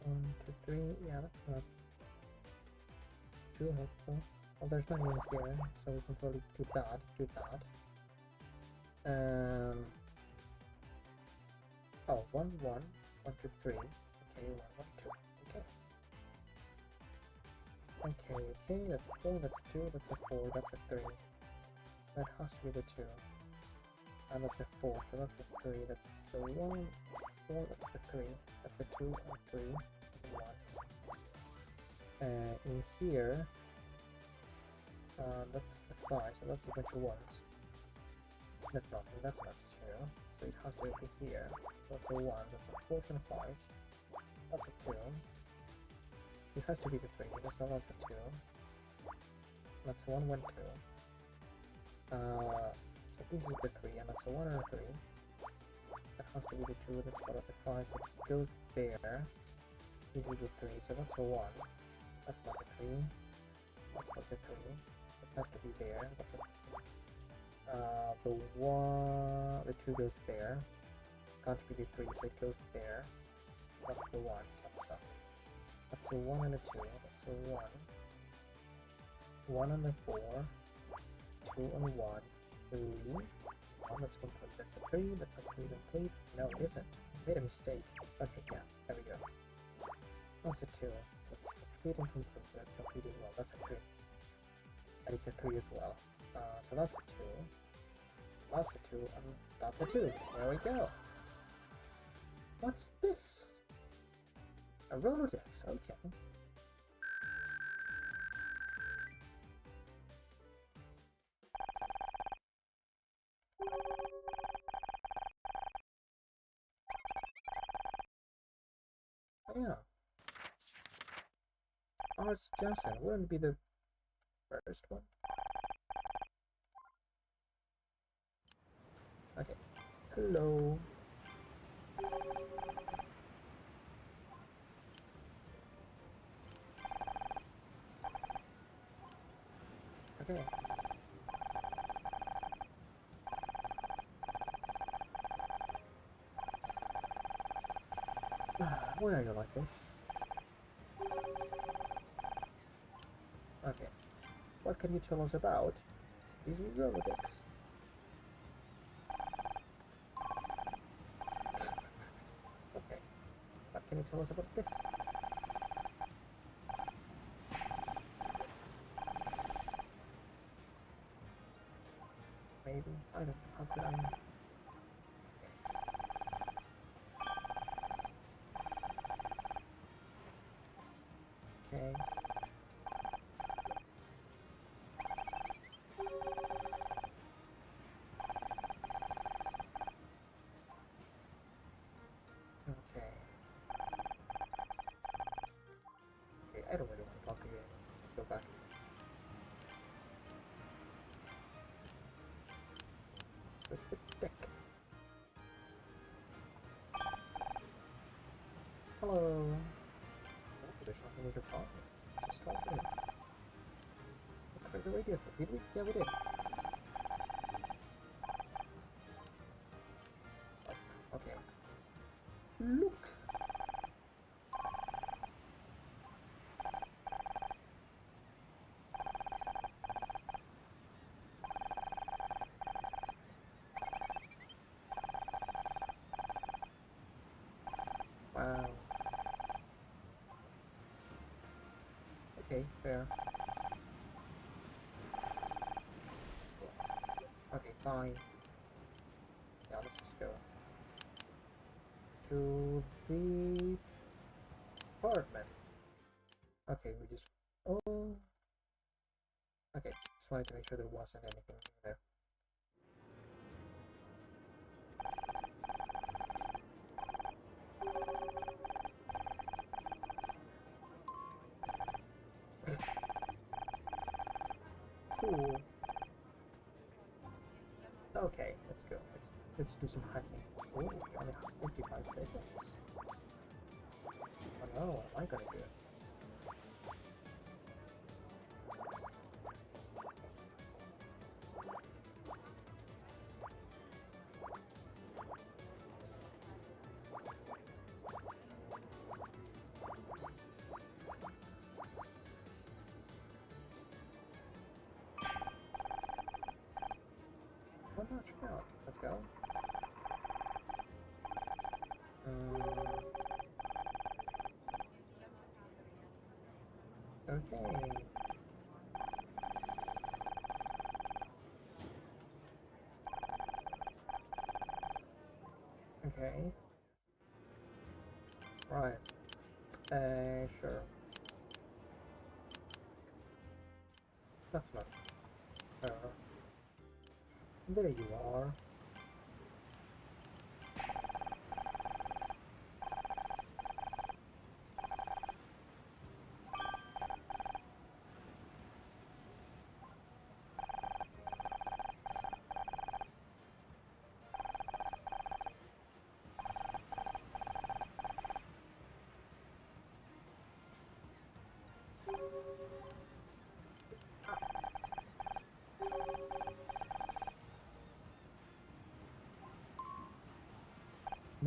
1, 2, 3. Yeah, that's not too helpful. Well, there's nothing in here, so we can probably do that. Oh, 1, 1, 1, 2, 3. Okay, 1, 1, 2. Okay, that's a 4, that's a 2, that's a 4, that's a 3. That has to be the 2. And that's a 4, so that's a 3, that's a 1, 4, that's the 3, that's a 2, and 3, and 1. In here, that's the 5, so that's a bunch of 1s. Definitely, that's not 2. So it has to be here. That's a 1, that's a fortune flies. That's a 2. This has to be the 3, that's a 2. That's 1, 1, 2. So this is the 3, and that's a 1 and a 3. That has to be the 2, that's part of the 5, so it goes there. This is the 3, so that's a 1. That's not the 3. That's not the 3. It has to be there. That's a... the 1... The 2 goes there. Can't be the 3, so it goes there. That's the 1. That's a 1 and a 2. That's a 1. 1 and a 4. 2 and a 1. 3. 1, that's complete. That's a 3. That's a 3 complete. No, it isn't. Made a mistake. Okay, yeah. There we go. That's a 2. That's complete and complete. That's complete as well. That's a 3. And it's a 3 as well. So that's a 2. That's a 2. And that's a 2. There we go. What's this? A Rolodex. Okay. Yeah. Arts Johnson wouldn't be the first one. Okay. Hello. Okay. Why are you like this? Okay. What can you tell us about these Rolodex? Okay. What can you tell us about this? Maybe. I don't know. How could I... Okay. Okay. Okay, I don't really want to talk to you. Let's go back. With the deck. Hello. Oh, there's nothing we can find. Just talk to him. What did we do? Did we? Yeah, we did. Oh, okay. Look! Wow. Okay, fair. Okay, fine. Now let's just go to the apartment. Okay, we just... Oh... Okay, just wanted to make sure there wasn't anything in there. Cool. Okay, let's go. Let's do some hacking. Oh, we only have 55 seconds. Oh no, what am I gonna do? One notch out. Let's go. Okay. Okay. Right. Sure. That's not... there you are.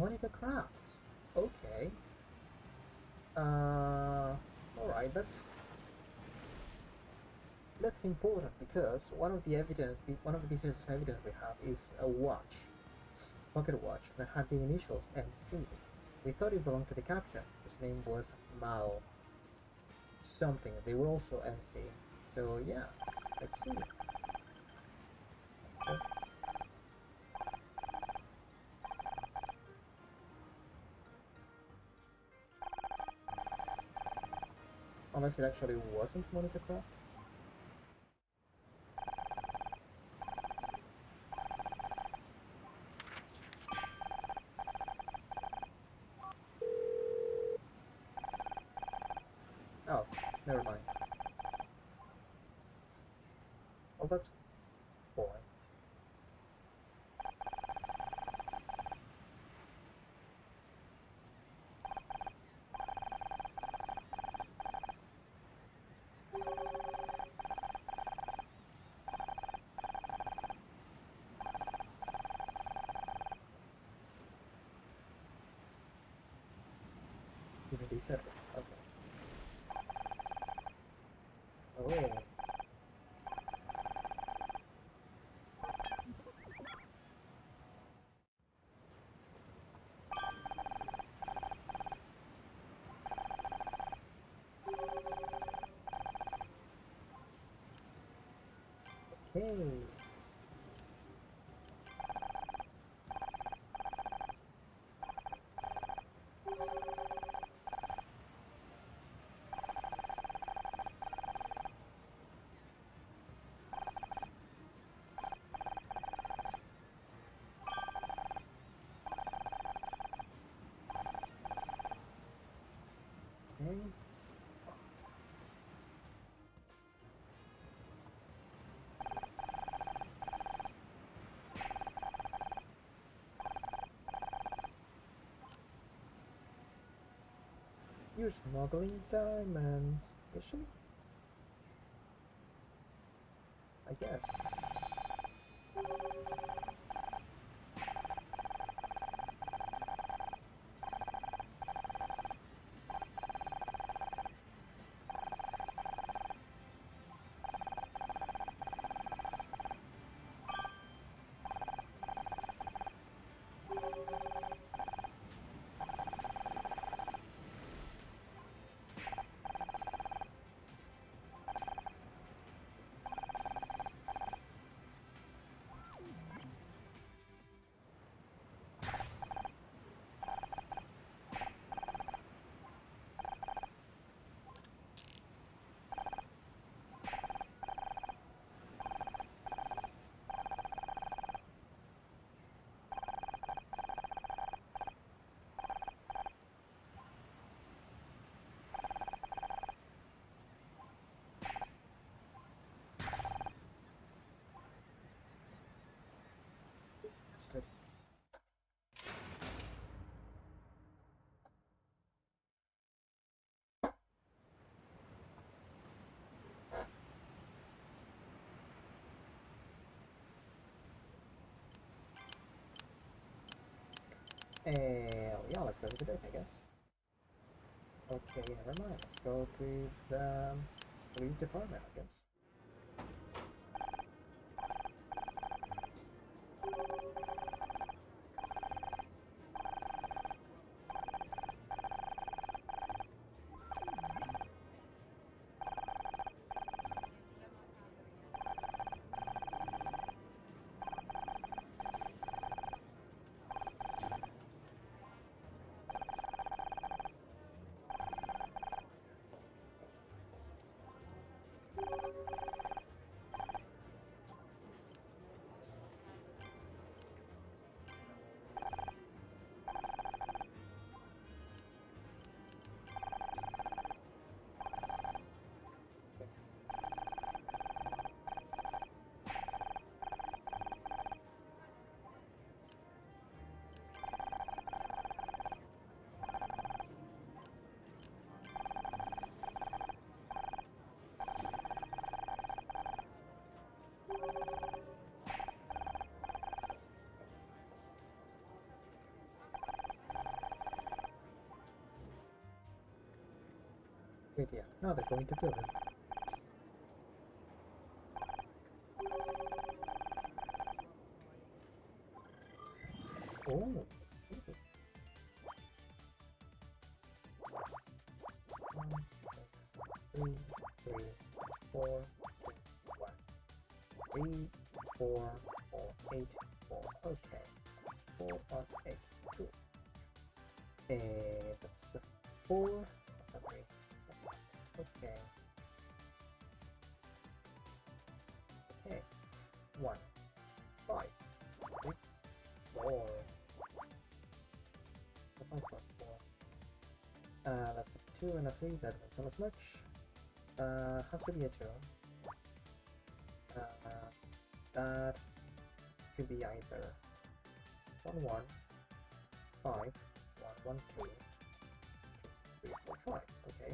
Monica Craft. Okay. Alright, that's important because one of the pieces of evidence we have is a watch, pocket watch that had the initials MC. We thought it belonged to the captain, whose name was Mao something. They were also MC. So yeah, let's see. Okay. Unless it actually wasn't Monica Craft. Oh, never mind. Well, that's boring. Even they said it. Okay. Oh. Okay. Okay. You're smuggling diamonds. Is she? I guess. Understood. Yeah, let's go to the deck, I guess. Okay, never mind. Let's go to the police department, I guess. Wait, yeah. Now they're going to kill him. Oh, let's see. 1, 6, 3, 3, 4, 1. 3, 4, 4, 8, 4. Okay. 4 on 8. Cool. That's a 4. That's a 3. That's a, okay. Okay. 1, 5, 6, 4. That's on plus 4. That's a 2 and a 3. That doesn't sound as much. Has to be a 2. That could be either 1, 1, 5, 1, 1, 2, 3, 4, 5. Okay.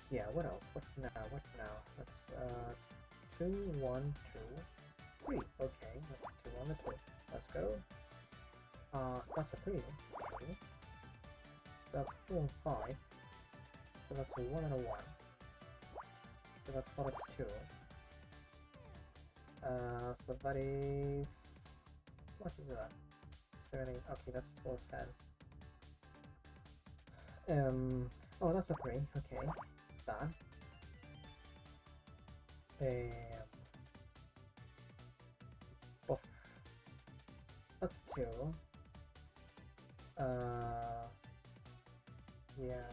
Yeah, what else? What now? What now? That's 2, 1, 2, 3. Okay, that's a 2 on the 2. Let's go. So that's a 3. Okay. So that's 4 and 5. So that's a 1 and a 1. So that's 1 and a 2. So that is... What is that? 7, 8. Okay, that's 12, 10. Oh, that's a 3. Okay, it's that. Oh, that's a 2. Yeah.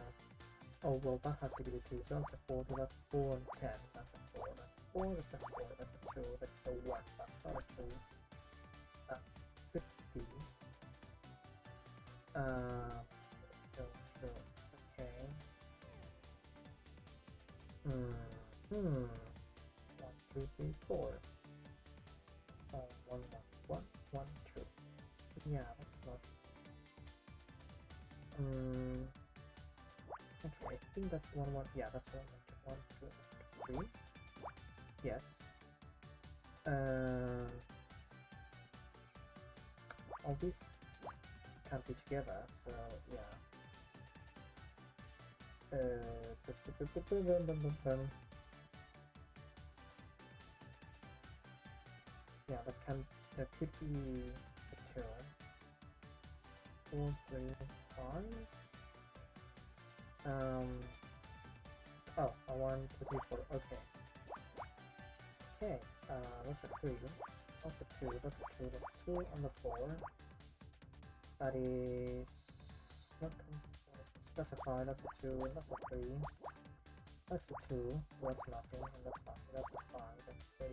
Oh, well, that has to be the 2. So that's a 4. So that's 4 and 10. That's a 4. That's a 4. That's a 4. That's a 2. That's a 1. That's not a 2. That could be. Sure. Okay. 1, 2, 3, 4. 1, 1, 1, 1, 2. Yeah, that's not. Okay, I think that's 1, 1. Yeah, that's 1, 1, 2, 3. Yes. All these can't be together, so yeah. Yeah, that could be a 2. 4, 3, 5. Oh, a 1, 2, 3, 4. Okay. Okay. That's a 3. That's a 2. That's a 2. That's a 2 on the 4. That is not specified. That's a 2. That's a 3. That's a 2. That's nothing. And that's nothing. That's a 5. That's a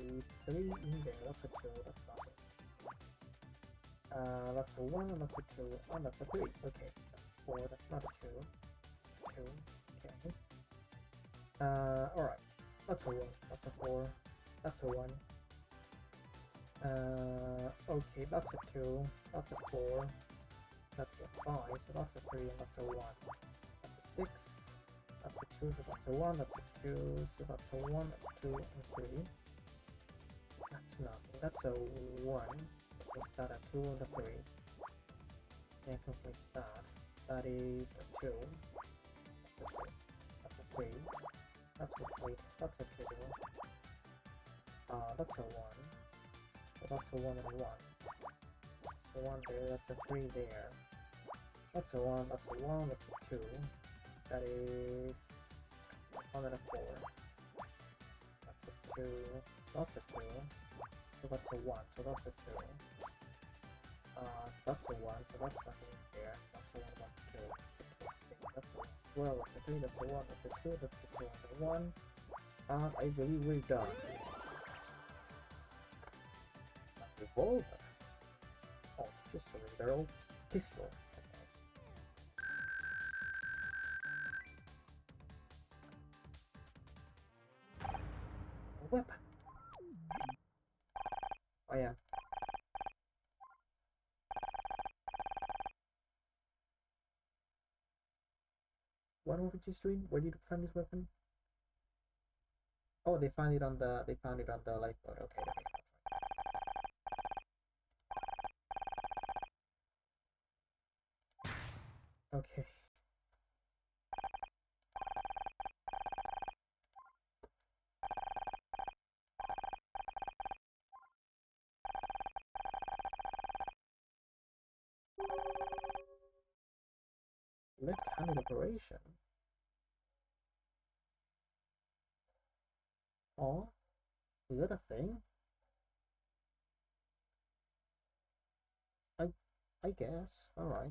3 in there. That's a 2. That's nothing. That's a 1, and that's a 2, and that's a 3. Okay, that's a 4, that's not a 2. That's a 2. Okay. Alright. That's a 1, that's a 4, that's a 1. Okay, that's a 2, that's a 4, that's a 5, so that's a 3, and that's a 1. That's a 6, that's a 2, so that's a 1, that's a 2, so that's a 1, 2, and 3. That's nothing, that's a 1. Is that a 2 and a 3? Can't complete that. That is a 2. That's a 2. That's a 3. That's complete. That's a 2. That's a 1. So that's a 1 and a 1. That's a 1 there. That's a 3 there. That's a 1. That's a 1. That's a 2. That is 1 and a 4. That's a 2. That's a 2. So that's a 1. So that's a 2. So that's a 1, so that's nothing there. That's a 1, 1, 2. That's a 2. That's a 1. Well, that's a 3, that's a 1, that's a 2, that's a 2, and a 1. And I believe we're done. A revolver. Oh, it's just a regular old pistol. A weapon. Oh yeah. What were we just doing? Where did you find this weapon? Oh, they found it on the lifeboat. Okay, okay. Okay. Left-handed operation. Oh, is that a thing? I I guess. All right.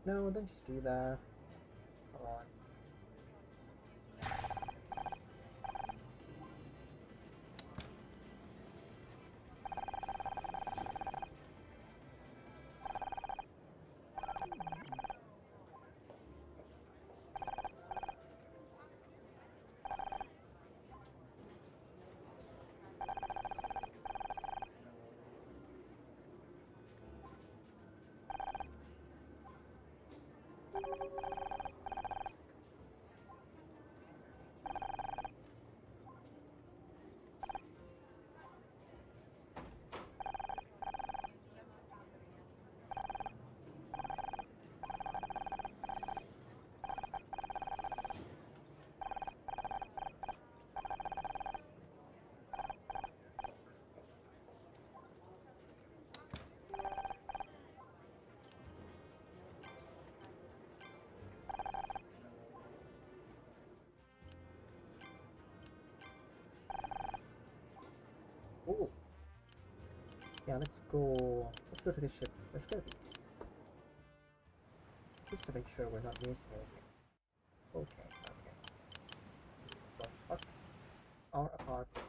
No, don't just do that. Come on. Cool. Yeah, let's go. Let's go to the ship. There's gotta be. Just to make sure we're not missing anything. Okay, okay. So, fuck our apartment.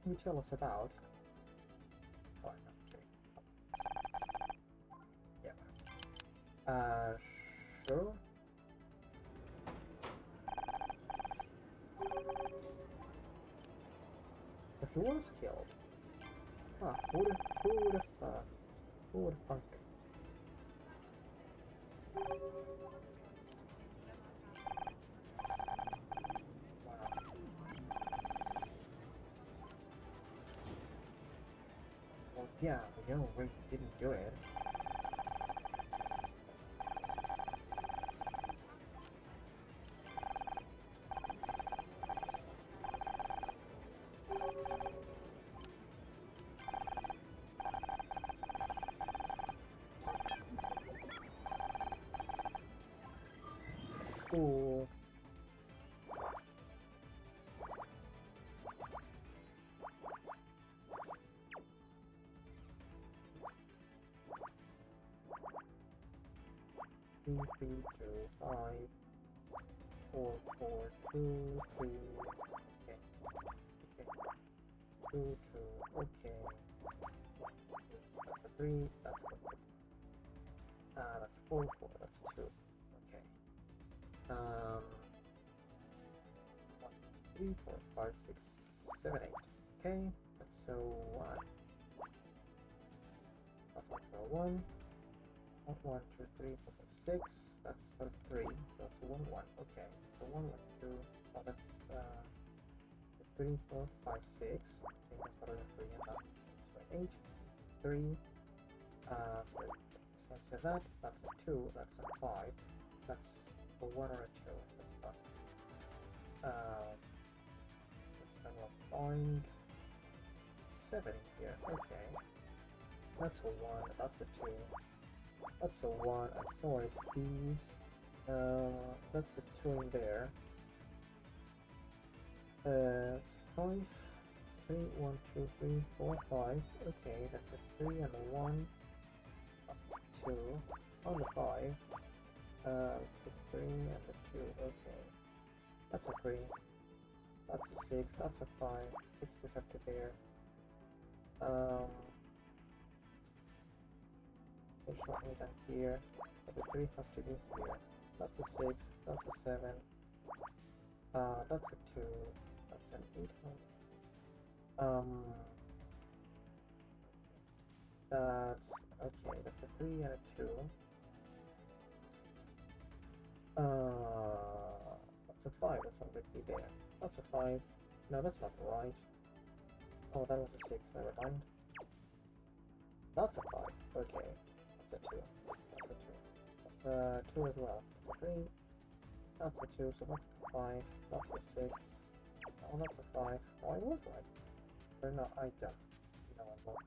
can you tell us about? Oh, I'm not kidding. Yeah. Sure. So he was killed. Huh, who would have thought? Who would have thunk? Wow. Well, yeah, we know Rick didn't do it. Cool. 3, 3, 2, 5, 4, 4, 2, 3. Okay. Okay. 2, 2. Okay. That's a 3. That's a 4. That's a 4, 4. That's a 2. Okay. 1, 3, 4, 5, 6, 7, 8. Okay. That's a 1. That's also a 1. 1, 2, 3, 4, 5, 6. That's for 3. So that's a 1, 1. Okay. So 1, 1, 2. Oh, that's 3, 4, 5, 6. Okay, that's better than 3, and that's 8. 3. So that's a 2. That's a 5. That's a 1 or a 2. That's not. Let's have a find 7 here. Okay. That's a 1. That's a 2. That's a 1. I'm sorry, please. That's a 2 in there. It's 5. 3, 1, 2, 3, 4, 5. Okay, that's a 3 and a 1. That's a 2. On the 5. It's a 3 and a 2. Okay. That's a 3. That's a 6. That's a 5. 6 goes up to there. There's nothing down here. But the 3 has to be here. That's a 6. That's a 7. That's a 2. That's an 8. That's okay. That's a 3 and a 2. That's a 5. That's already there. That's a 5. No, that's not right. Oh, that was a 6. Never mind. That's a 5. Okay. That's a 2. That's a 2. That's a 2 as well. That's a 3. That's a 2. So that's a 5. That's a 6. Oh, that's a 5. Oh, I was right. Or no, I don't. No, I'm not.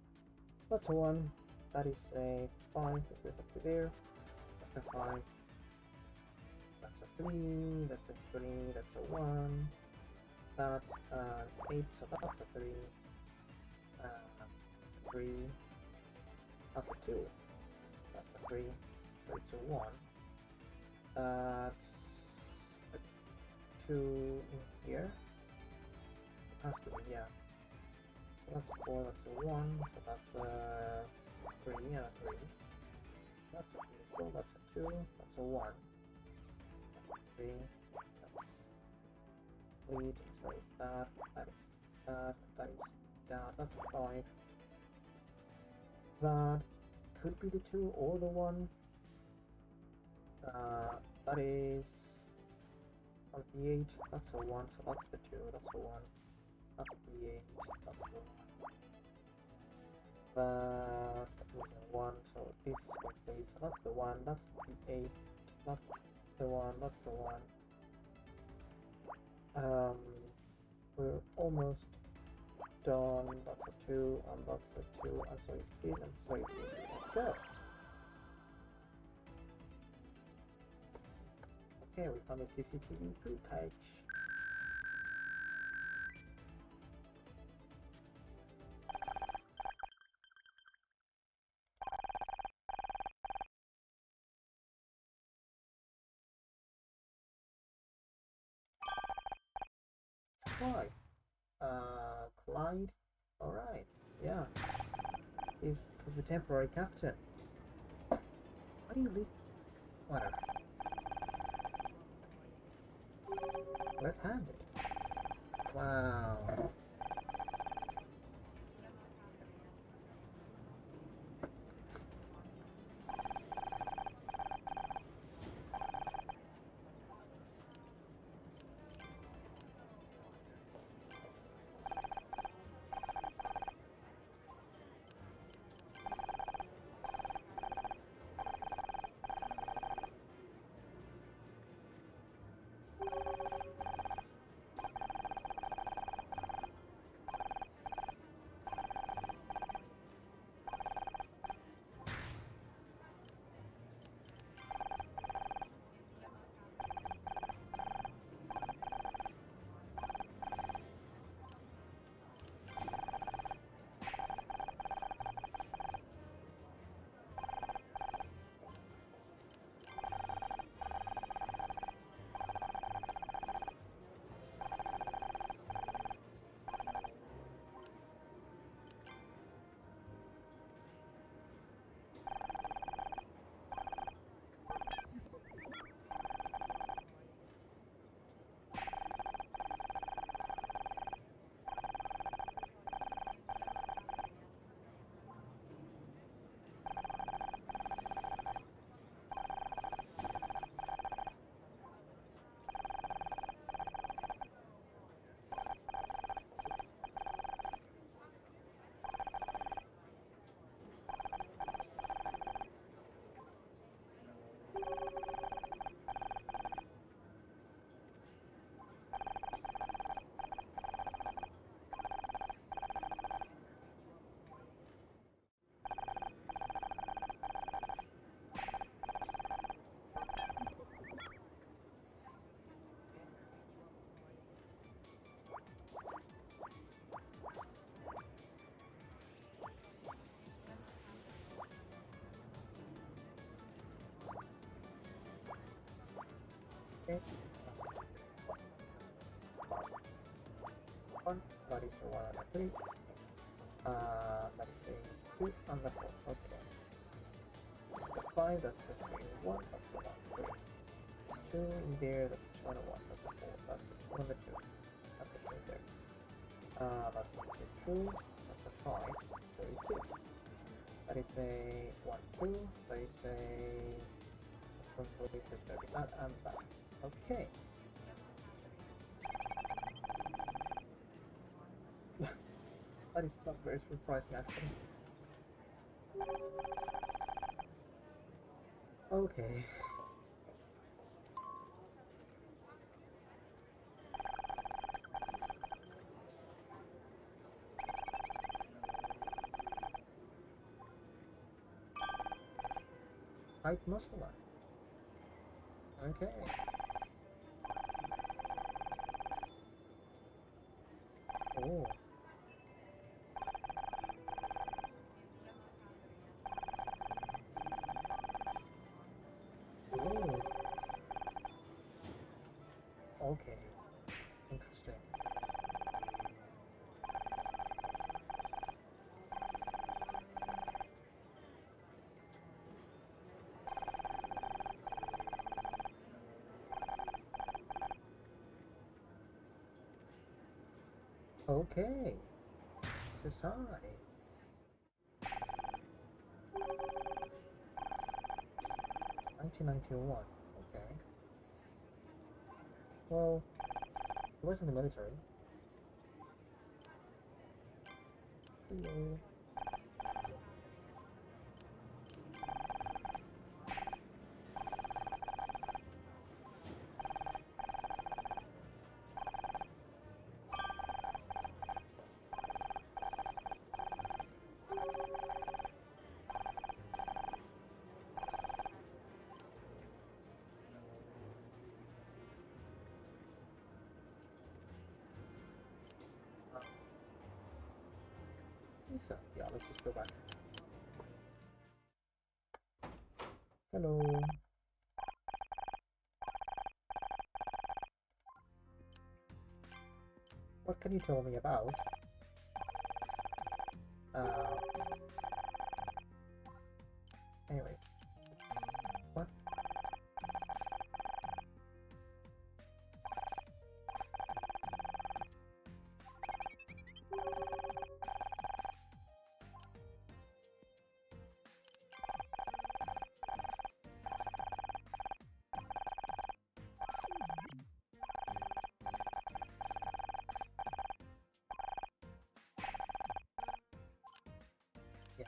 That's a 1. That is a 5. If we up to there. That's a 5. That's a 3. That's a 3. That's a 1. That's an 8. So that's a 3. That's a 3. That's a 2. That's a 3. So it's a 1. That's a 2 in here. It has to be, yeah. So that's a 4, that's a 1. So that's a 3 and a 3. That's a beautiful. That's a 2. That's a 1. That's a 3. That's lead. So is that. That is that. That is that. That's a 5. That could be the 2 or the 1. That is on the 8. That's a 1. So that's the 2. That's a 1. That's the 8. That's the 1. That is a 1. So this is complete. So that's the 1. That's the 8. That's the 1. That's the 1. We're almost done. That's a 2, and that's a 2, and so is this, and so is this. Let's go. Okay, we found the CCTV footage. It's Clyde. Clyde Alright, yeah. He's the temporary captain. Why do you leave? Whatever. Left-handed. Wow. Okay. One, that is a 1 and a 3. That is a 2 and a 4. Okay. The 5, that's a 3 and 1, that's a 1, 3. 2 in there, that's a 2 and a 1, that's a 4, that's a 2 and a 2. That's a 2 there. That's a 2, 2, that's a 5. So is this. That is a 1, 2, that is a... That's 1, 4, 3, so it's gonna be that and that. Okay. That is not very surprising actually. Okay. Right muscle line. Okay. Oh. Oh. Okay. Interesting. Okay. This is high. 1991. Okay. Well, he was in the military. Hello. So, yeah, let's just go back. Hello. What can you tell me about? Uh, anyway, what? Yes.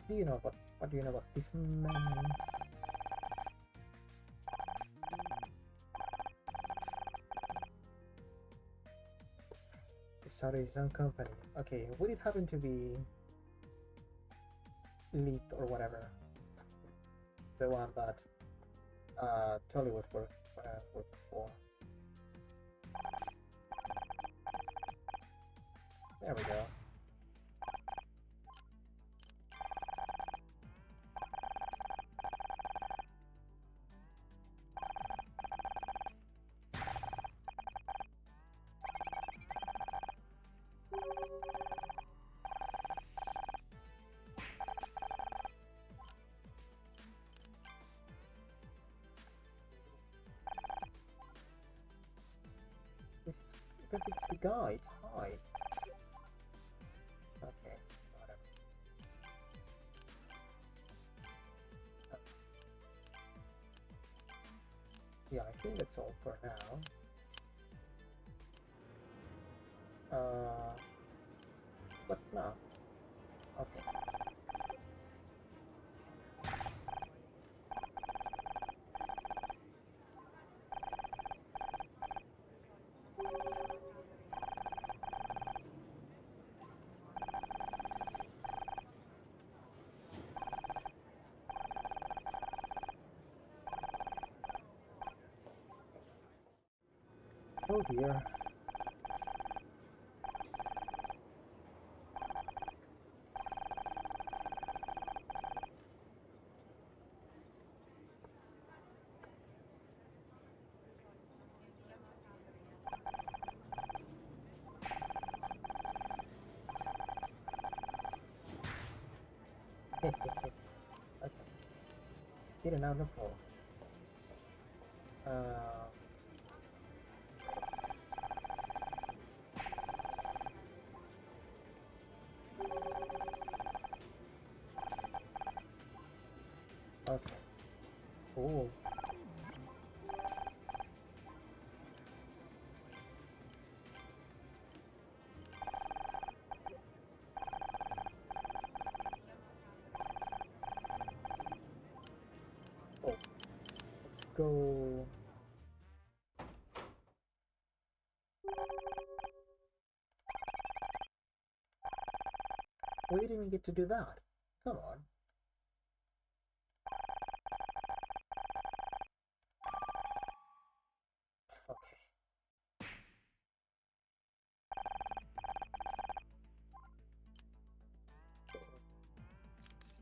Do you know what do you know about this man? He started his own company. Okay, would it happen to be leaked or whatever? The one that Tolly was working for. There we go. Because it's the guy, it's high. Okay, whatever. Yeah, I think that's all for now. But no. Okay. Oh dear. Okay. Didn't know before. Okay. Cool. Oh, let's go. We didn't even get to do that. Come on. Okay.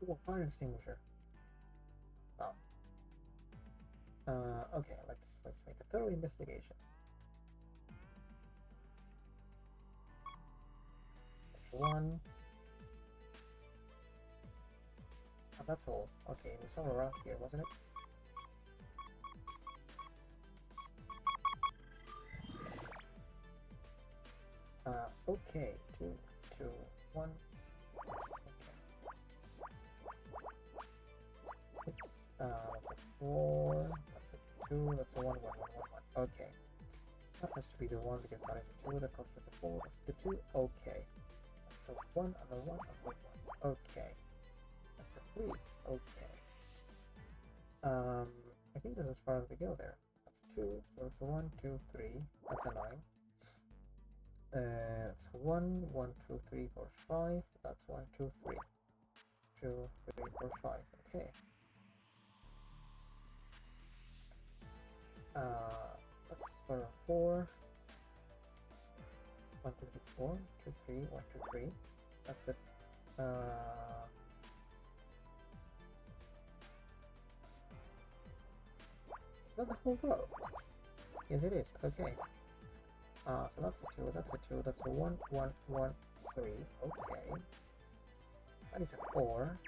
Ooh, a fire extinguisher. Oh. Okay, let's make a thorough investigation. There's one. Oh, that's all. Okay, it was all around here, wasn't it? Okay, two, 1. Okay. Oops. That's a 4. That's a 2. That's a 1, 1, 1, 1, 1. Okay. That has to be the 1 because that is a 2. That goes with the 4. That's the 2. Okay. That's a 1 and a 1 and a 1. Okay. That's a 3. Okay. I think this is as far as we go there. That's a 2. So it's a 1, 2, 3. That's a 9. It's 1, 1, 2, 3, 4, 5. That's 1, 2, 3. 2, 3, 4, 5. Okay. That's for a 4. 1, 2, 3, 4. 2, 3, 1, 2, 3. That's it. Is that the whole row? Yes, it is. Okay. So that's a 2, that's a 2, that's a 1, 1, 1, 3. Okay. That is a 4.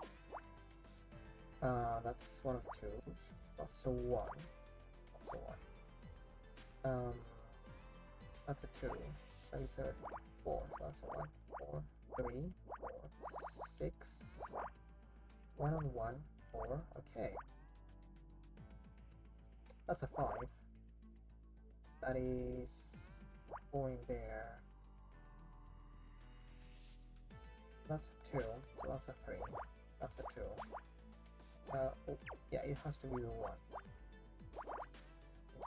That's one of the twos. That's a 1. That's a 1. That's a 2. That is a 4. So that's a 1. 4, 3, 4, 6. 1 on 1, 4. Okay. That's a 5. That is 4 in there. That's a 2. So that's a 3. That's a 2. So, oh, yeah, it has to be a 1.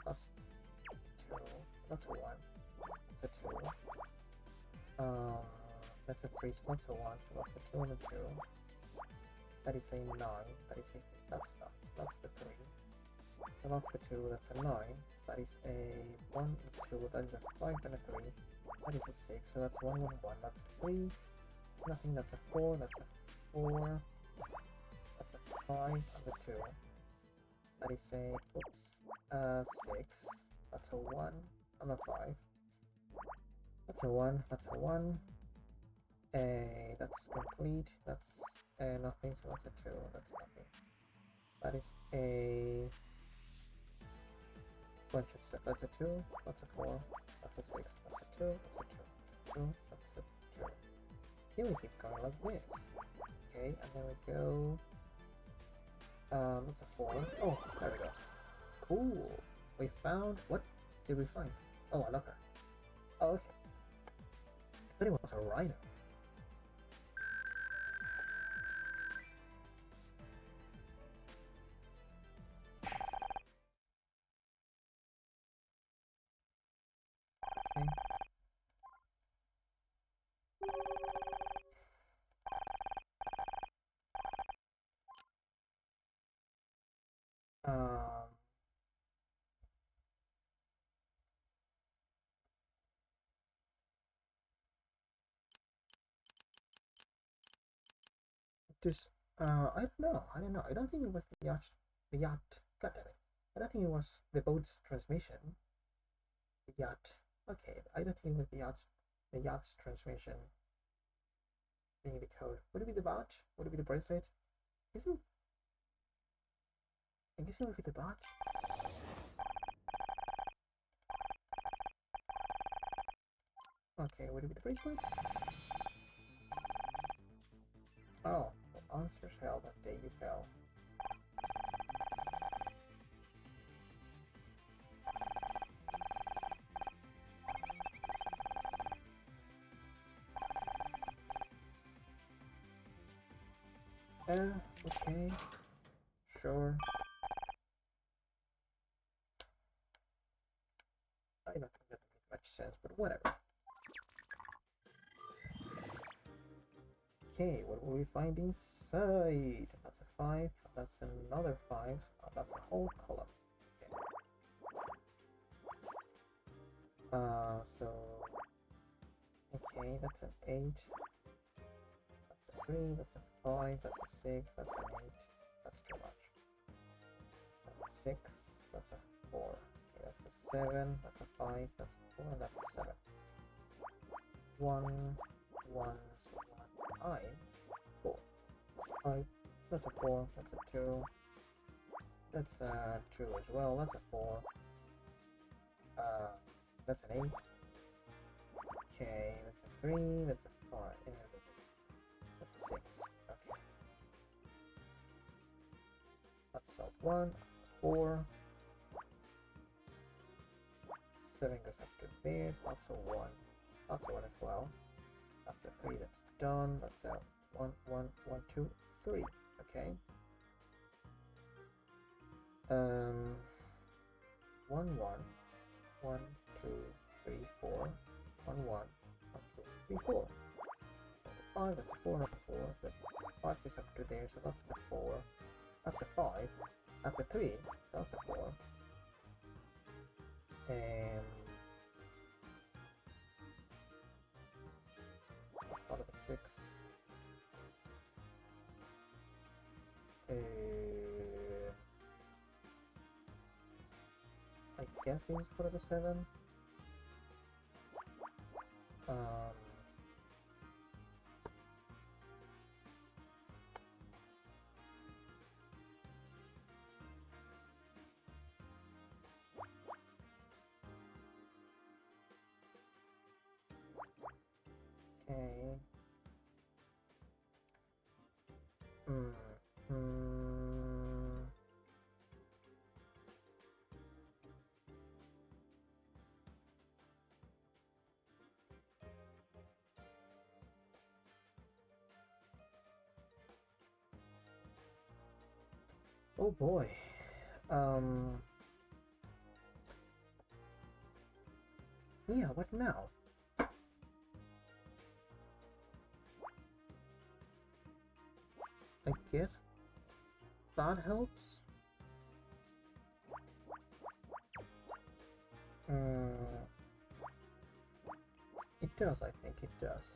That's 2. That's a 1. That's a 2. That's a 3. So that's a 1. So that's a 2 and a 2. That is a 9. That is a 3. That's not. So that's the 3. So that's the 2. That's a 9. That is a 1 and 2. That is a 5 and a 3. That is a 6. So that's 1, 1, 1. That's a 3. That's nothing. That's a 4. That's a 4. That's a 5 and a 2. That is a, oops, 6. That's a 1 and a 5. That's a 1. That's a 1. That's complete. That's nothing. So that's a 2. That's nothing. That is a bunch of stuff. That's a 2. That's a 4. That's a 6. That's a 2. That's a 2. That's a 2. That's a 2. Here we keep going like this. Okay, and then we go. That's a 4. Oh, there we go. Cool. We found. What did we find? Oh, a locker. Oh, okay. I thought it was a rhino. Okay. Um. Just. I don't know. I don't know. I don't think it was the yacht. The yacht. God damn it. I don't think it was the boat's transmission. The yacht. Okay. I don't think it was the yacht. The yacht's transmission being the code. Would it be the watch? Would it be the bracelet? I guess it would be the watch. Okay, would it be the bracelet? Oh, the answers fell that day you fell. Okay. Sure. I don't think that makes much sense, but whatever. Okay, what will we find inside? That's a 5, that's another 5, that's a whole column. Okay. So... Okay, that's an 8. That's a 3, that's a 5, that's a 6, that's an 8. That's too much. That's a 6, that's a 4. Okay, that's a 7, that's a 5, that's a 4, and that's a 7. 1, 1, so 1, 5, 4. That's a 5, that's a 4, that's a 2. That's a 2 as well, that's a 4. That's an 8. Okay, that's a 3, that's a 5, that's a 6. Okay. That's a 1, 4. 7 goes after there, so that's a 1. That's a 1 as well. That's a 3, that's done. That's a 1, 1, 1, 2, 3. Okay. 1, 1, 1, 2, 3, 4. 1, 1, 1, 2, 3, 4. So the 5, that's a 4 and a 4. The 5 goes up to there, so that's the 4. That's the 5. That's a 3, so that's a 4. And that's part of the 6. I guess this is part of the 7. Okay. Hmm. Hmm. Oh boy. Um. Yeah, what now? I guess that helps? Hmm. It does, I think it does.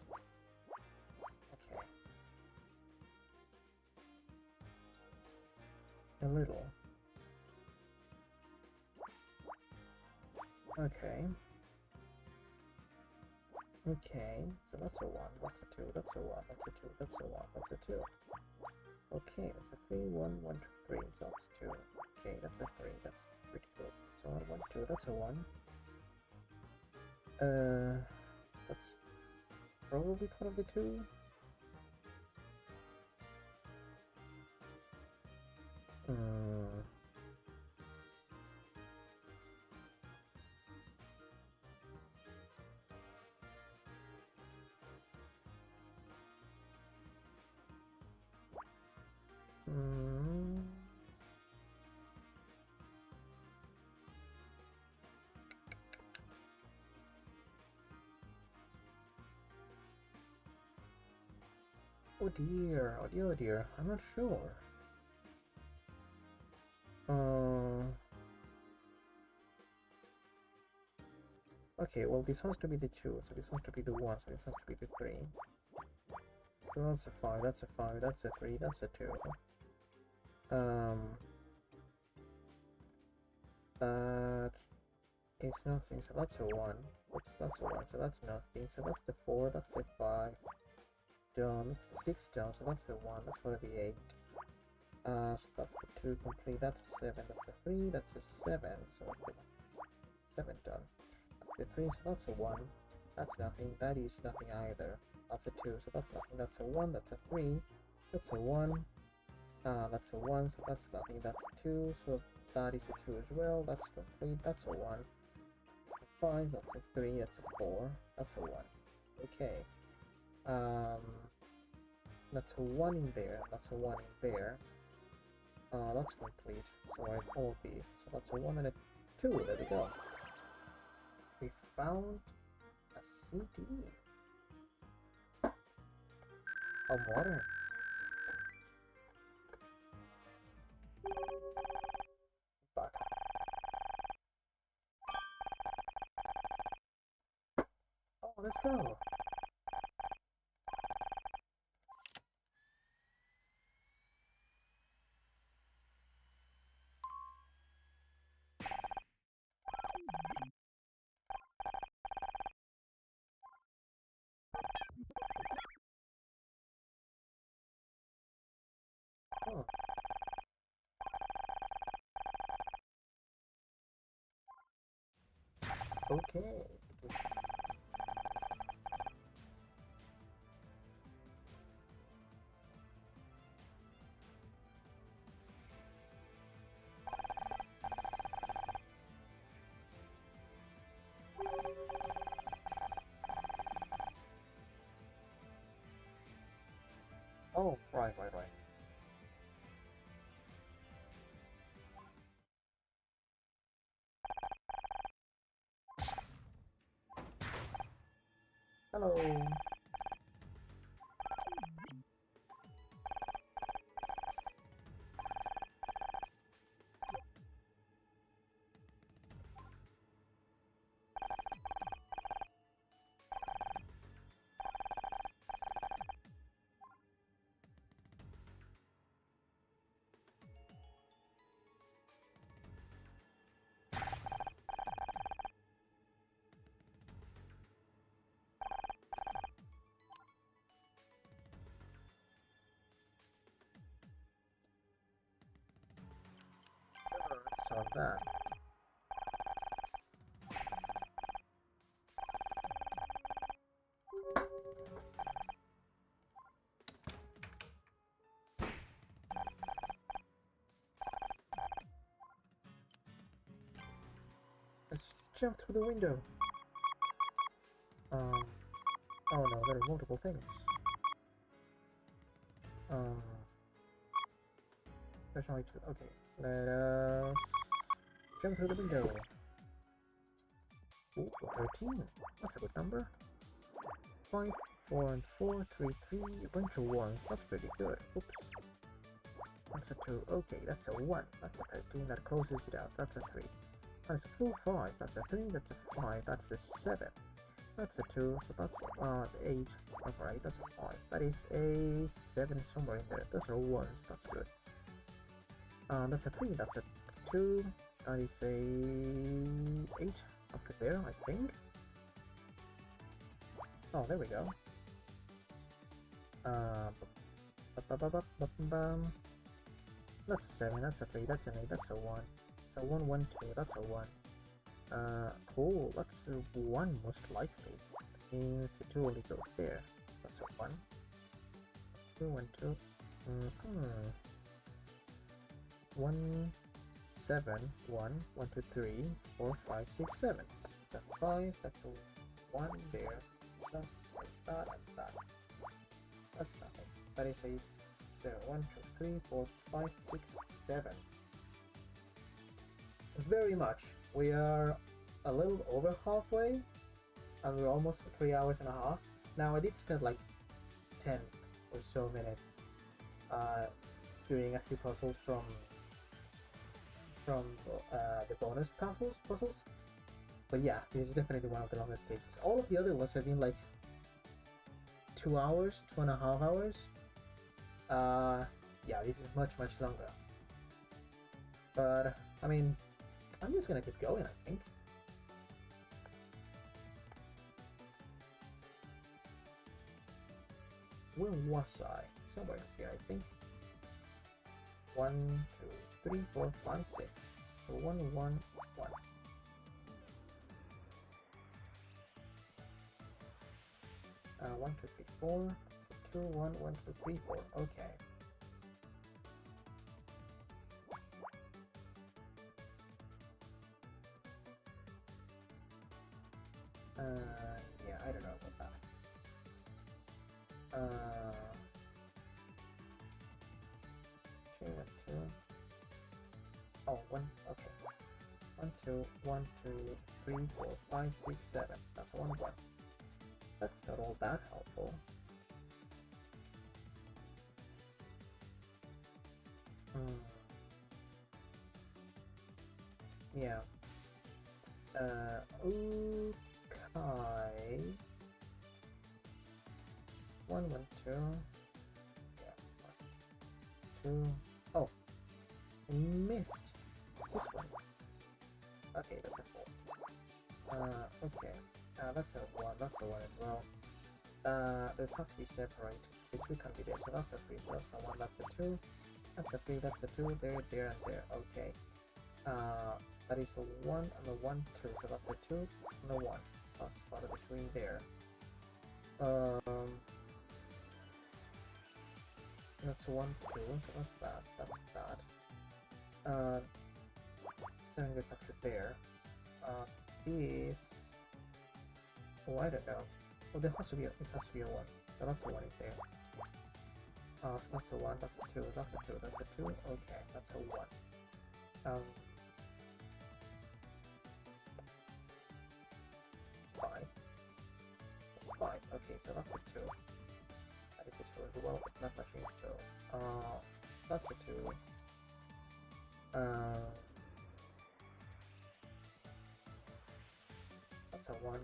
Okay. A little. Okay. Okay, so that's a 1, that's a 2, that's a 1, that's a 2, that's a 1, that's a 2. Okay, that's a 3, 1, 1, 2, 3, so that's 2. Okay, that's a 3, that's pretty good. So 1, 1, 2, that's a 1. That's probably part of the 2. Hmm. Hmm. Oh dear, oh dear, oh dear, I'm not sure. Okay, well this has to be the 2, so this has to be the 1, so this has to be the 3. So that's a 5, that's a 5, that's a 3, that's a 2. That is nothing, so that's a 1. Oops, that's a 1, so that's nothing. So that's the 4, that's the 5 down, that's the 6 down, so that's the 1, that's gonna be 8. So that's the 2 complete, that's a 7, that's a 3, that's a 7, so that's the 7 done. That's the 3, so that's a 1, that's nothing, that is nothing either. That's a 2, so that's nothing, that's a 1, that's a 3, that's a 1, that's a 1, so that's nothing, that's a 2, so that is a 2 as well, that's complete, that's a 1. That's a 5, that's a 3, that's a 4, that's a 1. Okay. That's a 1 in there, that's a 1 in there. That's complete. So I write all of these. So that's a 1 and a 2, there we go. We found a CD of water. Back. Oh, let's go. Oh, okay. Oh, right, right, right. Hello. Let's solve that. Jump through the window! Oh no, there are multiple things. There's only two. Okay, let us jump through the window. Ooh, 13. That's a good number. 5, 4, and 4, 3, 3. A bunch of ones. That's pretty good. Oops. That's a 2. Okay, that's a 1. That's a 13. That closes it out. That's a 3. That's a full 5. That's a 3. That's a 5. That's a 7. That's a 2. So that's 8. Alright, that's a 5. That is a 7 somewhere in there. Those are 1s. That's good. That's a 3. That's a 2. That is a 8. Up to there, I think. Oh, there we go. That's a 7, that's a 3, that's an 8, that's a 1. So 1, 1, 2, that's a 1. Cool, that's a 1 most likely. That means the 2 only goes there. That's a 1. 2, 1, 2. 1, 7, 1, 1, 2, 3, 4, 5, 6, 7. That's a 5, that's a 1 there. That, so it's that and that. That's nothing. That is a 0, 1, 2, 3, 4, 5, 6, 7. Very much. We are a little over halfway, and we're almost 3 hours and a half. Now I did spend like 10 or so minutes doing a few puzzles from the bonus puzzles. But yeah, this is definitely one of the longest cases. All of the other ones have been like 2 hours, 2.5 hours. Yeah, this is much longer. But I mean, I'm just gonna keep going, I think. Where was I? Somewhere here, I think. 1, 2, 3, 4, 5, 6. So 1, 1, 1. One, 2, 3, 4. So 2, 1, 1, 2, 3, 4. Okay. Yeah, I don't know about that. 2, 1, 2. Oh, 1. Okay. 1, 2, 1, 2, 3, 4, 5, 6, 7. That's 1, 1. That's not all that helpful. Yeah. Okay. 1, 1, 2. Yeah. 1, 2. Oh, I missed this one. Okay, that's a 4. Okay. That's a 1. That's a 1 as well. Those have to be separated. The 2 can't be there. So that's a 3. So that's a 1. That's a 2. That's a 3. That's a 2. There, there, and there. Okay. That is a 1 and a 1, 2. So that's a 2 and a 1. That's part of the 2 in there. That's a 1, 2. So that's that. That's that. 7 goes after there. This. Oh, I don't know. Oh, there has to be a, this has to be a 1. So that's a 1 in there. So that's a 1, that's a 2, that's a 2, that's a 2. Okay, that's a 1. 5. 5. Okay, so that's a 2. That is a 2 as well, but not much info. That's a 2. That's a 1.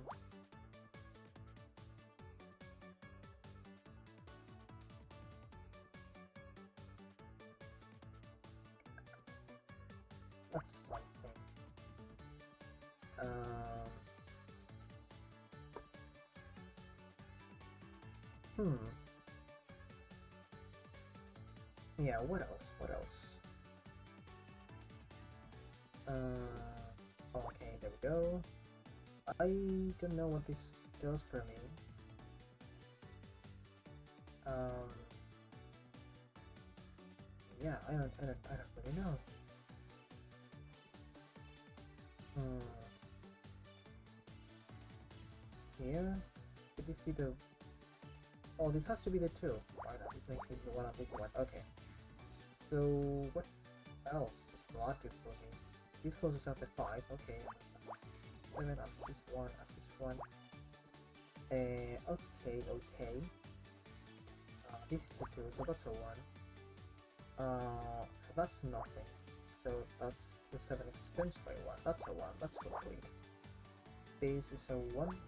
That's something. Yeah, what else? What else? Okay, there we go. I don't know what this does for me. Yeah, I don't really know. here. Could this be the... Oh, this has to be the 2. Why not? This makes it the 1 on this one. Okay. So, what else is logic for me? This closes out the 5. Okay. 7 at this one, at this one. Okay, okay. This is a 2, so that's a 1. So that's nothing. So that's the 7 extends by 1. That's a 1. That's complete. This is a 1, 1.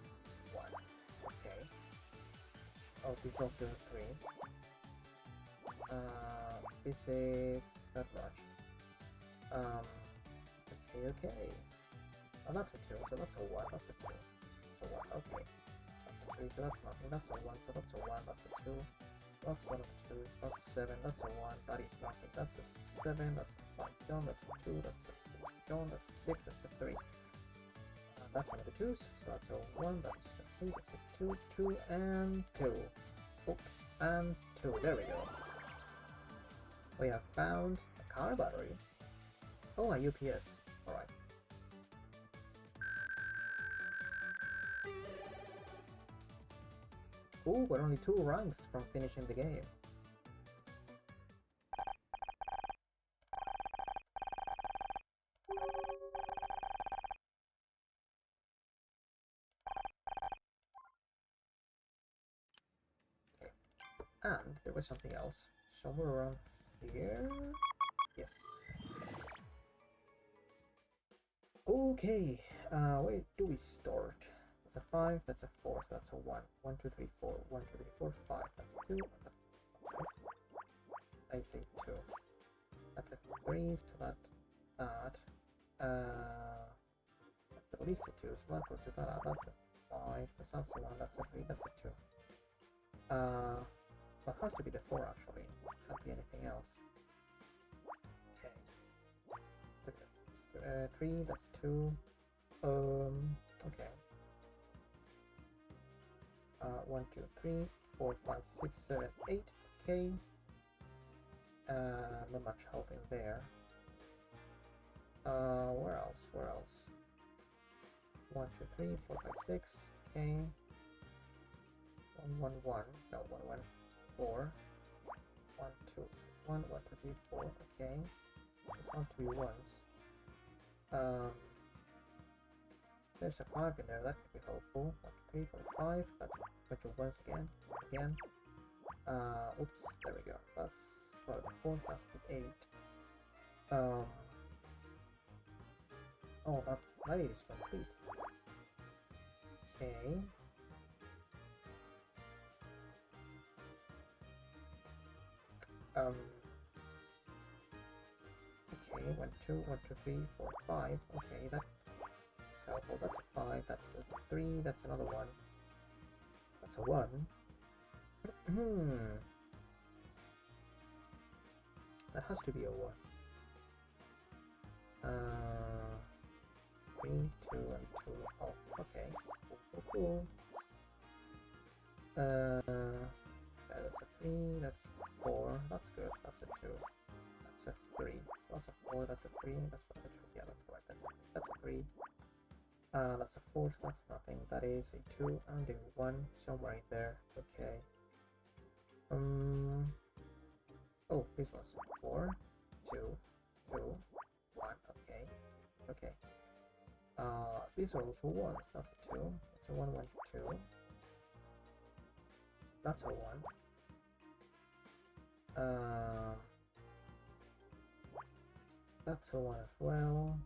Okay. Oh, this is also a 3. This is not much. Okay, okay. Oh, that's a 2, so that's a 1. That's a 2. That's a 1. Okay. That's a 3, so that's nothing. That's a 1, so that's a 1. That's a 2. That's 1 of 2s, that's a 7, that's a 1, that is nothing, that's a 7, that's a 5 John, that's a 2, that's a 4 John, that's a 6, that's a 3. That's one of the 2s, so that's a 1, that's a 3, that's a 2, 2, and 2. Oops, and 2, there we go. We have found a car battery. Oh, a UPS, alright. Ooh, we're only 2 ranks from finishing the game. Okay. And there was something else. Somewhere around here? Yes. Okay, where do we start? That's a 5, that's a 4, so that's a 1. 1, 2, 3, 4, 1, 2, 3, 4, 5, that's a 2, I say 2. That's a 3, so that's at least a 2, so that goes to that, that's a 5, that's a 1, that's a 3, that's a 2. That has to be the 4 actually, can't be anything else. Okay. 3, that's 2. Okay. 1, 2, 3, 4, 5, 6, 7, 8. Okay. Not much help in there. Where else? Where else? 1, 2, 3, 4, 5, 6. Okay. 1, 1, 1. No, 1, 1, 4. 1, 2, 1, 1, 2, 3, 4. Okay. This has to be ones. There's a 5 in there, that could be helpful. 1, 2, 3, 4, 5. That's a bunch of ones again. Oops, there we go. That's what the 4th, that's the 8. Oh, that is complete. Okay. Okay, 1, 2, 1, 2, 3, 4, 5. Okay, that's helpful. That's a 5, that's a 3, that's another 1. That's a 1. That has to be a 1. 3, 2, and 2. Oh, okay. Cool. That's a 3, that's 4. That's good. That's a 2. That's a 3. So that's a 4, that's a 3, that's what I should, yeah, that's right. That's a 3. That's a 4, so that's nothing. That is a 2 and a 1, somewhere right there. Okay. Oh, this was 4, 2, 2, 1. Okay. Okay. These are also 1s. That's a 2. That's a 1, 1, 2. That's a 1. That's a 1 as well.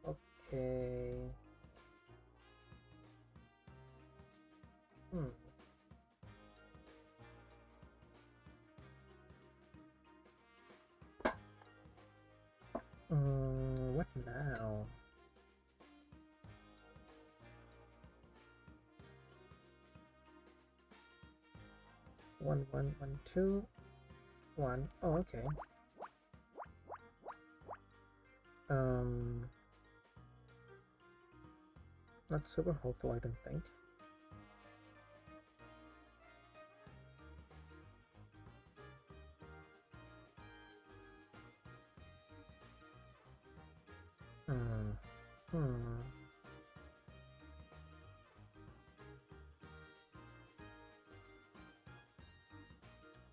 Okay. What now? One, 1, 1, 2, 1. Oh, okay. Not super helpful, I don't think. Hmm.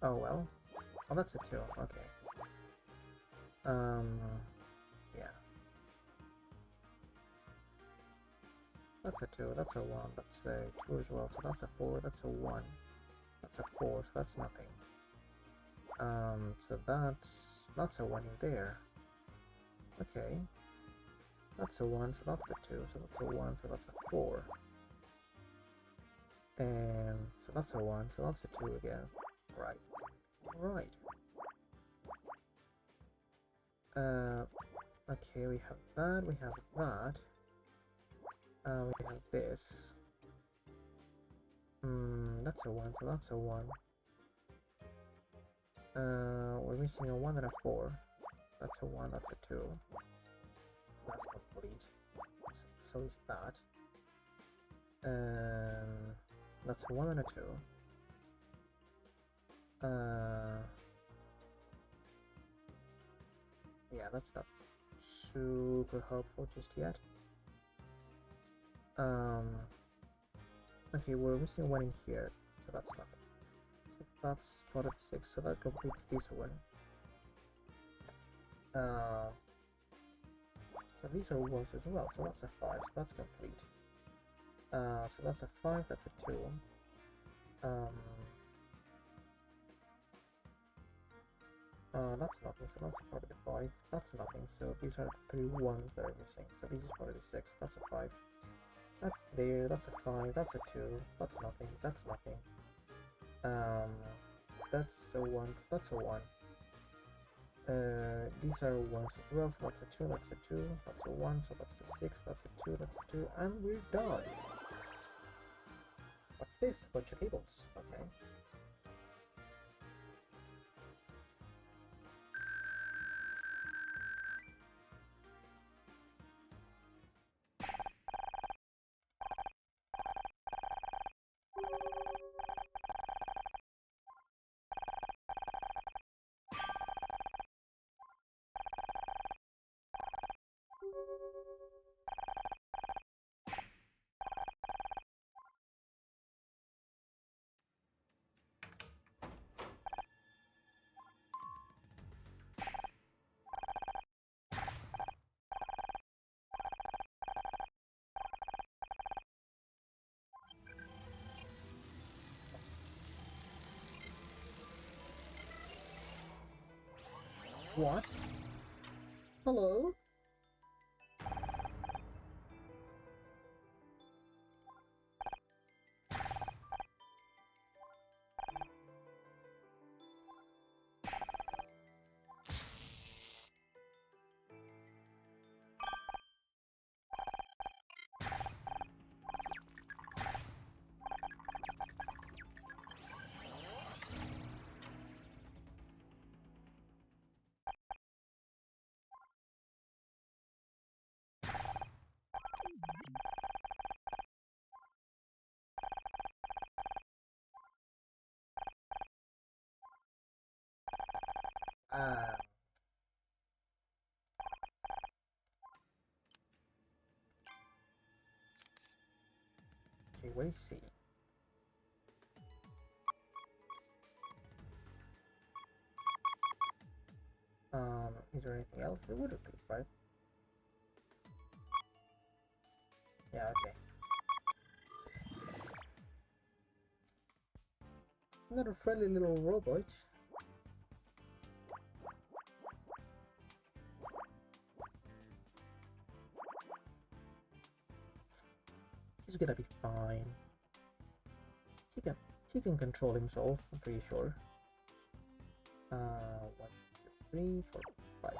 Oh well. Oh, that's a 2. Okay. Yeah. That's a 2. That's a 1. That's a 2 as well. So that's a 4. That's a 1. That's a 4. So that's nothing. So that's a 1 in there. Okay. That's a 1. So that's the 2. So that's a 1. So that's a 4. And so that's a 1. So that's a 2 again. Right. Right. Okay, we have that, we have that. We have this. That's a 1, so that's a 1. We're missing a 1 and a 4. That's a 1, that's a 2. That's complete. So is that. That's a 1 and a 2. Yeah, that's not super helpful just yet. Okay, we're missing 1 in here, so that's nothing. So that's part of 6, so that completes this one. So these are 1s as well, so that's a 5, so that's complete. So that's a 5, that's a 2. That's nothing, so that's part of the 5. That's nothing, so these are the 3 1s that are missing. So this is part of the 6, that's a 5. That's there, that's a 5, that's a 2, that's nothing, that's nothing. That's a 1, so that's a 1. These are 1s as well, so that's a 2, that's a 2, that's a 1, so that's a 6, that's a 2, that's a 2, and we're done. What's this? Bunch of cables. Okay. What? Hello? Uh, okay, we see. Is there anything else? There wouldn't be, right? Yeah, okay. Not a friendly little robot. He's gonna be fine. He can he can control himself, I'm pretty sure. 1, 2, 3, 4, 5.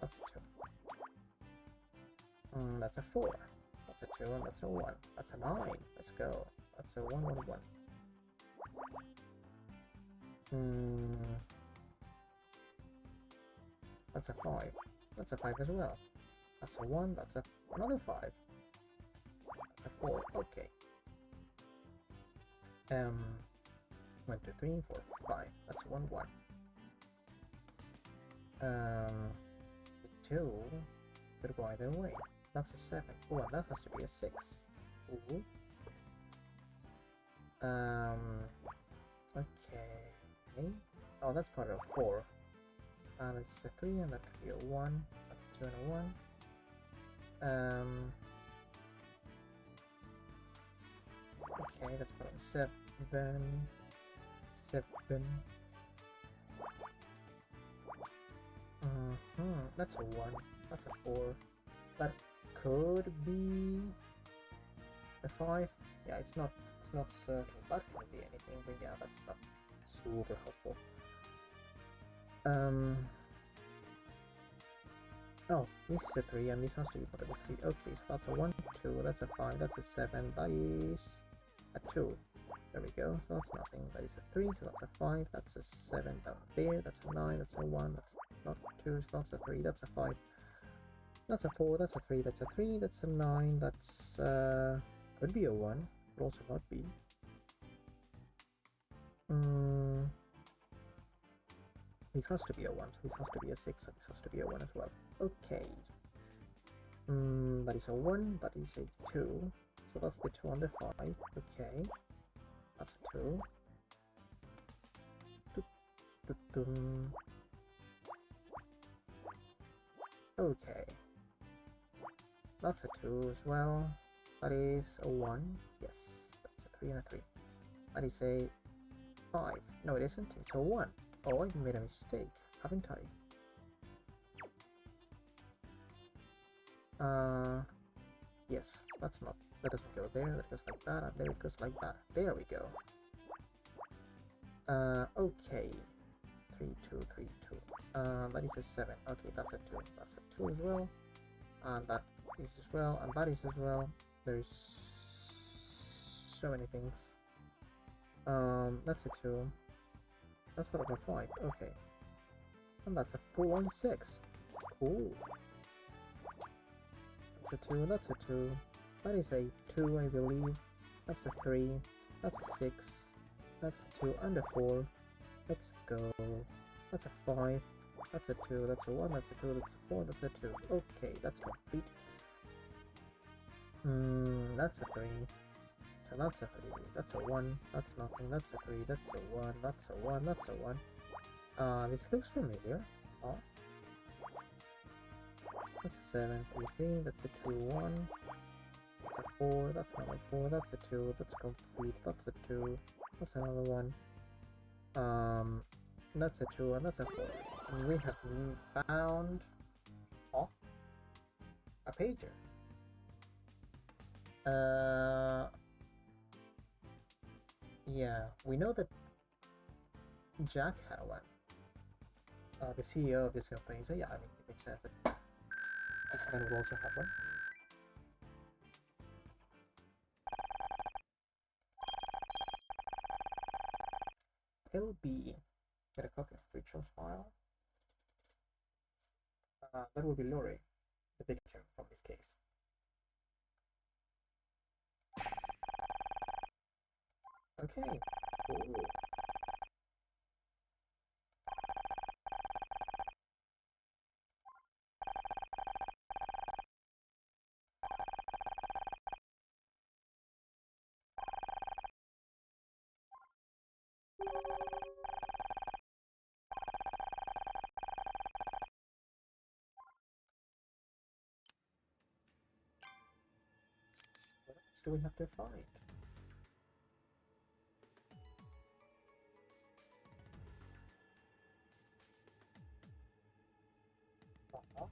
That's a 2. That's a 4. That's a 2 and that's a 1. That's a 9. Let's go. That's a 1, 1, 1. That's a 5. That's a 5 as well. That's a 1. That's another 5. That's a 4. Okay. 1, 2, 3, 4, 5. That's 1, 1. The 2 could go either way. That's a 7. Oh, and that has to be a 6. Ooh. Okay. Oh, that's part of 4. That's a 3, and that could be a 1. That's a 2 and a 1. Okay, that's part of 7. 7. That's a 1. That's a 4. That could be a 5. Yeah, it's not certain. That can be anything, but yeah, that's not super helpful. Oh, this is a 3, and this has to be part of a 3. Okay, so that's a 1, 2, that's a 5, that's a 7, that is a 2. There we go, so that's nothing. That is a 3, so that's a 5, that's a 7 down there, that's a 9, that's a 1, that's not 2, so that's a 3, that's a 5. That's a 4, that's a 3, that's a 3, that's a 9, that's could be a 1, could also not be. This has to be a 1, so this has to be a 6, so this has to be a 1 as well. Okay. That is a 1, that is a 2, so that's the 2 and the 5, okay. That's a 2. Okay. That's a 2 as well. That is a 1. Yes, that's a 3 and a 3. That is a 5. No, it isn't. It's a 1. Oh, I made a mistake, haven't I? Yes, that's not. That doesn't go there. That goes like that, and there it goes like that. There we go. Okay. 3, 2, 3, 2. That is a 7. Okay, that's a 2. That's a 2 as well. And that is as well, and that is as well. There's so many things. That's a 2. That's part of a 5. Okay. And that's a 4 and 6. Ooh. That's a 2, that's a 2. That is a 2, I believe. That's a 3. That's a 6. That's a 2 and a 4. Let's go. That's a 5. That's a 2. That's a 1. That's a 2. That's a 4. That's a 2. Okay, that's complete. That's a 3. So that's a 3. That's a 1. That's nothing. That's a 3. That's a 1. That's a 1. That's a 1. This looks familiar. Oh. That's a 7, 3, 3, that's a 2, 1, that's a 4, that's another 4, that's a 2, that's complete, that's a 2, that's another 1, that's a 2, and that's a 4. And we have found, oh, a pager. Yeah, we know that Jack had one. The CEO of this company, so yeah, I mean, it makes sense that this man would also have one. LB. Get a copy of Rachel's file. That will be Lori, the victim from this case. Okay. Ooh. What else do we have to find? Uh-huh.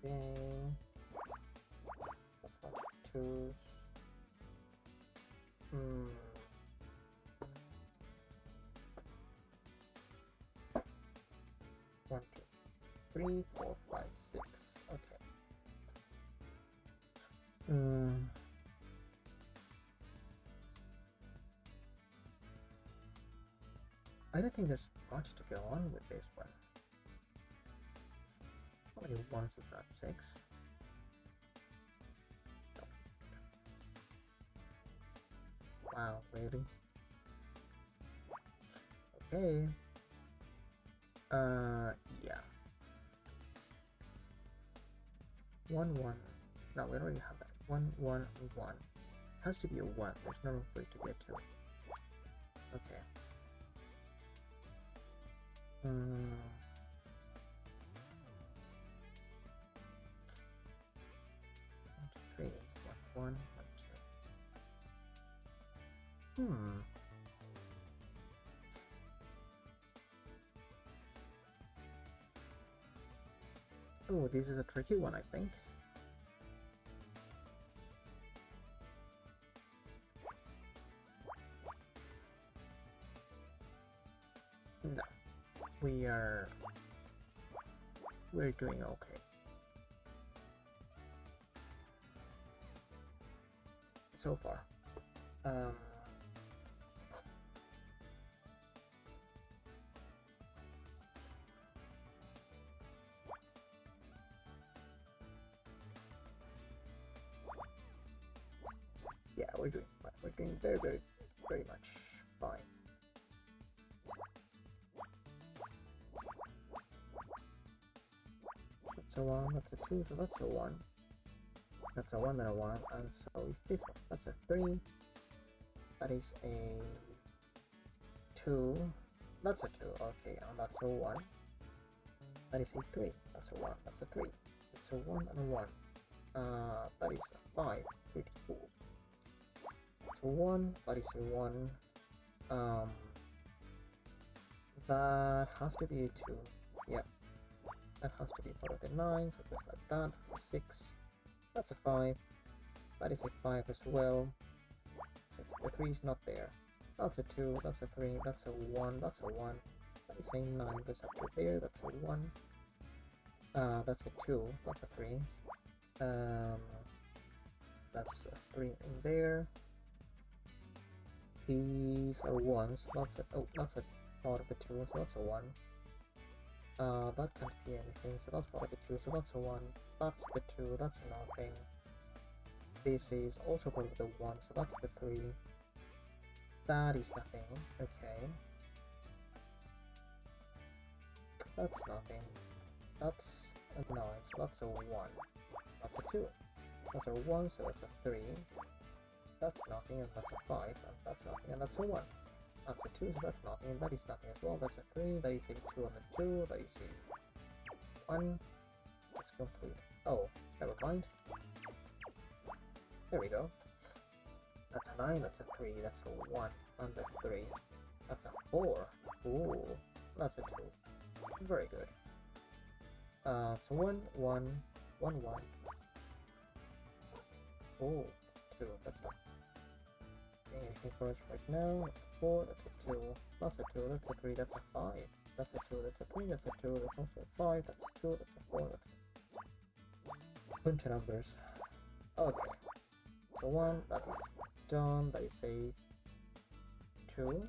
Okay. That's what choose. 1, 2, 3, 4, 5, 6. Okay. Mm. I don't think there's much to go on with this one. How many ones is that? 6? Wow, really? Okay. Yeah. 1, 1. No, we already have that. 1, 1, 1. It has to be a 1. There's no room for it to get to. Okay. Hmm. 1, 2, 3. 1, 1, 1, 2. Hmm. Oh, this is a tricky one, I think. No. We're doing okay. So far. Yeah, we're doing fine. We're doing very, very, very much fine. That's a 1, that's a 2, so that's a 1. That's a 1 and a 1, and so is this one. That's a 3. That is a 2. That's a 2, okay, and that's a 1. That is a 3. That's a 1. That's a 3. It's a 1 and a 1. That is a 5. Pretty cool. That's a 1. That is a 1. That has to be a 2. Yeah. That has to be part of the 9, so just like that. That's a 6. That's a 5. That is a 5 as well. 6. The 3 is not there. That's a 2. That's a 3. That's a 1. That's a 1. That is a 9. Goes up to there. That's a 1. That's a 2. That's a 3. That's a 3 in there. These are 1s. That's a, oh, that's a part of the 2, so that's a 1. That can't be anything, so that's part of the 2, so that's a 1. That's the 2, that's nothing. This is also part of the 1, so that's the 3. That is nothing, okay. That's nothing. That's a 9, so that's a 1. That's a 2. That's a 1, so that's a 3. That's nothing, and that's a 5, and that's nothing, and that's a 1. That's a 2, so that's nothing, and that is nothing as well. That's a 3, that is a 2 and a 2, that is a 1. That's complete. Oh, never mind. There we go. That's a 9, that's a 3, that's a 1, and a 3. That's a 4. Ooh, that's a 2. Very good. So 1, 1, 1, 1. Oh, 2, that's not anything for us right now. That's a 4, that's a 2, that's a 2, that's a 3, that's a 5. That's a 2, that's a 3, that's a 2, that's also a 5, that's a 2, that's a 4, that's a bunch of numbers. Okay. So 1, that is done, that is a 2,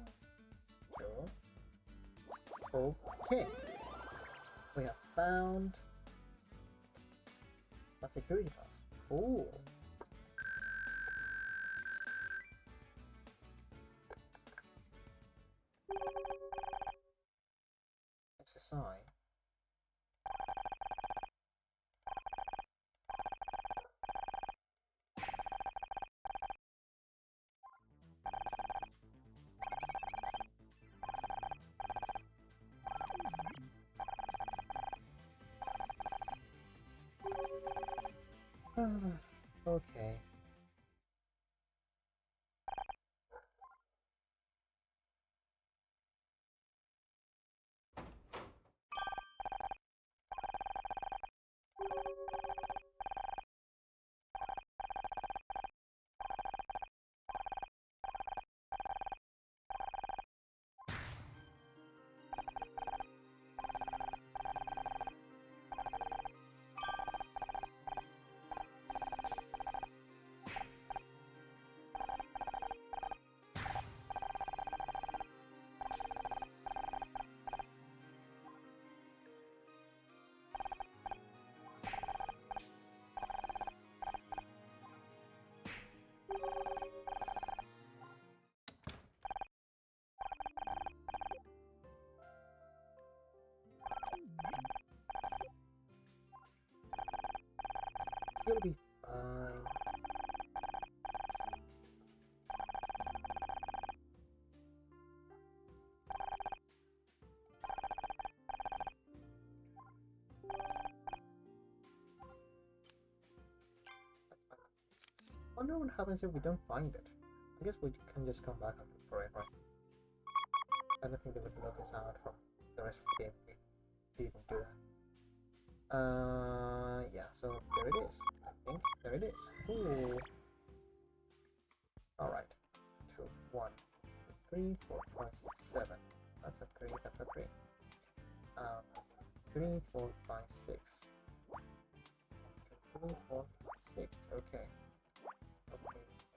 2. Okay. We have found a security pass. Ooh. It's a sign. Okay. You'll be fine. I wonder what happens if we don't find it. I guess we can just come back and look forever. I don't think they would notice out from the rest of the game if we didn't do that. Yeah, so there it is. I think there it is. Ooh. Alright. 2, 1, 2, 3, 4, 5, 6, 7. That's a 3, that's a 3. 3, 4, 5, 6. 1, 2, 3, 4, 5, 6. Okay.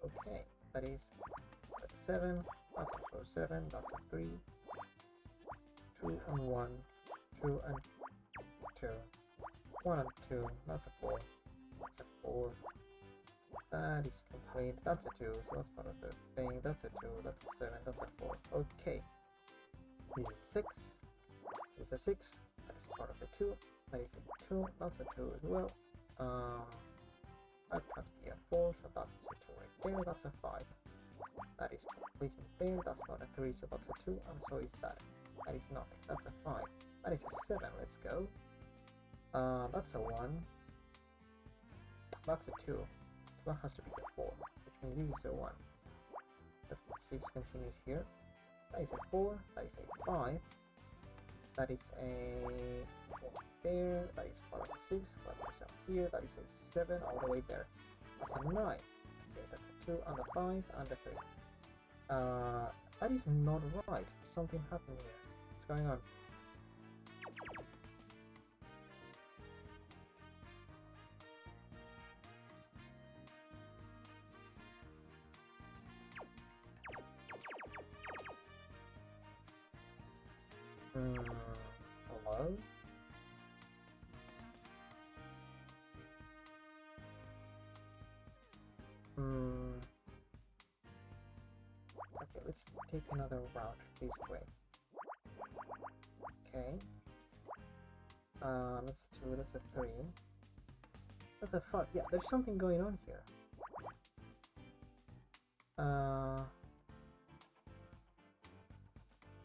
Okay. That is 7. That's a 7. That's a 3. 2 and 1. 2 and 2. 1 and 2. That's a 4. That's a 4. That is complete. That's a 2, so that's part of the thing. That's a 2, that's a 7, that's a 4. Okay. This is 6. This is a 6. That is part of the 2. That is a 2. That's a 2 as well. That can't be a 4, so that's a 2 right there. That's a 5. That is completely there. That's not a 3, so that's a 2, and so is that. That is nothing. That's a 5. That is a 7. Let's go. That's a 1. That's a 2. So that has to be a 4, which means this is a 1. The 6 continues here. That is a 4. That is a 5. That is a 1 there. That is part of the 6. That is up here. That is a 7 all the way there. That's a 9. Okay, that's a 2 and a 5 and a 3. That is not right. Something happened here. What's going on? Hello? Okay, let's take another route this way. Okay. That's a 2, that's a 3. That's a 5. Yeah, there's something going on here.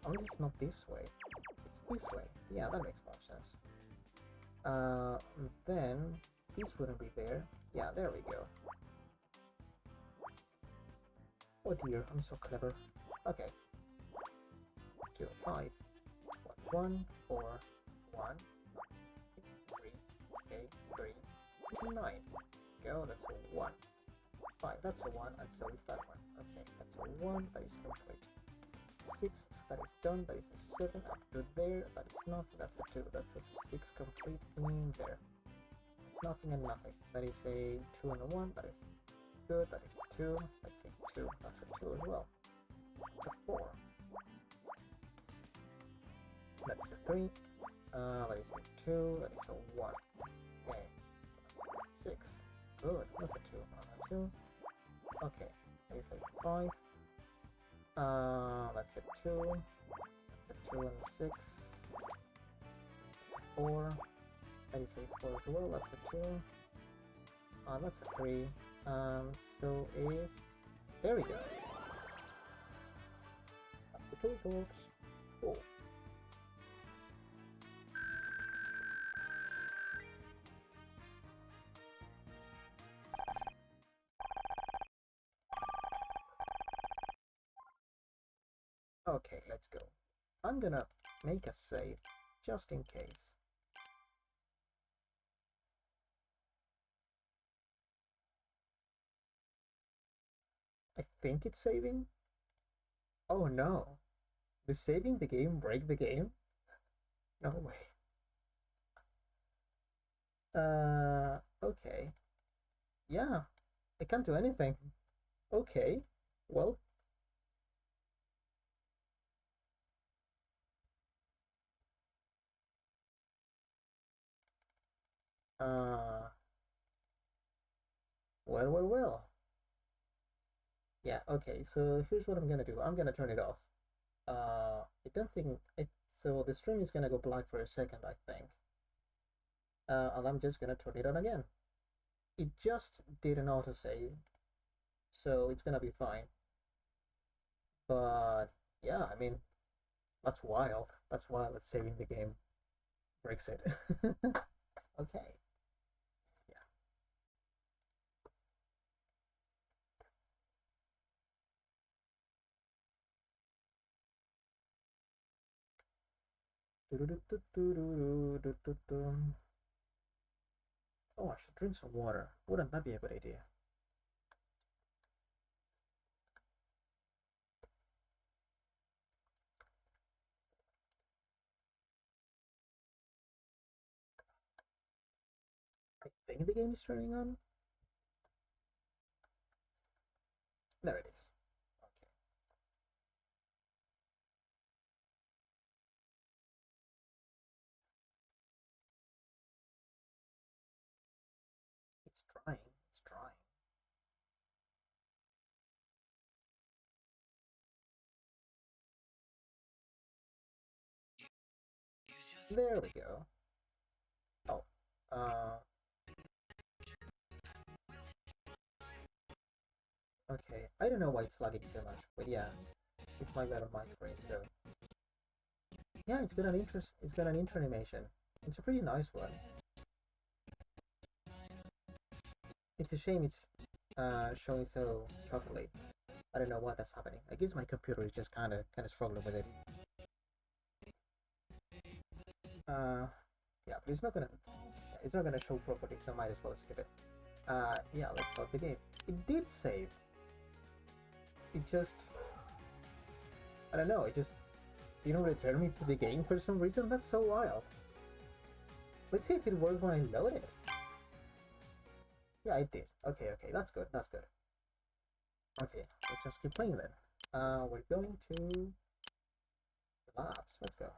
At least it's not this way. It's this way. Yeah, that makes more sense. Then this wouldn't be there. Yeah, there we go. Oh dear, I'm so clever. Okay. 2, 5, 1, 4, 1, 3, okay, 3, 9. Let's go, that's a 1. 5, that's a 1, and so is that one. Okay, that's a 1, that is complete. 6, so that is done, that is a 7, up to there, that is nothing, that's a 2, that's a 6 complete in there. Nothing and nothing. That is a 2 and a 1, that is good, that is a 2, that's a 2, that's a 2 as well. That's a 4. That is a 3, that is a 2, that is a 1. Okay, so 6, good, that's a 2, and a 2. Okay, that is a 5. That's a 2. That's a 2 and a 6. That's a 4. That is a 4 as well. That's a 2. That's a 3. So is... There we go. That's the tool talks. Cool. Okay, let's go. I'm gonna make a save, just in case. I think it's saving? Oh no. Does saving the game break the game? No way. Okay. Yeah, I can't do anything. Okay, well... well. Yeah, okay, so here's what I'm gonna do. I'm gonna turn it off. I don't think it... So the stream is gonna go black for a second, I think. And I'm just gonna turn it on again. It just did an autosave, so it's gonna be fine. But yeah, I mean, that's wild. That's wild that saving the game breaks it. Okay. Oh, I should drink some water. Wouldn't that be a good idea? I think the game is turning on. There it is. Okay. It's trying. It's trying. There we go. Oh. Okay. I don't know why it's lagging so much, but yeah, it might be on my screen. So yeah, it's got an interest. It's got an intro animation. It's a pretty nice one. It's a shame it's showing so chocolate. I don't know why that's happening. I guess my computer is just kind of struggling with it. Uh, yeah, but it's not gonna show properly, so I might as well skip it. Yeah, let's start the game. It did save. It just, I don't know. It just didn't return me to the game for some reason. That's so wild. Let's see if it works when I load it. Yeah, it did. Okay, okay, that's good. That's good. Okay, let's just keep playing then. We're going to the labs. Let's go.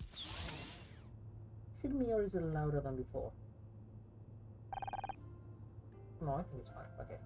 Is it me or is it louder than before? No, I think it's fine. Okay.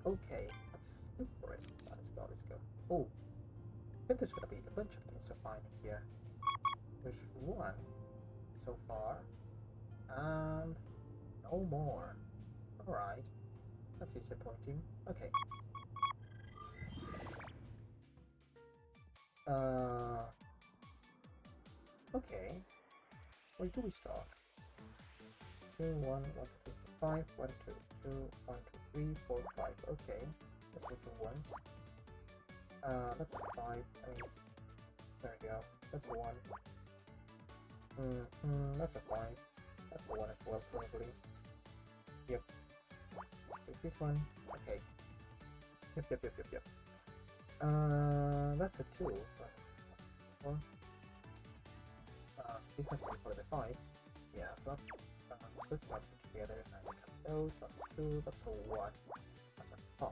Okay, let's look for it. Let's go, let's go. Oh, I think there's gonna be a bunch of things to find here. There's one so far, and no more. Alright, that's disappointing. Okay. Uh, okay. Where do we start? 2, 1, 1, 2, 5, 1, 2, 2, 1, 2, 3, 4, 5. Okay, let's look for ones. That's a 5. I mean, there we go. That's a 1. That's a 5. That's a 1 as well, probably. Yep. Take this one. Okay. Yep, yep, yep, yep, yep. That's a 2. So well, this has to be for the 5. Yeah, so that's supposed to have it together. And we have those. That's a 2. That's a 1. That's a 5.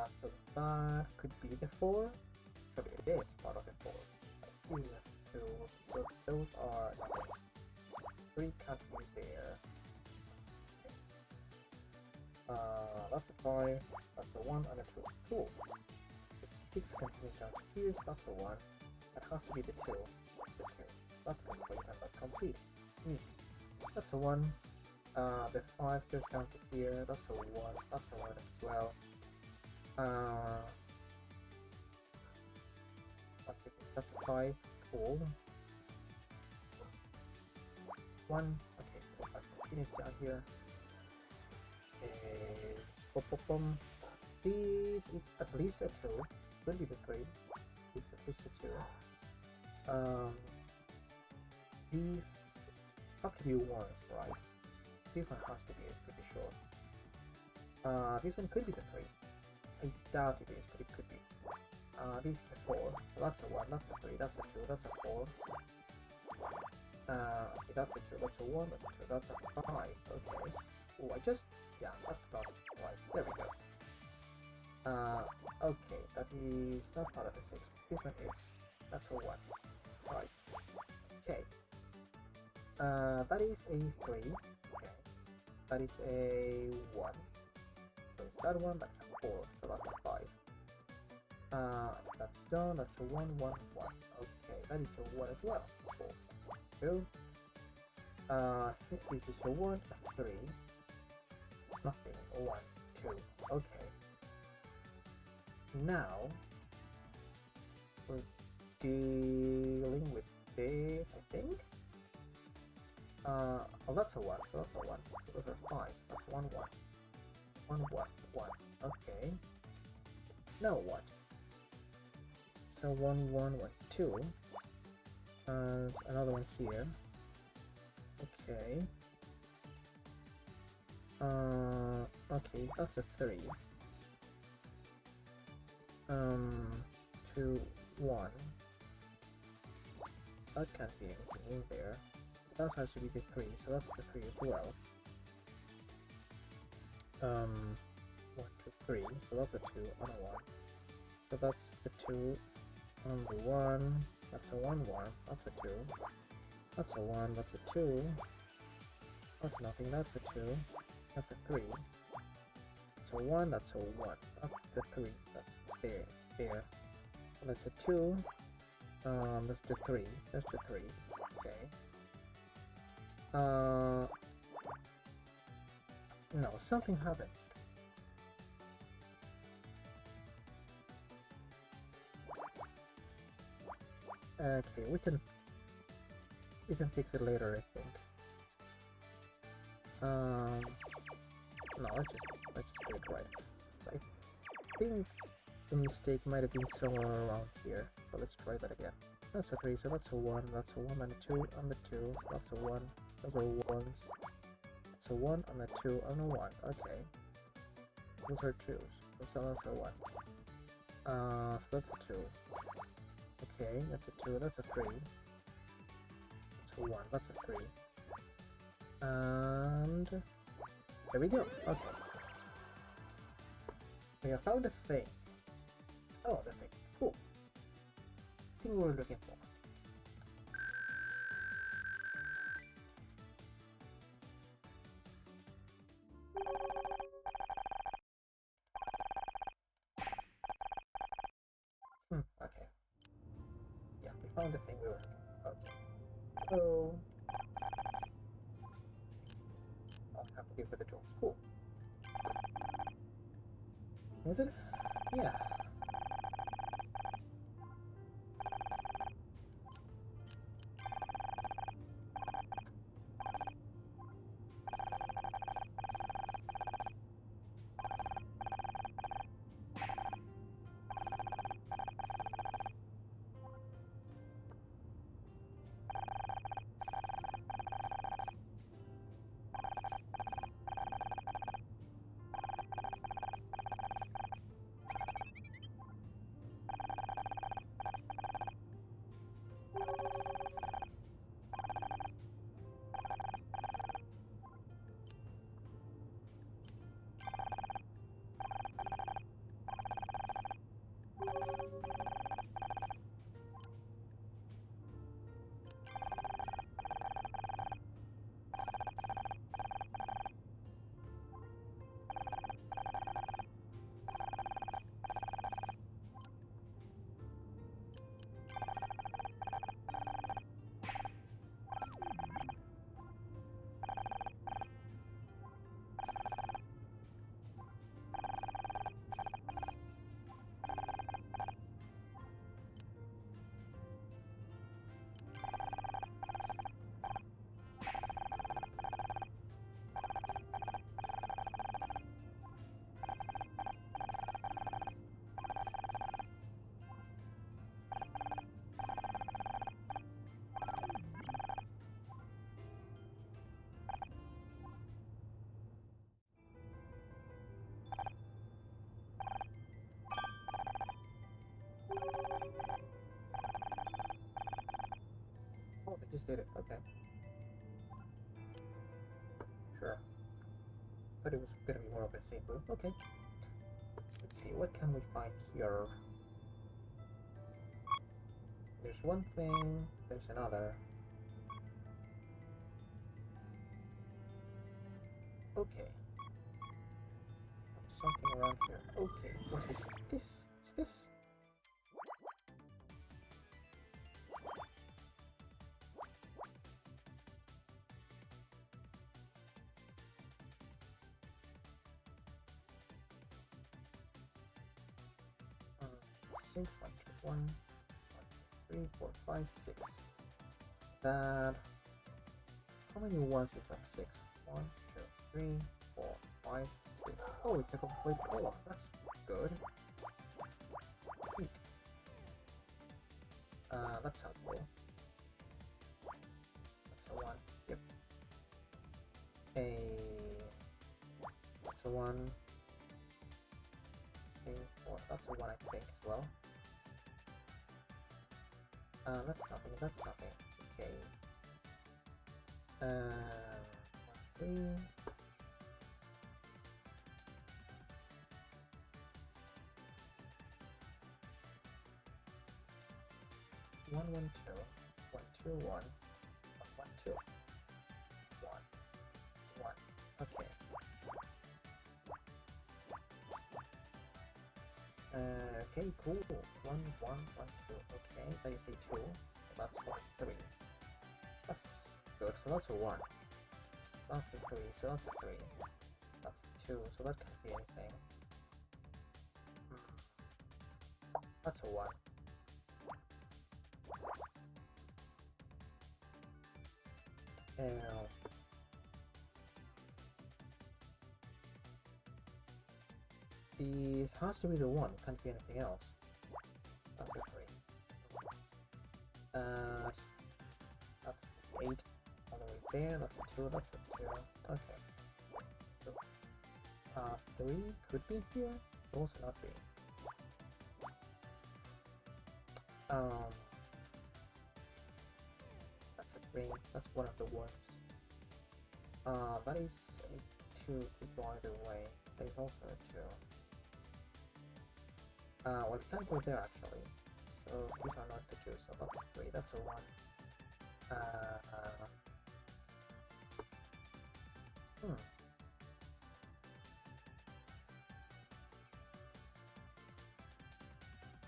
So that could be the 4. Actually, it is part of the 4. Here, 2. So those are nothing. 3 can't be there. That's a 5. That's a 1 and a 2. Cool. The 6 continues down here. So that's a 1. That has to be the 2. The 2. That's complete and that's complete. Neat. That's a 1. The 5 goes down to here. That's a 1. That's a 1 as well. That's a 5. Cool. 1. Okay, so the 5 continues down here. Boom, boom, boom. This is at least a 2. Could be the 3. It's at least a 2. These have to be 1s, right? This one has to be, pretty sure. This one could be the 3. I doubt it is, but it could be. This is a 4. So that's a 1, that's a 3, that's a 2, that's a 4. Okay, that's a 2, that's a 1, that's a 2, that's a 5. Okay. Oh, yeah, that's not right. There we go. Okay, that is not part of the 6. This one is. That's a 1. Right. Okay. That is a 3. Okay. That is a 1. So it's that one, that's a 4. So that's a 5. That's done, that's a 1, 1, 1. Okay, that is a 1 as well. Cool. That's a 2. This is a 1, a 3. Nothing, a 1, 2. Okay. Now, we're dealing with this, I think. Oh, that's a 1, so that's a 1. So those are 5, so that's 1, 1. 1, 1, 1. Okay. Now what? So 1, 1, 1, 2. There's another one here. Okay. Okay, that's a 3. 2, 1. That can't be anything in there. That has to be the 3, so that's the 3 as well. 1, 2, 3, so that's a 2 on a 1. So that's the 2 on the 1. That's a 1, 1. That's a 2. That's a 1. That's a 2. That's nothing. That's a 2. That's a 3. That's a 1. That's a 1. That's the 3. That's there. There. And that's a 2. That's the 3. That's the 3. Okay. No, something happened. Okay, we can fix it later, I think. No, let's just do it right. So I think the mistake might have been somewhere around here. So let's try that again. That's a 3, so that's a 1, that's a 1 and a 2 and the 2, so that's a 1, those are 1s. That's a 1 and a 2 and a 1, okay. Those are 2s, so that's a 1. So that's a 2. Okay, that's a 2, that's a 3. That's a 1, that's a 3. And there we go, okay. We have found a thing. Oh, the thing, cool. Thing we were looking for. Okay. Yeah, we found the thing we were looking for. Okay. So I'll have to give her the tools. Cool. Was it? Yeah. just did it. Okay. Sure. But it was gonna be more of a simple. Okay. Let's see, what can we find here? There's one thing, there's another. Okay. Something around here. Okay, what is this? Is this? Seems like it. 1, 2, 3, 4, 5, 6. That. How many ones is that? 6. 1, 2, 3, 4, 5, 6. Oh, it's a complete column. That's good. Neat. That's helpful. That's a 1. Yep. That's a 1. 3, 4. That's a 1, I think, as well. That's nothing. That's nothing. Okay. 1, 3. 1, 1, 2. 1, 2, 1. 1, 1, 2. 1, 1. Okay. Okay, cool. 1, 1, 1, 2. Okay, that is a 2. So that's 1, 3. That's good. So that's a 1. That's a 3. So that's a 3. That's a 2. So that can't be anything. That's a 1. This has to be the 1. Can't be anything else. That's a 3. That's 8 all the way there. That's a 2. That's a 2. Okay. So, 3 could be here. Also not be. That's a 3. That's one of the ones. That is a 2 to go either way. That is also a 2. Well, it can't go there actually. So these are not the 2, so that's a 3. That's a 1.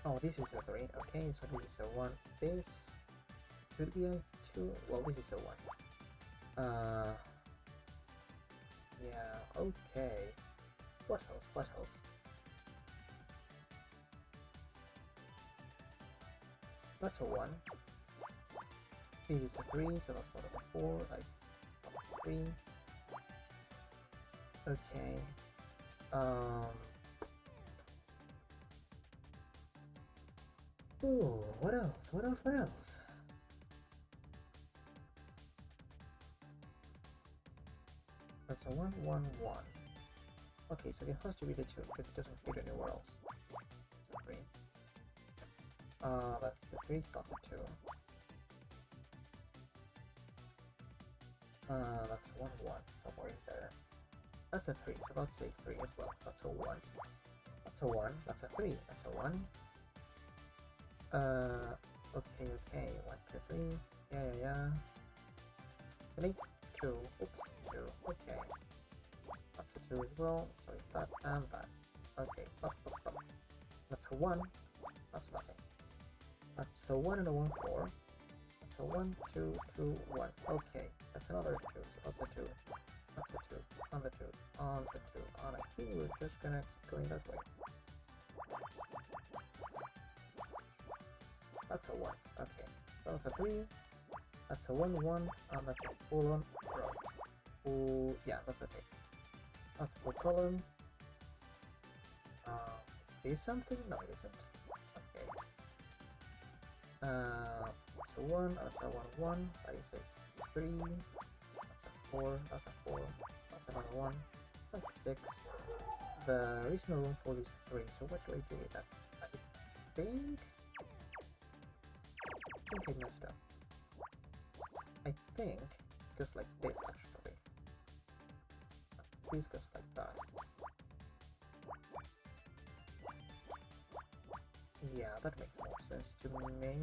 Oh, this is a 3. Okay, so this is a 1. This could be a 2. Well, this is a 1. Yeah, okay. What else? What else? That's a 1. This is a 3, so that's one of the 4. That is 3. Okay. Ooh, what else? What else? What else? That's a 1, 1, 1. Okay, so it has to be the 2 because it doesn't fit anywhere else. It's a 3. That's a 3, so that's a 2. That's 1, 1, somewhere in there. That's a 3, so that's a 3 as well. That's a 1. That's a 1. That's a 3. That's a 1. Okay, okay. 1, 2, 3. Yeah. Delete 2. Oops, 2. Okay. That's a 2 as well. So it's that and that. Okay, up. That's a 1. That's nothing. That's a 1 and a 1, 4. That's a 1, 2, 2, 1. Okay, that's another 2. So that's a 2. That's a 2. On the 2. On the 2. On. I think we're just gonna keep going that way. That's a 1. Okay. That's a 3. That's a 1, 1. And that's a full on row. Oh, yeah, that's okay. That's a full column. Is this something? No, it isn't. Okay. That's a 1. That's a 1, 1. That is a 3. That's a 4. That's a 4. That's another 1. That's a 6. There is no room for these 3. So what do I do with that? I think I messed up. goes like this actually. This goes like that. Yeah, that makes more sense to me.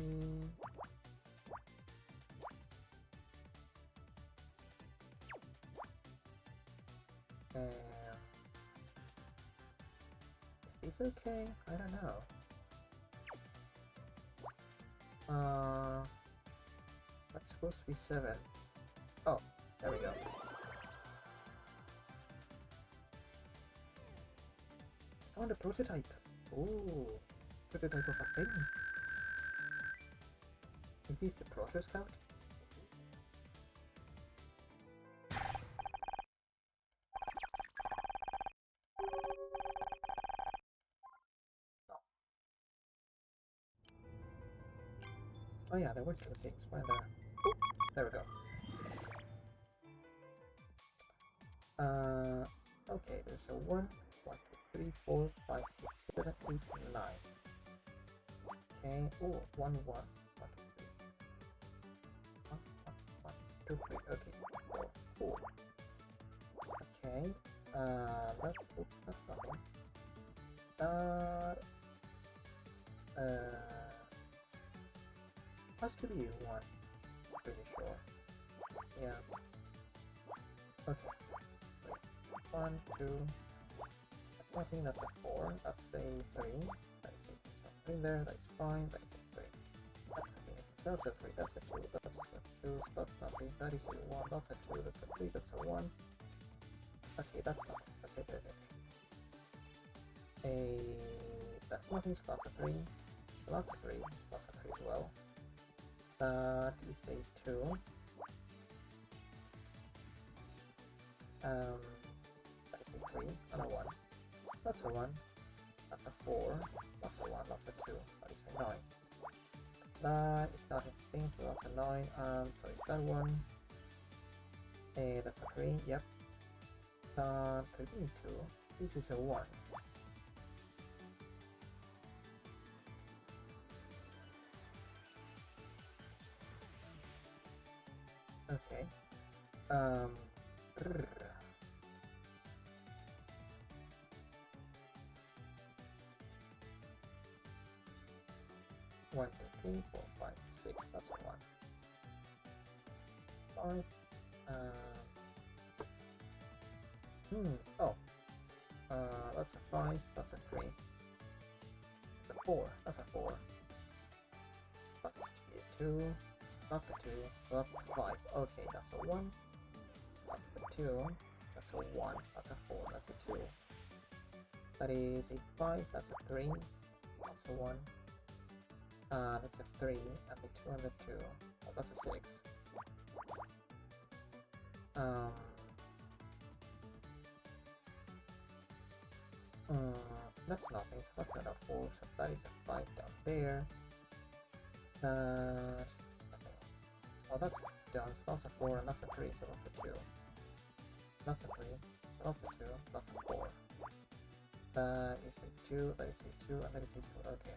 Is this okay? I don't know. That's supposed to be 7. Oh, there we go. I want a prototype. Ooh, prototype of a thing. Is this the Proto Scout? No. Oh yeah, there were 2 things. Where there? Oh, there we go. Okay, there's a 1, 1, 2, 3, 4, 5, 6, 7, 8, 9. Okay, oh, 1, 1, 1, 2, 3. 1, 1, 2, 3. Okay, 4, 4. Okay, that's, oops, that's nothing. Has to be 1, pretty sure. Yeah. Okay. Wait. 1, 2. That's nothing, that's a 4. That's a 3. That is a 3 there, that's fine, that is a 3. That's a 3, that's a 2, that's a 2, so that's nothing. That is a 1, that's a 2, that's a 3, that's a 1. Okay, that's nothing. Okay, there. That's nothing, so that's a 3. So that's a 3, so that's a 3 as well. That is a 2. That is a 3 and a 1. That's a 1. That's a 4. That's a 1. That's a 2. That is a 9. That is not a thing, so that's a 9. And so is that one. That's a 3. Yep. That could be 2. This is a 1. Okay. Brr. 1, 2, 3, 4, 5, 6. That's a 1. 5. Oh. That's a 5. That's a 3. That's a 4. That's a 4. That must be a 2. That's a 2. So that's a 5. Okay, that's a 1. That's the 2. That's a 1. That's a 4. That's a 2. That is a 5. That's a 3. That's a 1. That's a 3. And the 2 and the 2. Oh, that's a 6. That's nothing, so that's not a 4, so that is a 5 down there. Nothing. Oh, that's down, so that's a 4, and that's a 3, so that's a 2. That's a 3, so that's a 2, that's a 4. That is a 2, that is a 2, and that is a 2, okay.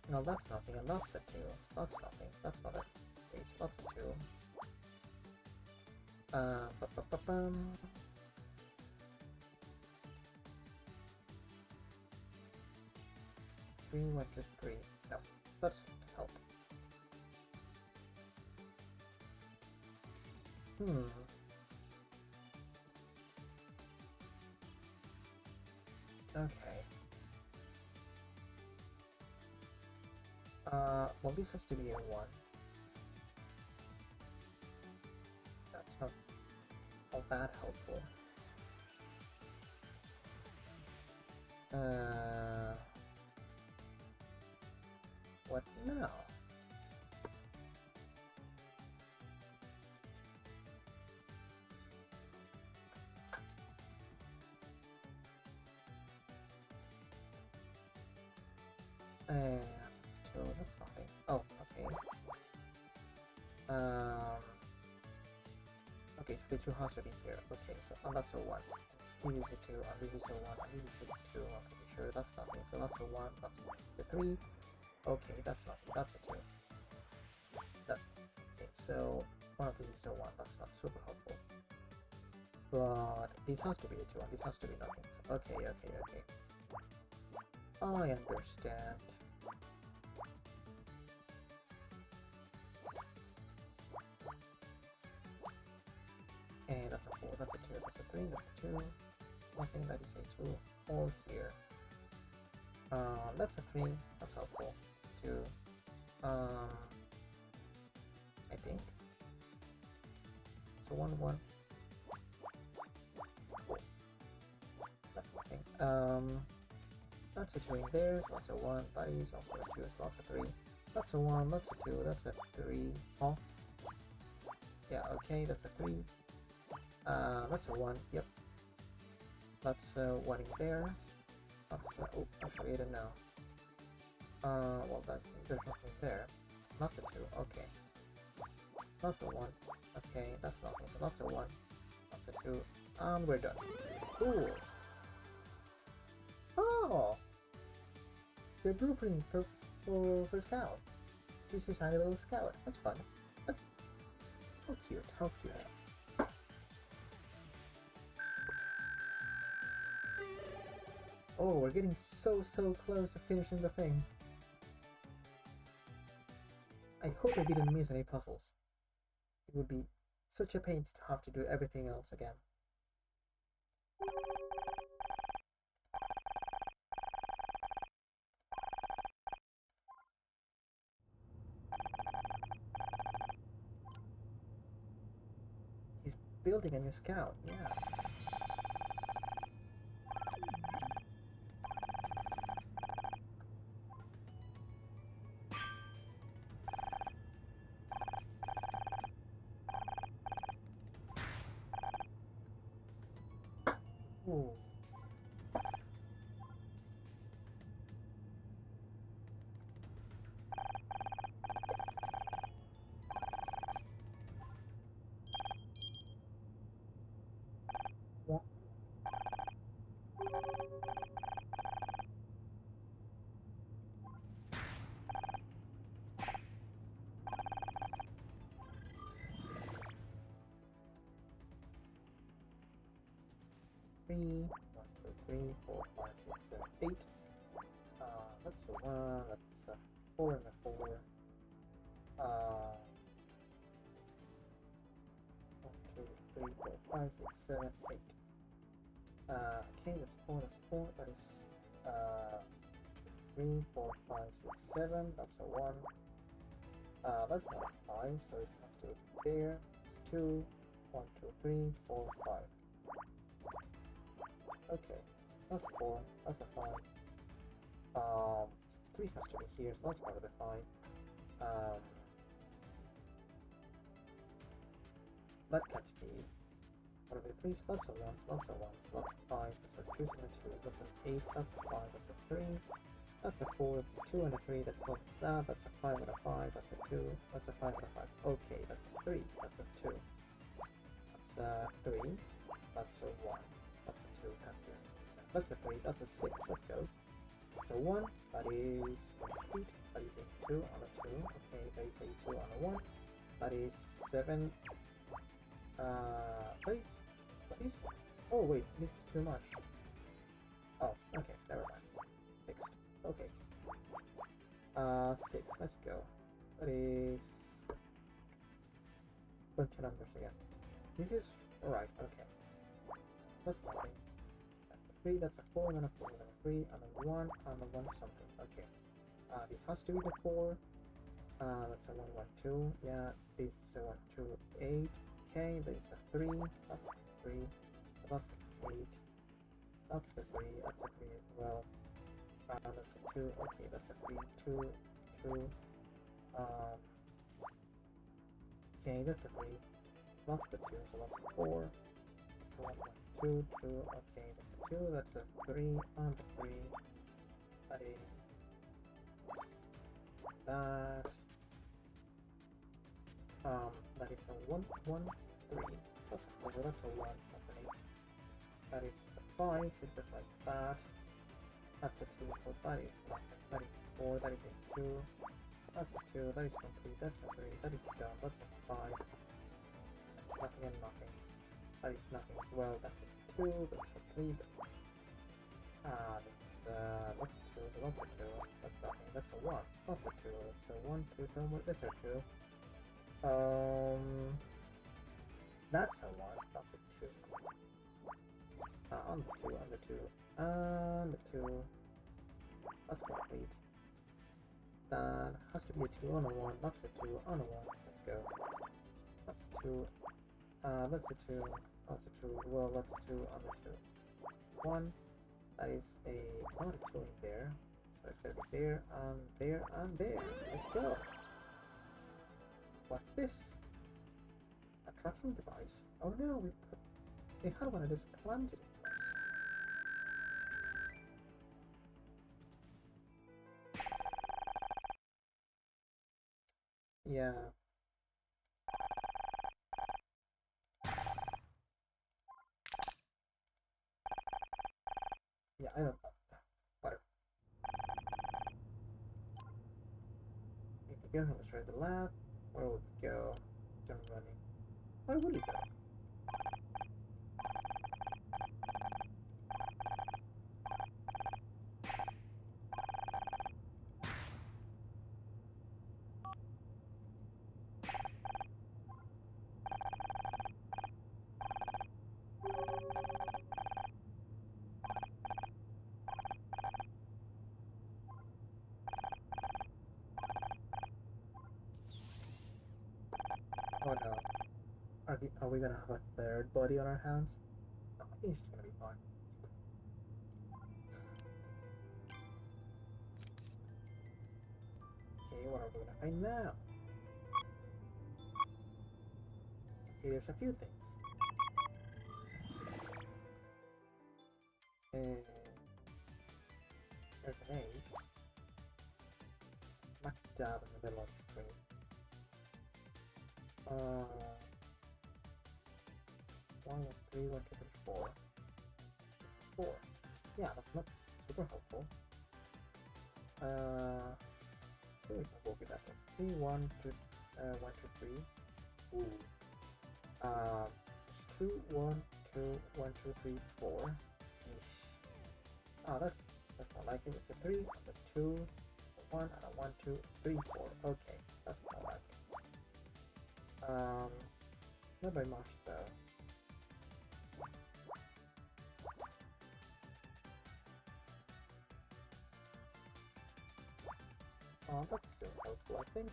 No, that's nothing, and that's a 2. That's nothing, that's not a 3, so that's a 2. 3, 1, 2, 3. No, that's help. Okay. Well, this has to be a 1. That's not all that helpful. What now? And so that's nothing. Oh, okay. Okay, so the 2 has to be here. Okay, so and that's a 1. This is a 2, and this is a 1, and this is a 2. I'm pretty sure that's nothing. So that's a 1, that's the 3, Okay, that's nothing. That's a 2. That, okay, so one of these is a 1. That's not super helpful. But this has to be a 2 and this has to be nothing. So, okay. I understand. And that's a 4, that's a 2, that's a 3, that's a 2. Nothing, that is a 2. Or here. That's a 3, that's helpful. 2. I think. So 1, 1. Cool. That's nothing. That's a 2 in there, so that's a 1. That is also a 2, so that's a 3. That's a 1, that's a 2, that's a 3. Huh? Yeah, okay, that's a 3. That's a 1, yep. That's 1 in there. That's oh, actually I don't know. Well, there's nothing there. That's a 2, okay. That's a 1. Okay, that's nothing, so that's a 1. That's a 2. And we're done. Cool. Oh! The blueprint for Scout. She's a shiny little Scout. That's fun. That's... How cute, how cute. Oh, we're getting so close to finishing the thing. I hope I didn't miss any puzzles. It would be such a pain to have to do everything else again. He's building a new Scout, yeah. Ooh. What? 3, 1, 2, 3, 4, 5, 6, 7, 8. That's a 1, that's a 4 and a 4. 1, 2, 3, 4, 5, 6, 7, 8. Okay, that's 4, that is 3, 4, 5, 6, 7, that's a 1. That's not a 5, so it has to be there. It's 2, 1, 2, 3, 4, 5. Okay, that's 4, that's a 5. 3 has to be here, so that's part of the 5. That can't be part of the 3, so that's a 1, so that's a 1, so that's a 5, that's a 2, and a 2, that's an 8, that's a 5, that's a 3, that's a 4, that's a 2 and a 3, that goes that, that's a 5 and a 5, that's a 2, that's a 5 and a 5. Okay, that's a 3, that's a 2, that's a 3, that's a 1, that's a 2, that's a 3, that's a 6, let's go. So 1, that is complete, that is a 2 on a 2, okay, that is a 2 on a 1, that is 7, that is, oh wait, this is too much. Oh, okay, never mind, fixed, okay. 6, let's go, that is, bunch of numbers again. This is, alright, okay, that's nothing. 3, that's a 4, and then a 4, and then a 3, and then 1, and then 1 something. Okay. This has to be the 4. That's a 1, 1, 2. Yeah, this is a 1, 2, 8. Okay, there's a 3. That's 3. So that's 8. That's the 3. That's a 3 as well. That's a 2. Okay, that's a 3, 2, 2. Okay, that's a 3. That's the 2, so that's a 4. That's a 1, 1, 2, 2, okay, that's a 2, that's a 3, and a 3, that is that, that is a 1, 1, 3, that's a 4, that's a 1, that's an 8, that is a 5, so just like that, that's a 2, so that is nothing, that is 4, that is a 2, that's a 2, that is complete, that's a 3, that is done, that's a 5, that's nothing and nothing, that is nothing as well, that's a 2, that's a 3, that's a, that's a 2, so that's a 2, that's nothing, that's a 1, that's a 2, that's a 1, 2, so that's a 2, that's a 1, that's a 2, on the 2, on the 2, and the 2, that's complete. That has to be a 2 on a 1, that's a 2 on a 1, let's go. That's a 2, that's a 2, that's a 2, well that's a 2 on the 2. 1, that is not a 2 in there, so it's gonna be there, and there, and there. Let's go! What's this? A tracking device. Oh no, we had one of those planted. Yeah. Yeah, I know. Whatever. If we go, let's try the lab. Where would we go? Jump running. Where would we go? Oh no. Are we gonna have a third body on our hands? No, I think it's gonna be fine. Okay, what are we gonna find now? Okay, there's a few things. There's an 8. Smack dab in the middle of the screen. 1, 3, 1, 2, 3, 4. 4. Yeah, that's not super helpful. We can go with that. It's 3, 1, 2, 1, 2, 3. Ooh. 2, 1, 2, 1, 2, 3, 4. Ish. Ah, that's more like it. It's a 3, a 2, a 1, and a 1, 2, 3, 4. Okay, that's more like it. Not by much though. Oh, that's still helpful, I think.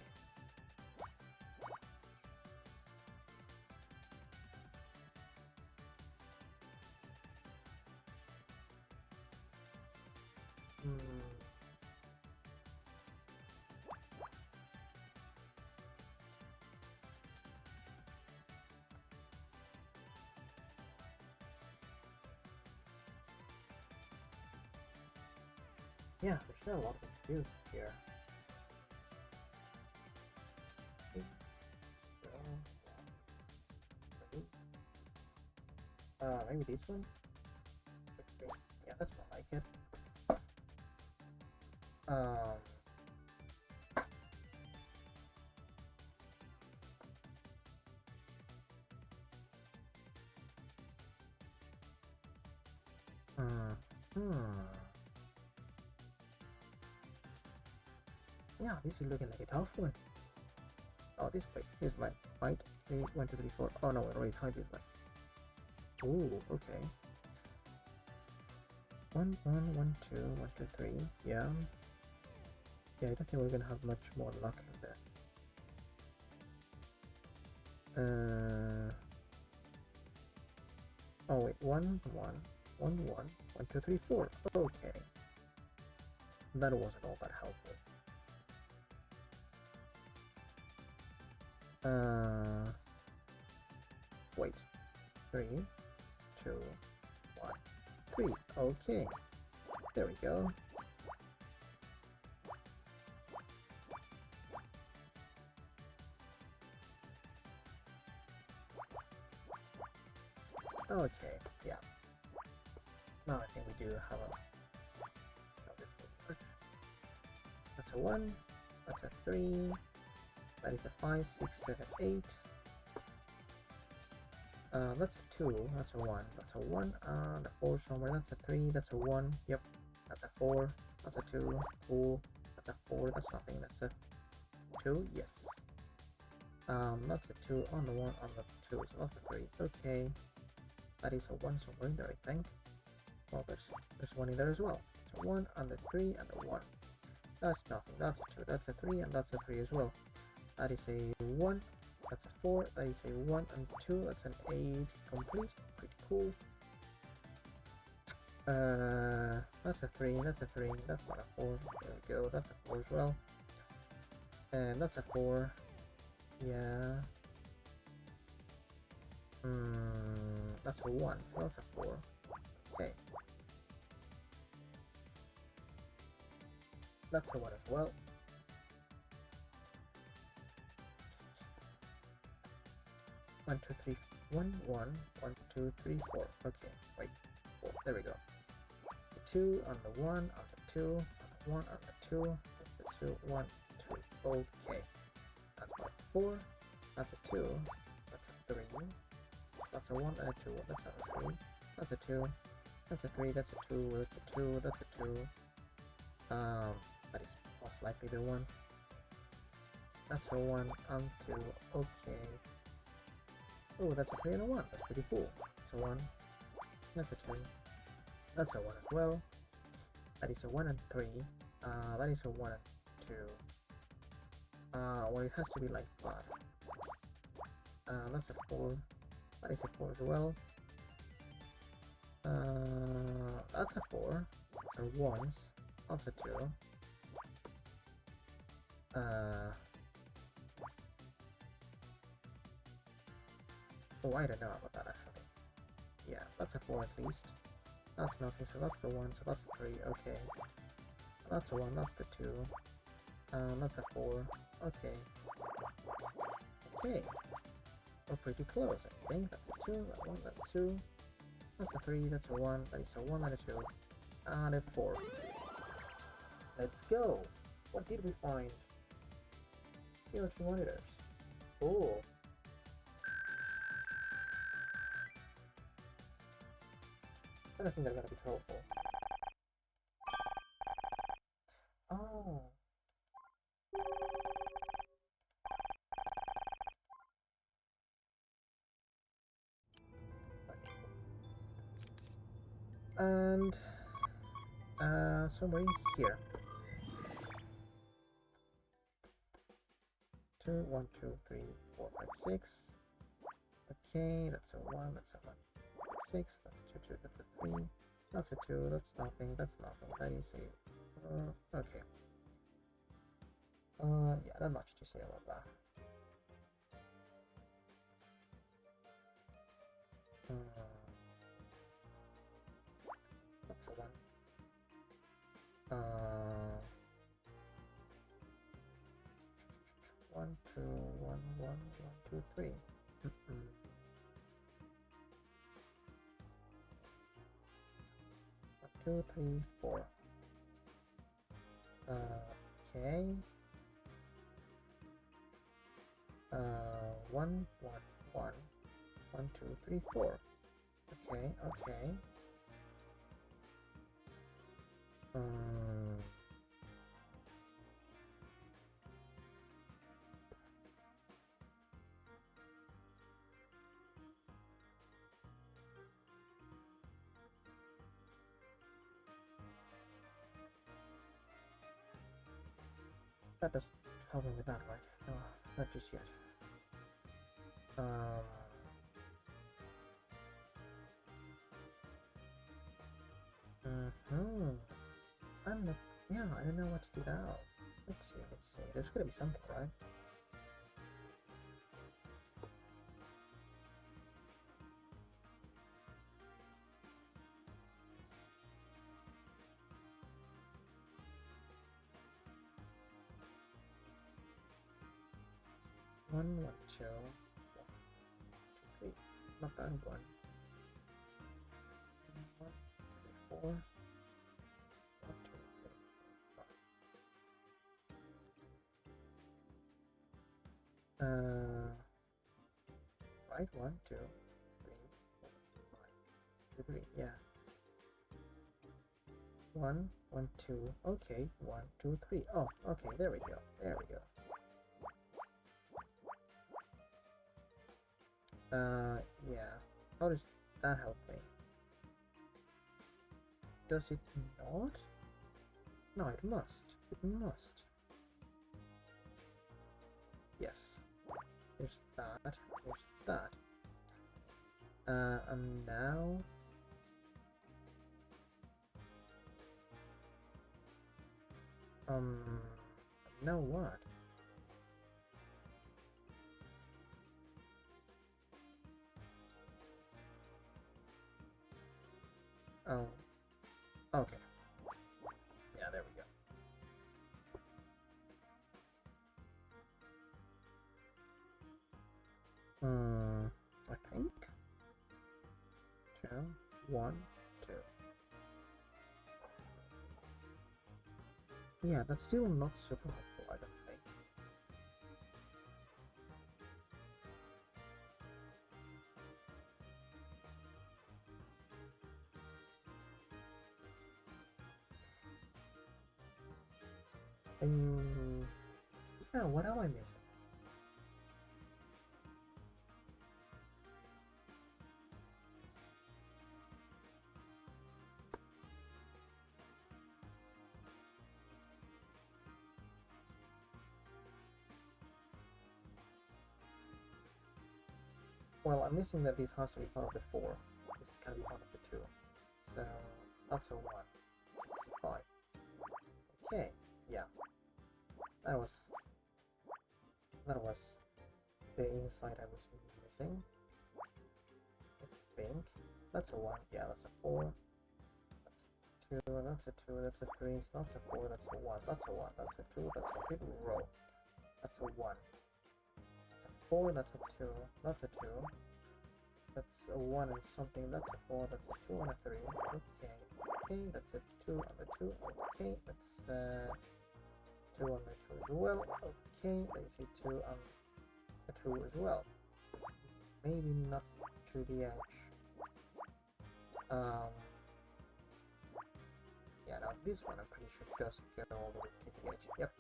Yeah, there's not a lot to do here. Maybe this one? Yeah, that's more like it. Yeah, this is looking like a tough one. Oh, this way. Here's my fight. 3, 1, 2, 3, 4. Oh no, we already tried this one. Ooh, okay. 1, 1, 1, 2, 1, 2, 3. Yeah. Yeah, I don't think we're gonna have much more luck in that. Oh wait, 1, 1, 1, 1, 1, 2, 3, 4. Okay. That wasn't all that helpful. Wait. 3, 2, 1, 3. Okay. There we go. Okay, yeah. Now I think we do have a a 1, that's a 3, that is a 5, 6, 7, 8. That's a 2, that's a 1, that's a 1, the 4 somewhere, that's a 3, that's a 1, yep, that's a 4, that's a 2, cool, that's a 4, that's nothing, that's a 2, yes. That's a 2 on the 1, on the 2, so that's a 3, okay. That is a 1 somewhere in there, I think. Well, there's 1 in there as well. So 1 and the 3 and the 1. That's nothing, that's a 2, that's a 3, and that's a 3 as well. That is a 1, that's a 4, that is a 1 and 2, that's an 8 complete, pretty cool. That's a 3, that's a 3, that's not a 4, there we go, that's a 4 as well. And that's a 4, yeah. That's a 1, so that's a 4, okay. That's a 1 as well. One, two, three, 1, 1, 1, 2, 3, 4. Okay, wait, 4. There we go. The 2 on the 1 on the 2 on the 1 on the 2. That's a 2, 1, 2. Okay, that's my 4. That's a 2. That's a 3. That's a 1 and a 2. That's a 3. That's a 2. That's a 3. That's a 2. That's a 2. That's a 2. That is most likely the 1. That's a 1 and 2. Okay. Oh, that's a 3 and a 1. That's pretty cool. That's a 1. That's a 2. That's a 1 as well. That is a 1 and 3. That is a 1 and 2. Well, it has to be like that. That's a 4. That is a 4 as well. That's a 4. That's a 1s. That's a 2. Oh, I don't know about that actually. Yeah, that's a 4 at least. That's nothing, so that's the 1, so that's the 3, okay. That's a 1, that's the 2. That's a 4, okay. Okay. We're pretty close, I think. That's a 2, that 1, that's a 2. That's a 3, that's a 1, that is a 1 and a 2. And a 4. Let's go! What did we find? CO2 monitors. Oh. I don't think they're gonna be helpful. Oh. And somewhere in here. 2, 1, 2, 3, 4, 5, 6. Okay, that's a 1, that's a 1. 6, that's a 2, 2, that's a 3. That's a 2, that's nothing, that's nothing. That is a... okay. Yeah, not much to say about that. That's a 1. 1, 2, 1, 1, 1, 2, 3. 2, 3, 4. Okay. 1, 1, 1. 1, 2, 3, 4. Okay, okay. That doesn't help me with that, right? No, not just yet. I'm not, yeah, I don't know what to do now. Let's see, let's see. There's gotta be something, right? One, 1, 2, 1, 2, 3. Not that one. 1, 2, 4. 1, 2, 3, 5. Right, 1, 2, 3, 4, 5, 2, 3, yeah. 1, 1, 2, okay, 1, 2, 3. Oh, okay, there we go, there we go. Yeah. How does that help me? Does it not? No, it must. It must. Yes. There's that. There's that. And now... Now what? Oh. Okay. Yeah, there we go. I think 2, 1, 2. Yeah, that's still not super helpful, I don't think. Yeah, what am I missing? Well, I'm missing that this has to be part of the 4. This can be part of the 2. So, that's a 1. It's 5. Okay, yeah. That was the insight I was missing. I think. That's a 1, yeah, that's a 4. That's a 2, that's a 2, that's a 3, so that's a 4, that's a 1, that's a 1, that's a 2, that's a big row. That's a 1. That's a 4, that's a 2, that's a 2. That's a 1 and something, that's a 4, that's a 2 and a 3. Okay, okay, that's a 2 and a 2, okay, that's 2 and a 2 as well. Okay, let's see 2 and a 2 as well. Maybe not to the edge. Yeah, now this one I'm pretty sure does get all the way to the edge. Yep.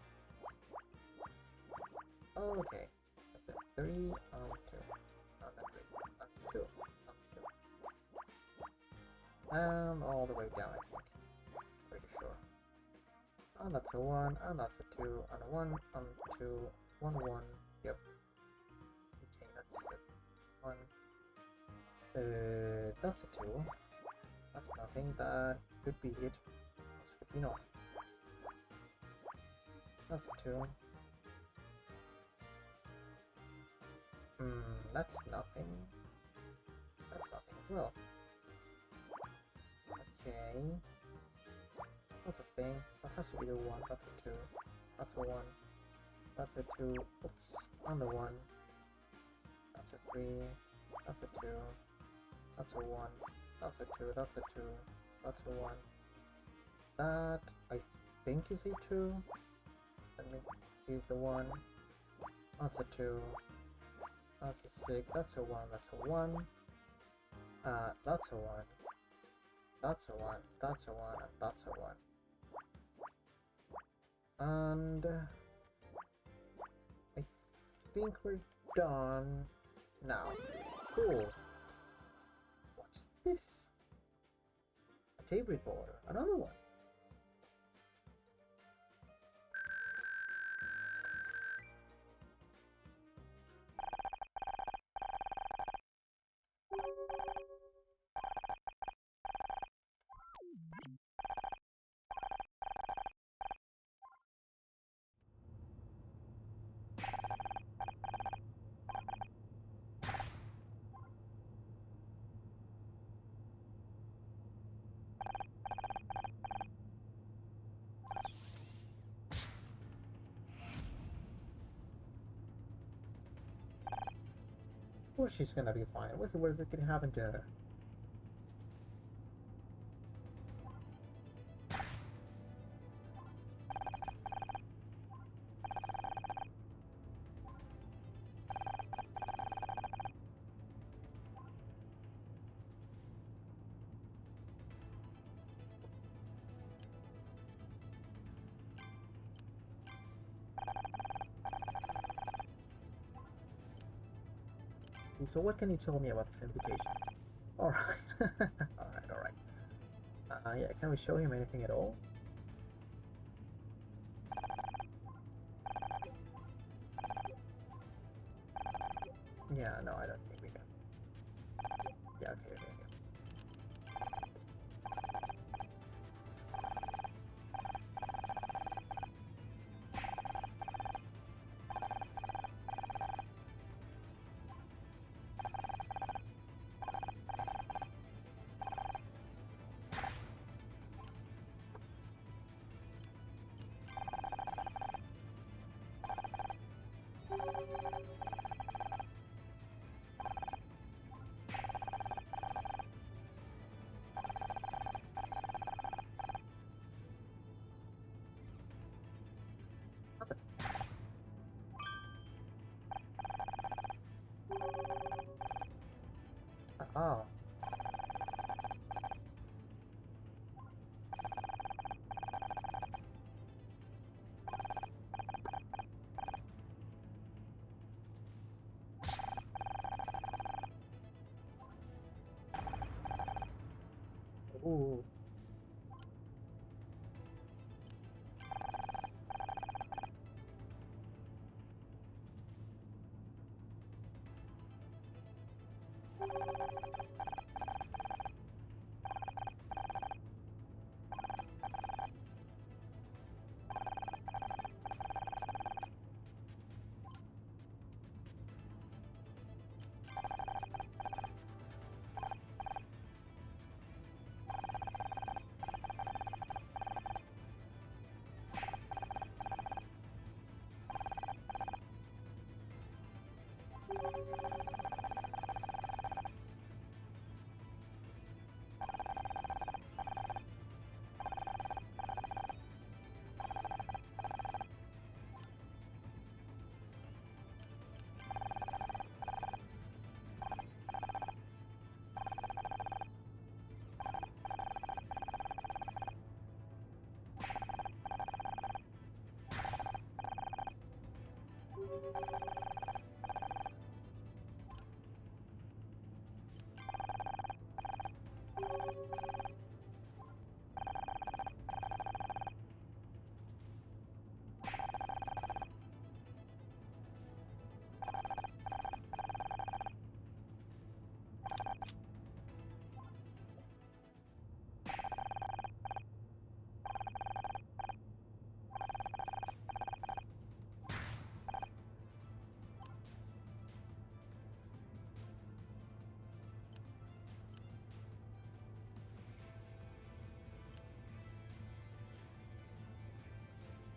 Okay, that's it. 3 and 2. Not 3. And 2. And 2. And all the way down, I think. Pretty sure. And that's a 1, and that's a 2, and a 1, and 2, 1, 1. Yep. Okay, that's it. 1. That's a 2. That's nothing. That could be it. This could be not. That's a 2. That's nothing. That's nothing as well. Okay. That's a thing. That has to be the 1. That's a 2. That's a 1. That's a 2. Oops. On the 1. That's a 3. That's a 2. That's a 1. That's a 2. That's a 2. That's a 1. That, I think, is a 2. Let me use the 1. That's a 2. That's a 6. That's a 1. That's a 1. That's a 1. That's a 1. That's a 1. And that's a 1. And I think we're done now. Cool. What's this? A tape recorder. Another one. Of course she's gonna be fine. What's the worst that could happen to her? see. So what can you tell me about this invitation? Alright. Alright. Yeah, can we show him anything at all? Yeah, no, I don't think we can. Yeah, okay. Oh. Ooh.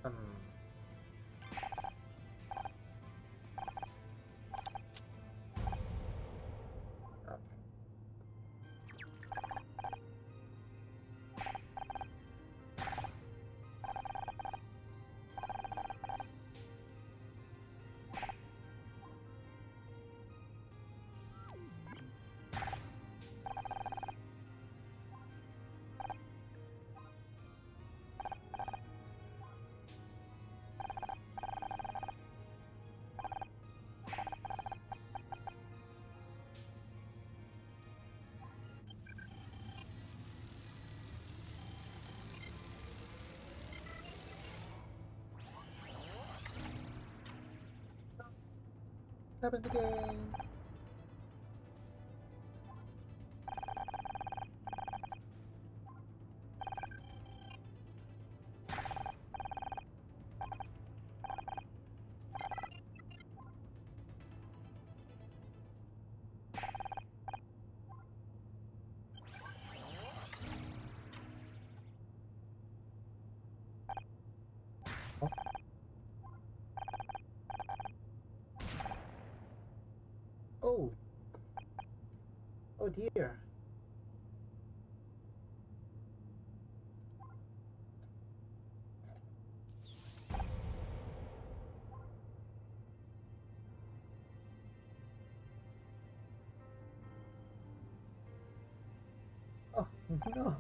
Um. Okay. Happened again. Oh. Oh. Oh dear. Oh no.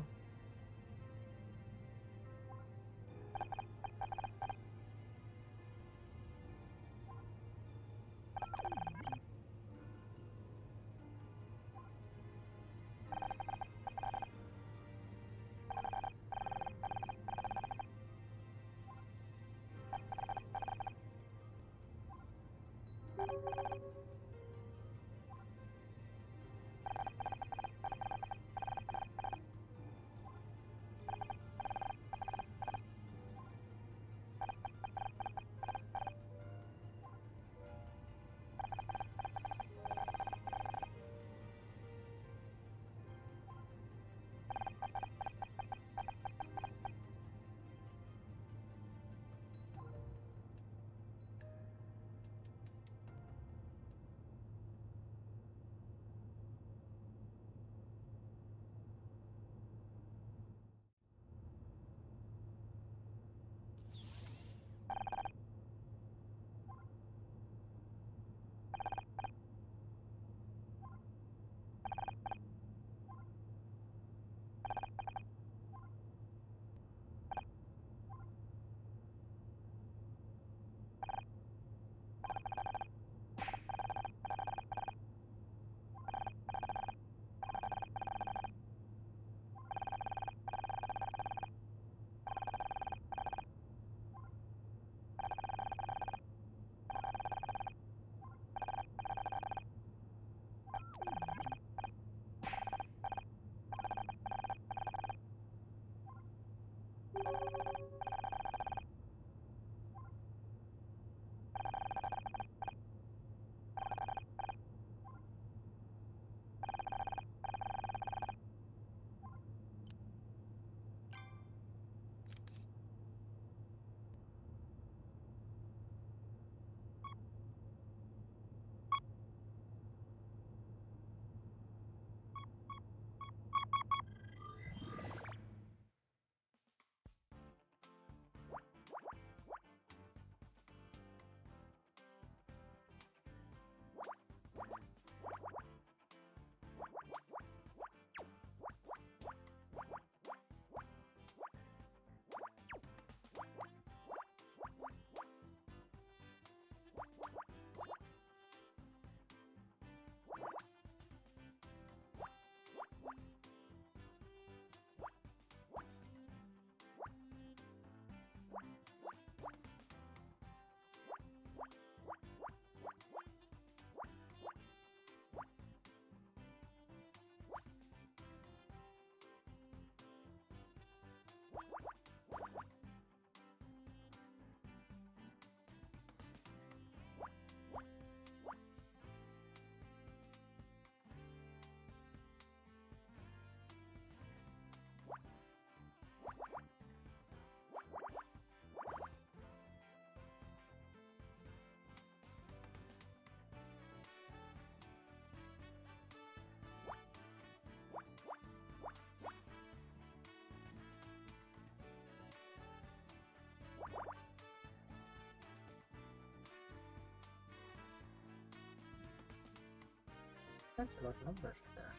That's a lot of numbers there.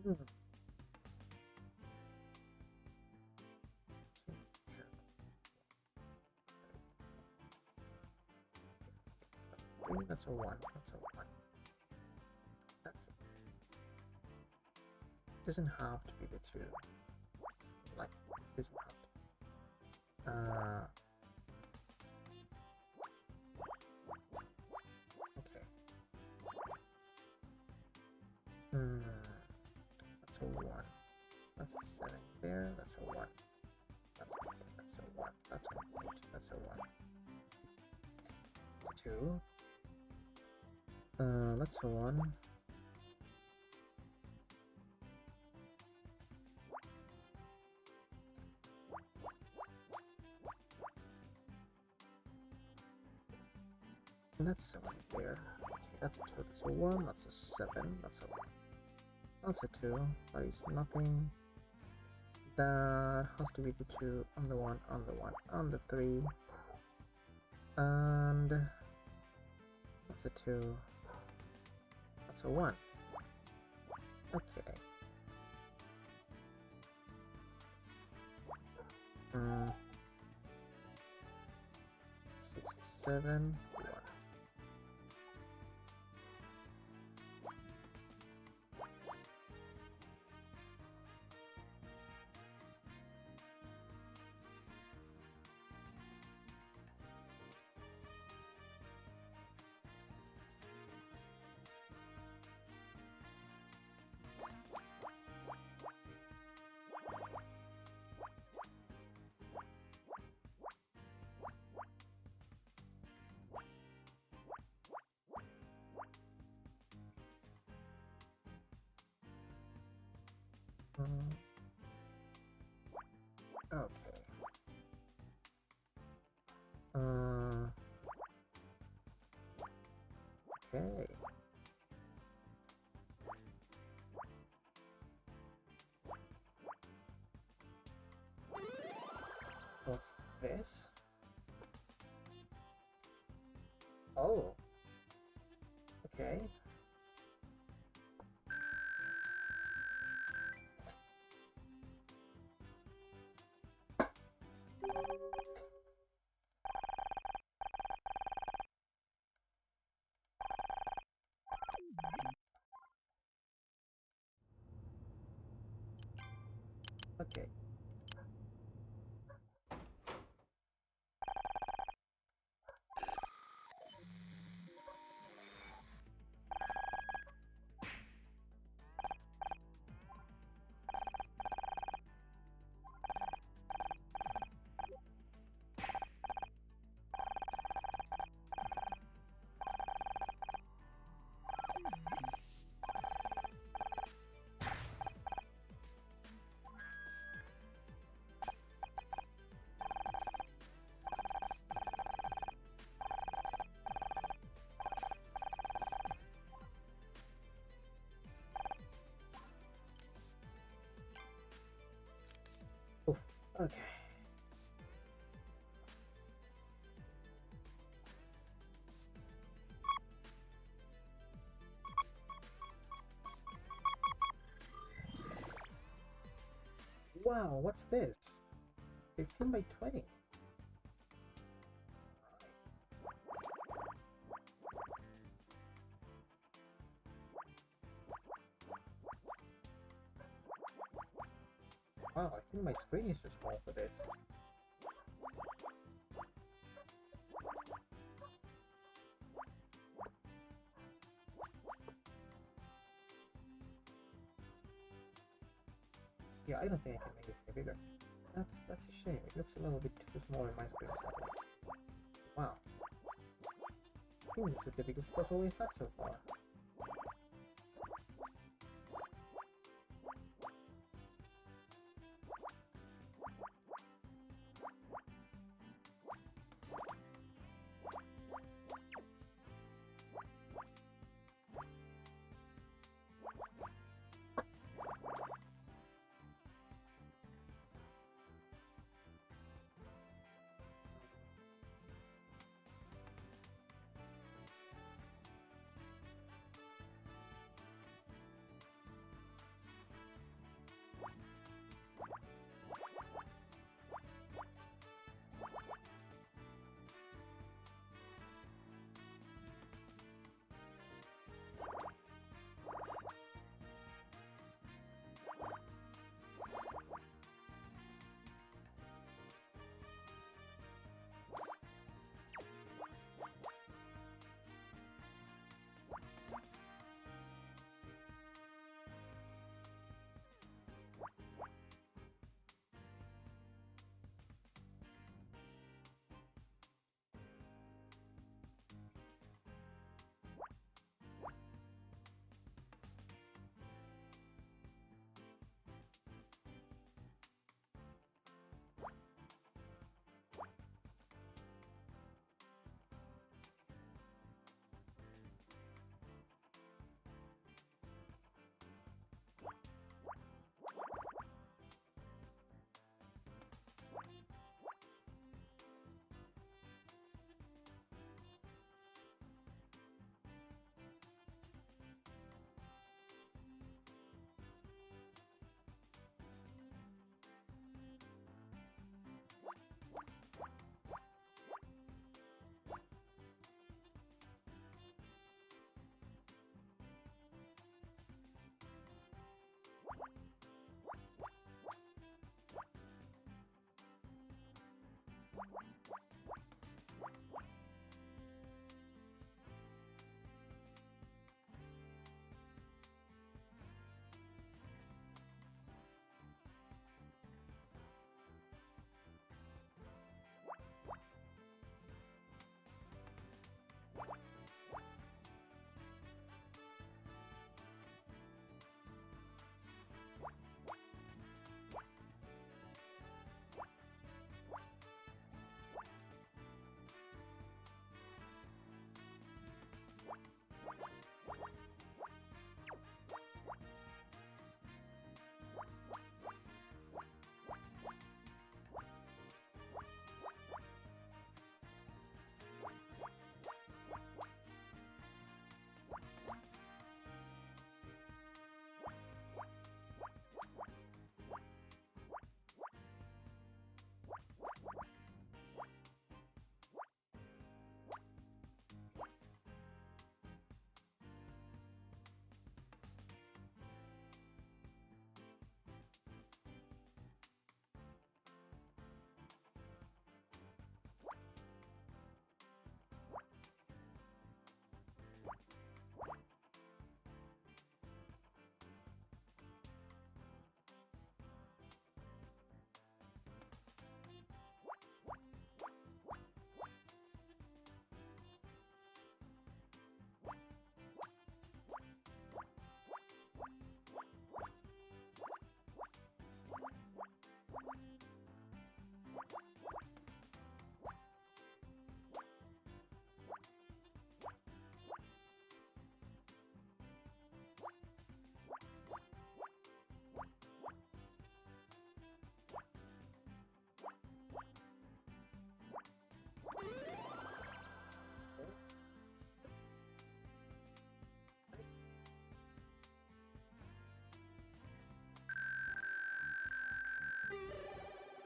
Hmm. Sure. Maybe that's a one. That's a one. That's doesn't have to be the two. Like doesn't have to. Okay. Hmm. That's a one. That's a seven there. That's a one. That's a one. That's a eight. That's a one. That's a two. That's a one. That's right there. Okay, that's a two. That's a one. That's a seven. That's a one. That's a two. That is nothing. That has to be the two on the one, on the one, on the three. And that's a two. That's a 1. Okay. 6, 7, 1. Okay. Okay. What's this? Oh. Okay. Okay. Oof. Okay. Wow, what's this? 15 by 20. Wow, I think my screen is too small for this. Yeah, I don't think I can make this any bigger. That's a shame. It looks a little bit too small in my screen satellite. Wow. I think this is the biggest puzzle we've had so far.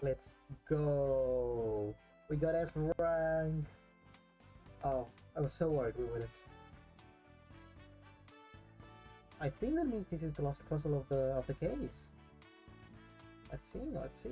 Let's go. We got S rank. Oh, I was so worried we wouldn't. I think that means this is the last puzzle of the case. Let's see, let's see.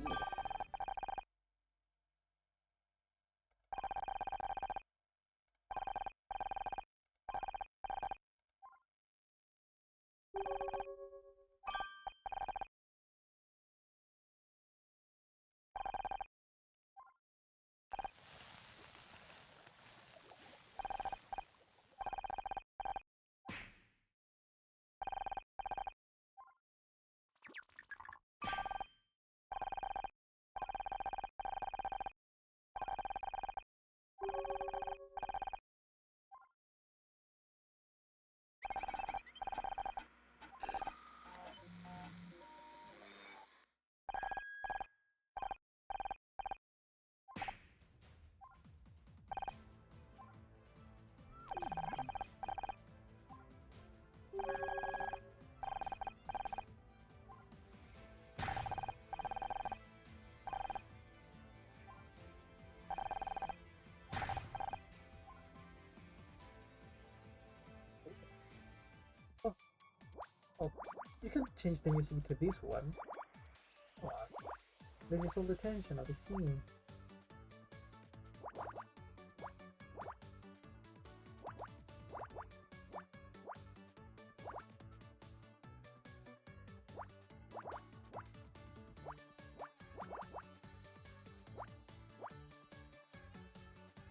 Oh, oh, you can change the music to this one. What? This is all the tension of the scene.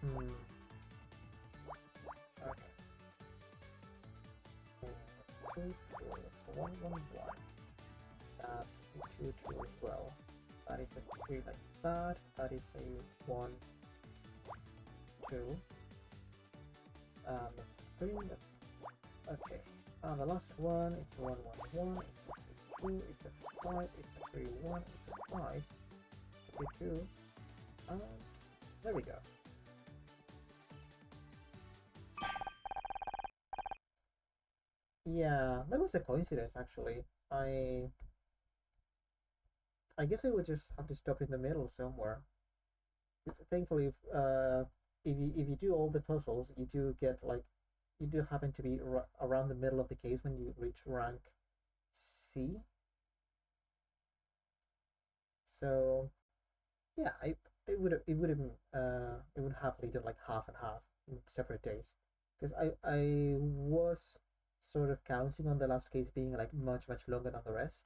Hmm. Okay. That's 2, 2. That's 1, 1, 1. That's a 2, 2 as well. That is a 3 like that. That is a 1, 2. That's a 3. That's okay. The last one, it's a 1, 1, 1. It's a 2, 2. It's a 5. It's a 3, 1. It's a 5. It's a 2, 2. There we go. Yeah, that was a coincidence actually. I guess I would just have to stop in the middle somewhere. Thankfully, if you do all the puzzles, you do get like you do happen to be around the middle of the case when you reach rank C. So yeah, it would have it would happily do like half and half in separate days because I was sort of counting on the last case being like much longer than the rest.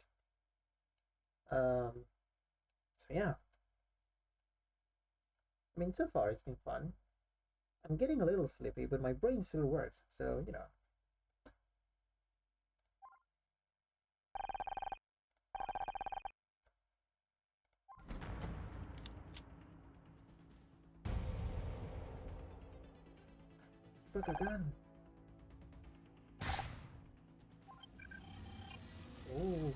Um, so yeah, I mean so far it's been fun. I'm getting a little sleepy, but my brain still works, so you know. Spakagan. Oh,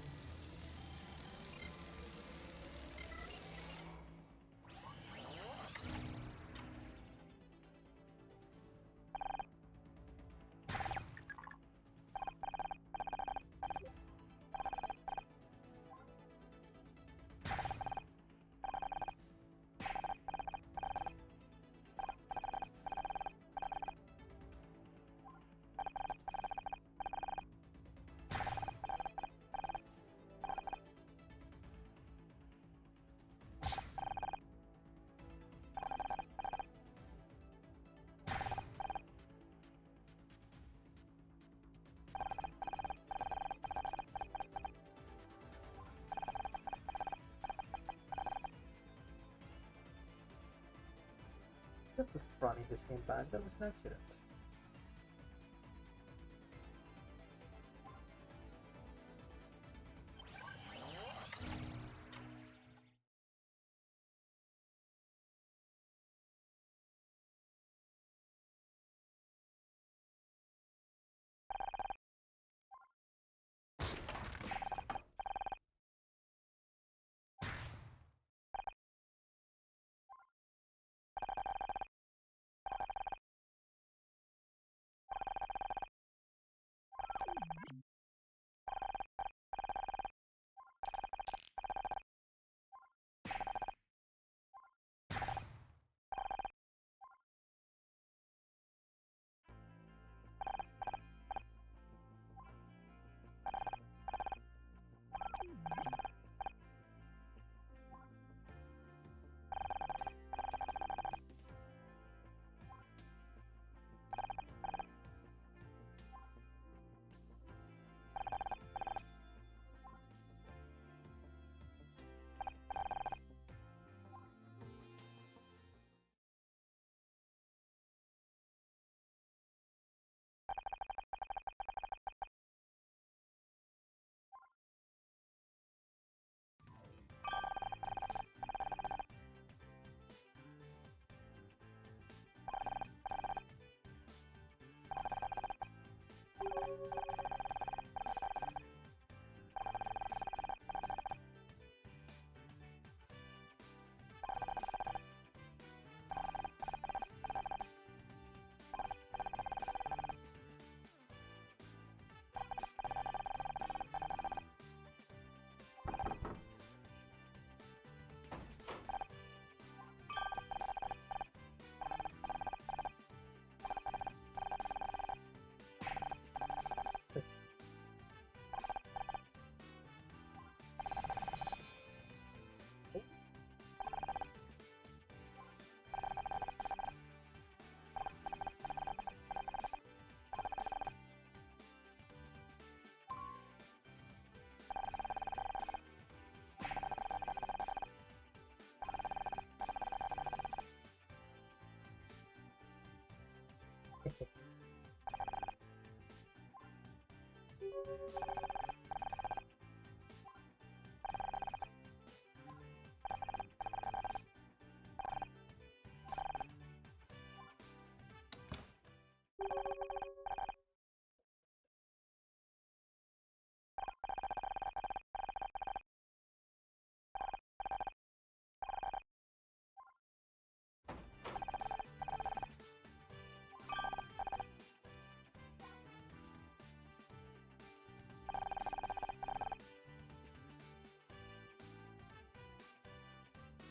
I put running this game back. That was an accident.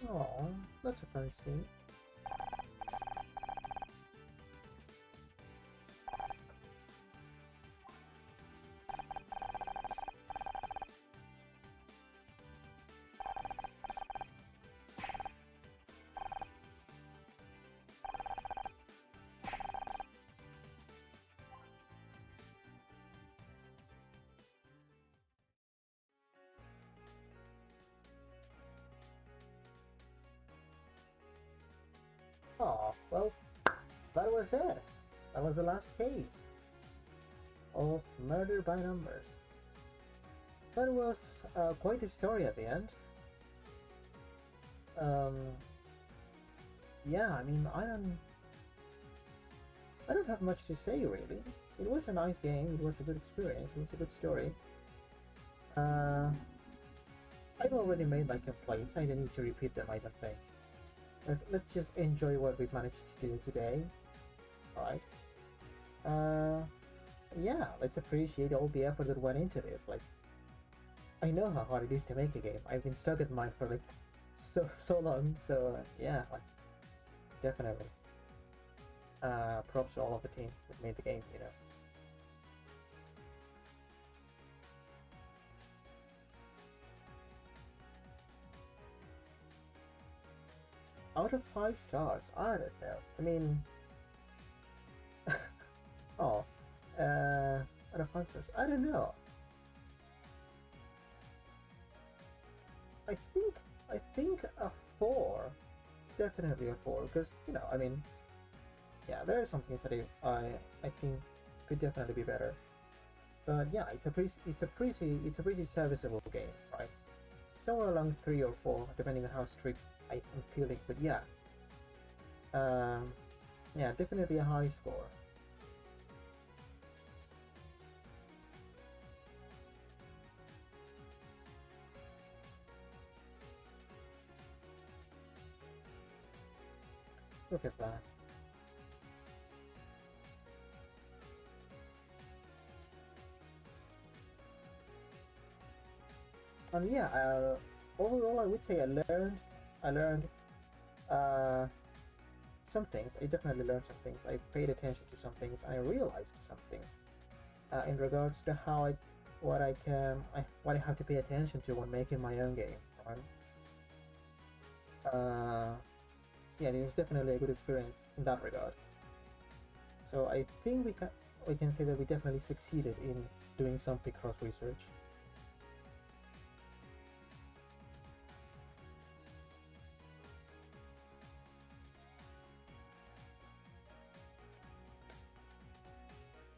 Oh, that's a fancy. Oh, well, that was it. That was the last case of Murder by Numbers. That was quite a story at the end. Um, yeah, I mean, I don't have much to say really. It was a nice game. It was a good experience. It was a good story. Uh, I've already made my complaints. I don't need to repeat them. I don't think. Let's just enjoy what we've managed to do today. All right. Uh, yeah. Let's appreciate all the effort that went into this. Like, I know how hard it is to make a game. I've been stuck at mine for like so long. So yeah, like definitely. Props to all of the team that made the game. You know. Out of 5 stars, I don't know. I mean, oh, out of 5 stars, I don't know. I think I think a 4, definitely a 4, because I mean, yeah, there are some things that I think could definitely be better. But yeah, it's a pretty serviceable game, right? Somewhere along 3 or 4, depending on how strict I am feeling. But yeah, um, yeah, definitely a high score. Look at that. And yeah, overall, I would say I learned uh, some things. I definitely learned some things. I paid attention to some things. I realized some things in regards to what I have to pay attention to when making my own game. Right? So yeah, it was definitely a good experience in that regard. So I think we can say that we definitely succeeded in doing some Picross research.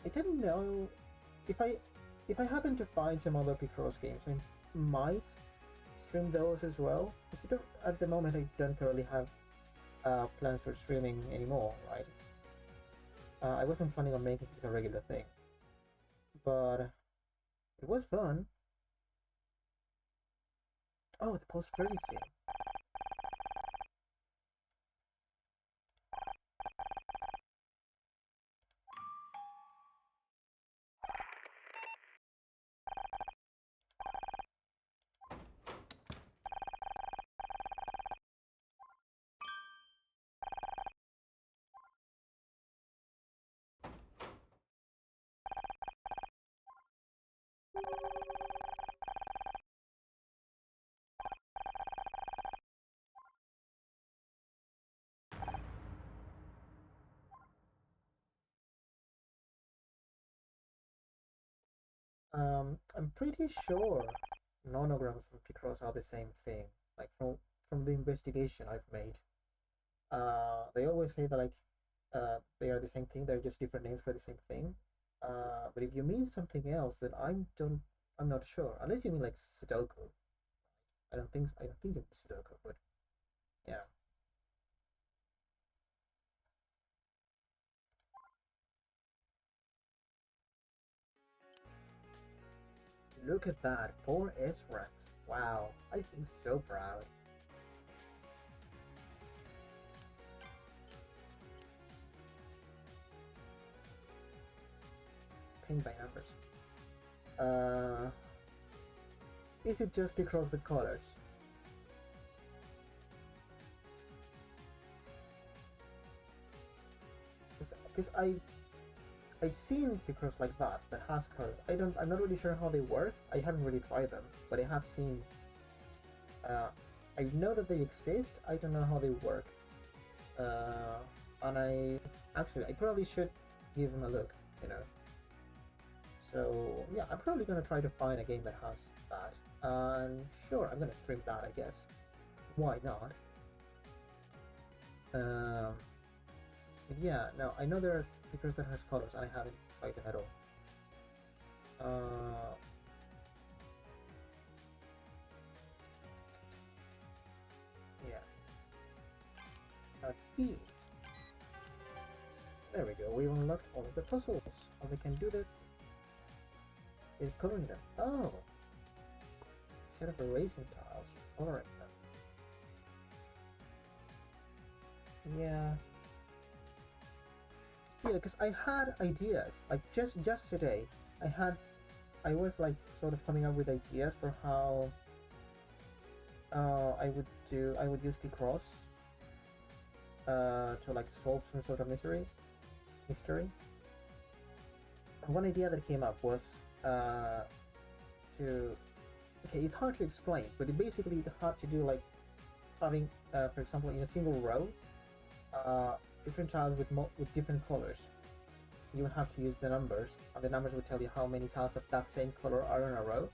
I didn't know if I happen to find some other Picross games, I might stream those as well. At the moment, I don't currently have plans for streaming anymore, right? I wasn't planning on making this a regular thing, but it was fun. Oh, the post-credit scene. I'm pretty sure nonograms and Picross are the same thing. Like from the investigation I've made, they always say that like they are the same thing. They're just different names for the same thing. But if you mean something else, then I'm not sure. Unless you mean like Sudoku. I don't think it's Sudoku, but yeah. Look at that, 4S ranks. Wow, I feel so proud. Paint by numbers. Uh, is it just because the colors? Because I've seen pictures like that has colors. I'm not really sure how they work. I haven't really tried them, but I have seen. Uh, I know that they exist. I don't know how they work. Uh, and I probably should give them a look. You know. So yeah, I'm probably gonna try to find a game that has that. And sure, I'm gonna stream that. I guess. Why not? Um, yeah. No, I know there are pictures that has colors, and I haven't tried them at all. Uh, yeah. Beans. There we go, we've unlocked all of the puzzles, and we can do that in coloring them. Oh! Set up erasing tiles, coloring them. Yeah. Yeah, because I had ideas, like just today, I was like sort of coming up with ideas for how I would use Picross to like solve some sort of mystery. And one idea that came up was to okay, it's hard to explain, but it basically had to do like having, for example, in a single row, uh, different tiles with different colors. You would have to use the numbers, and the numbers would tell you how many tiles of that same color are in a row.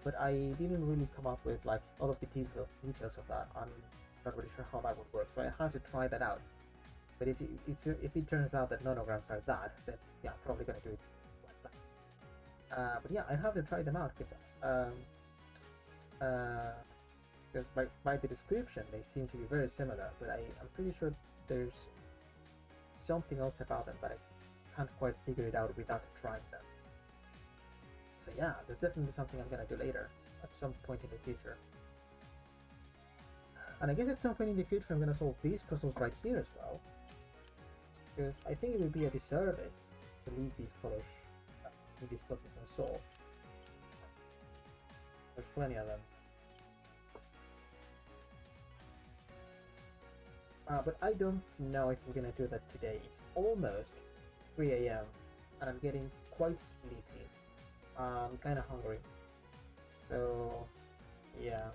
But I didn't really come up with like all of the details of that. I'm not really sure how that would work, so I had to try that out. But if it turns out that nonograms are that, then yeah, I'm probably gonna do it like that. But yeah, I have to try them out because uh, because by the description they seem to be very similar, but I'm pretty sure there's something else about them, but I can't quite figure it out without trying them. So yeah, there's definitely something I'm gonna do later, at some point in the future. And I guess at some point in the future I'm gonna solve these puzzles right here as well, because I think it would be a disservice to leave these puzzles unsolved. There's plenty of them. But I don't know if we're gonna do that today. It's almost 3 a.m. and I'm getting quite sleepy. I'm kinda hungry. So, yeah.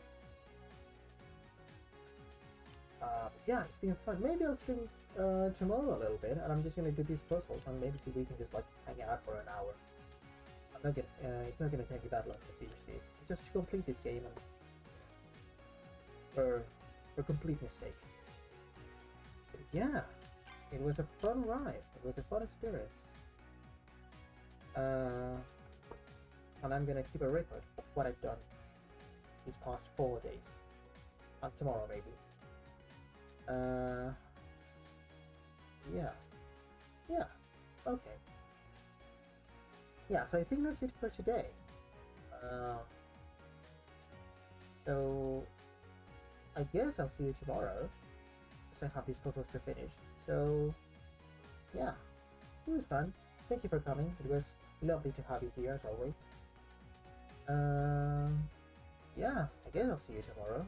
Yeah, it's been fun. Maybe I'll stream tomorrow a little bit, and I'm just gonna do these puzzles, and maybe we can just like hang out for an hour. It's not gonna take me that long to finish this. Just to complete this game, and for completeness sake. But yeah, it was a fun ride. It was a fun experience. Uh, and I'm gonna keep a record of what I've done these past 4 days, and tomorrow maybe. Uh, yeah, yeah, okay. Yeah, so I think that's it for today. Um, so I guess I'll see you tomorrow, because I have these puzzles to finish. So yeah, it was fun. Thank you for coming. It was lovely to have you here as always. Um, yeah, I guess I'll see you tomorrow.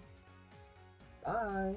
Bye.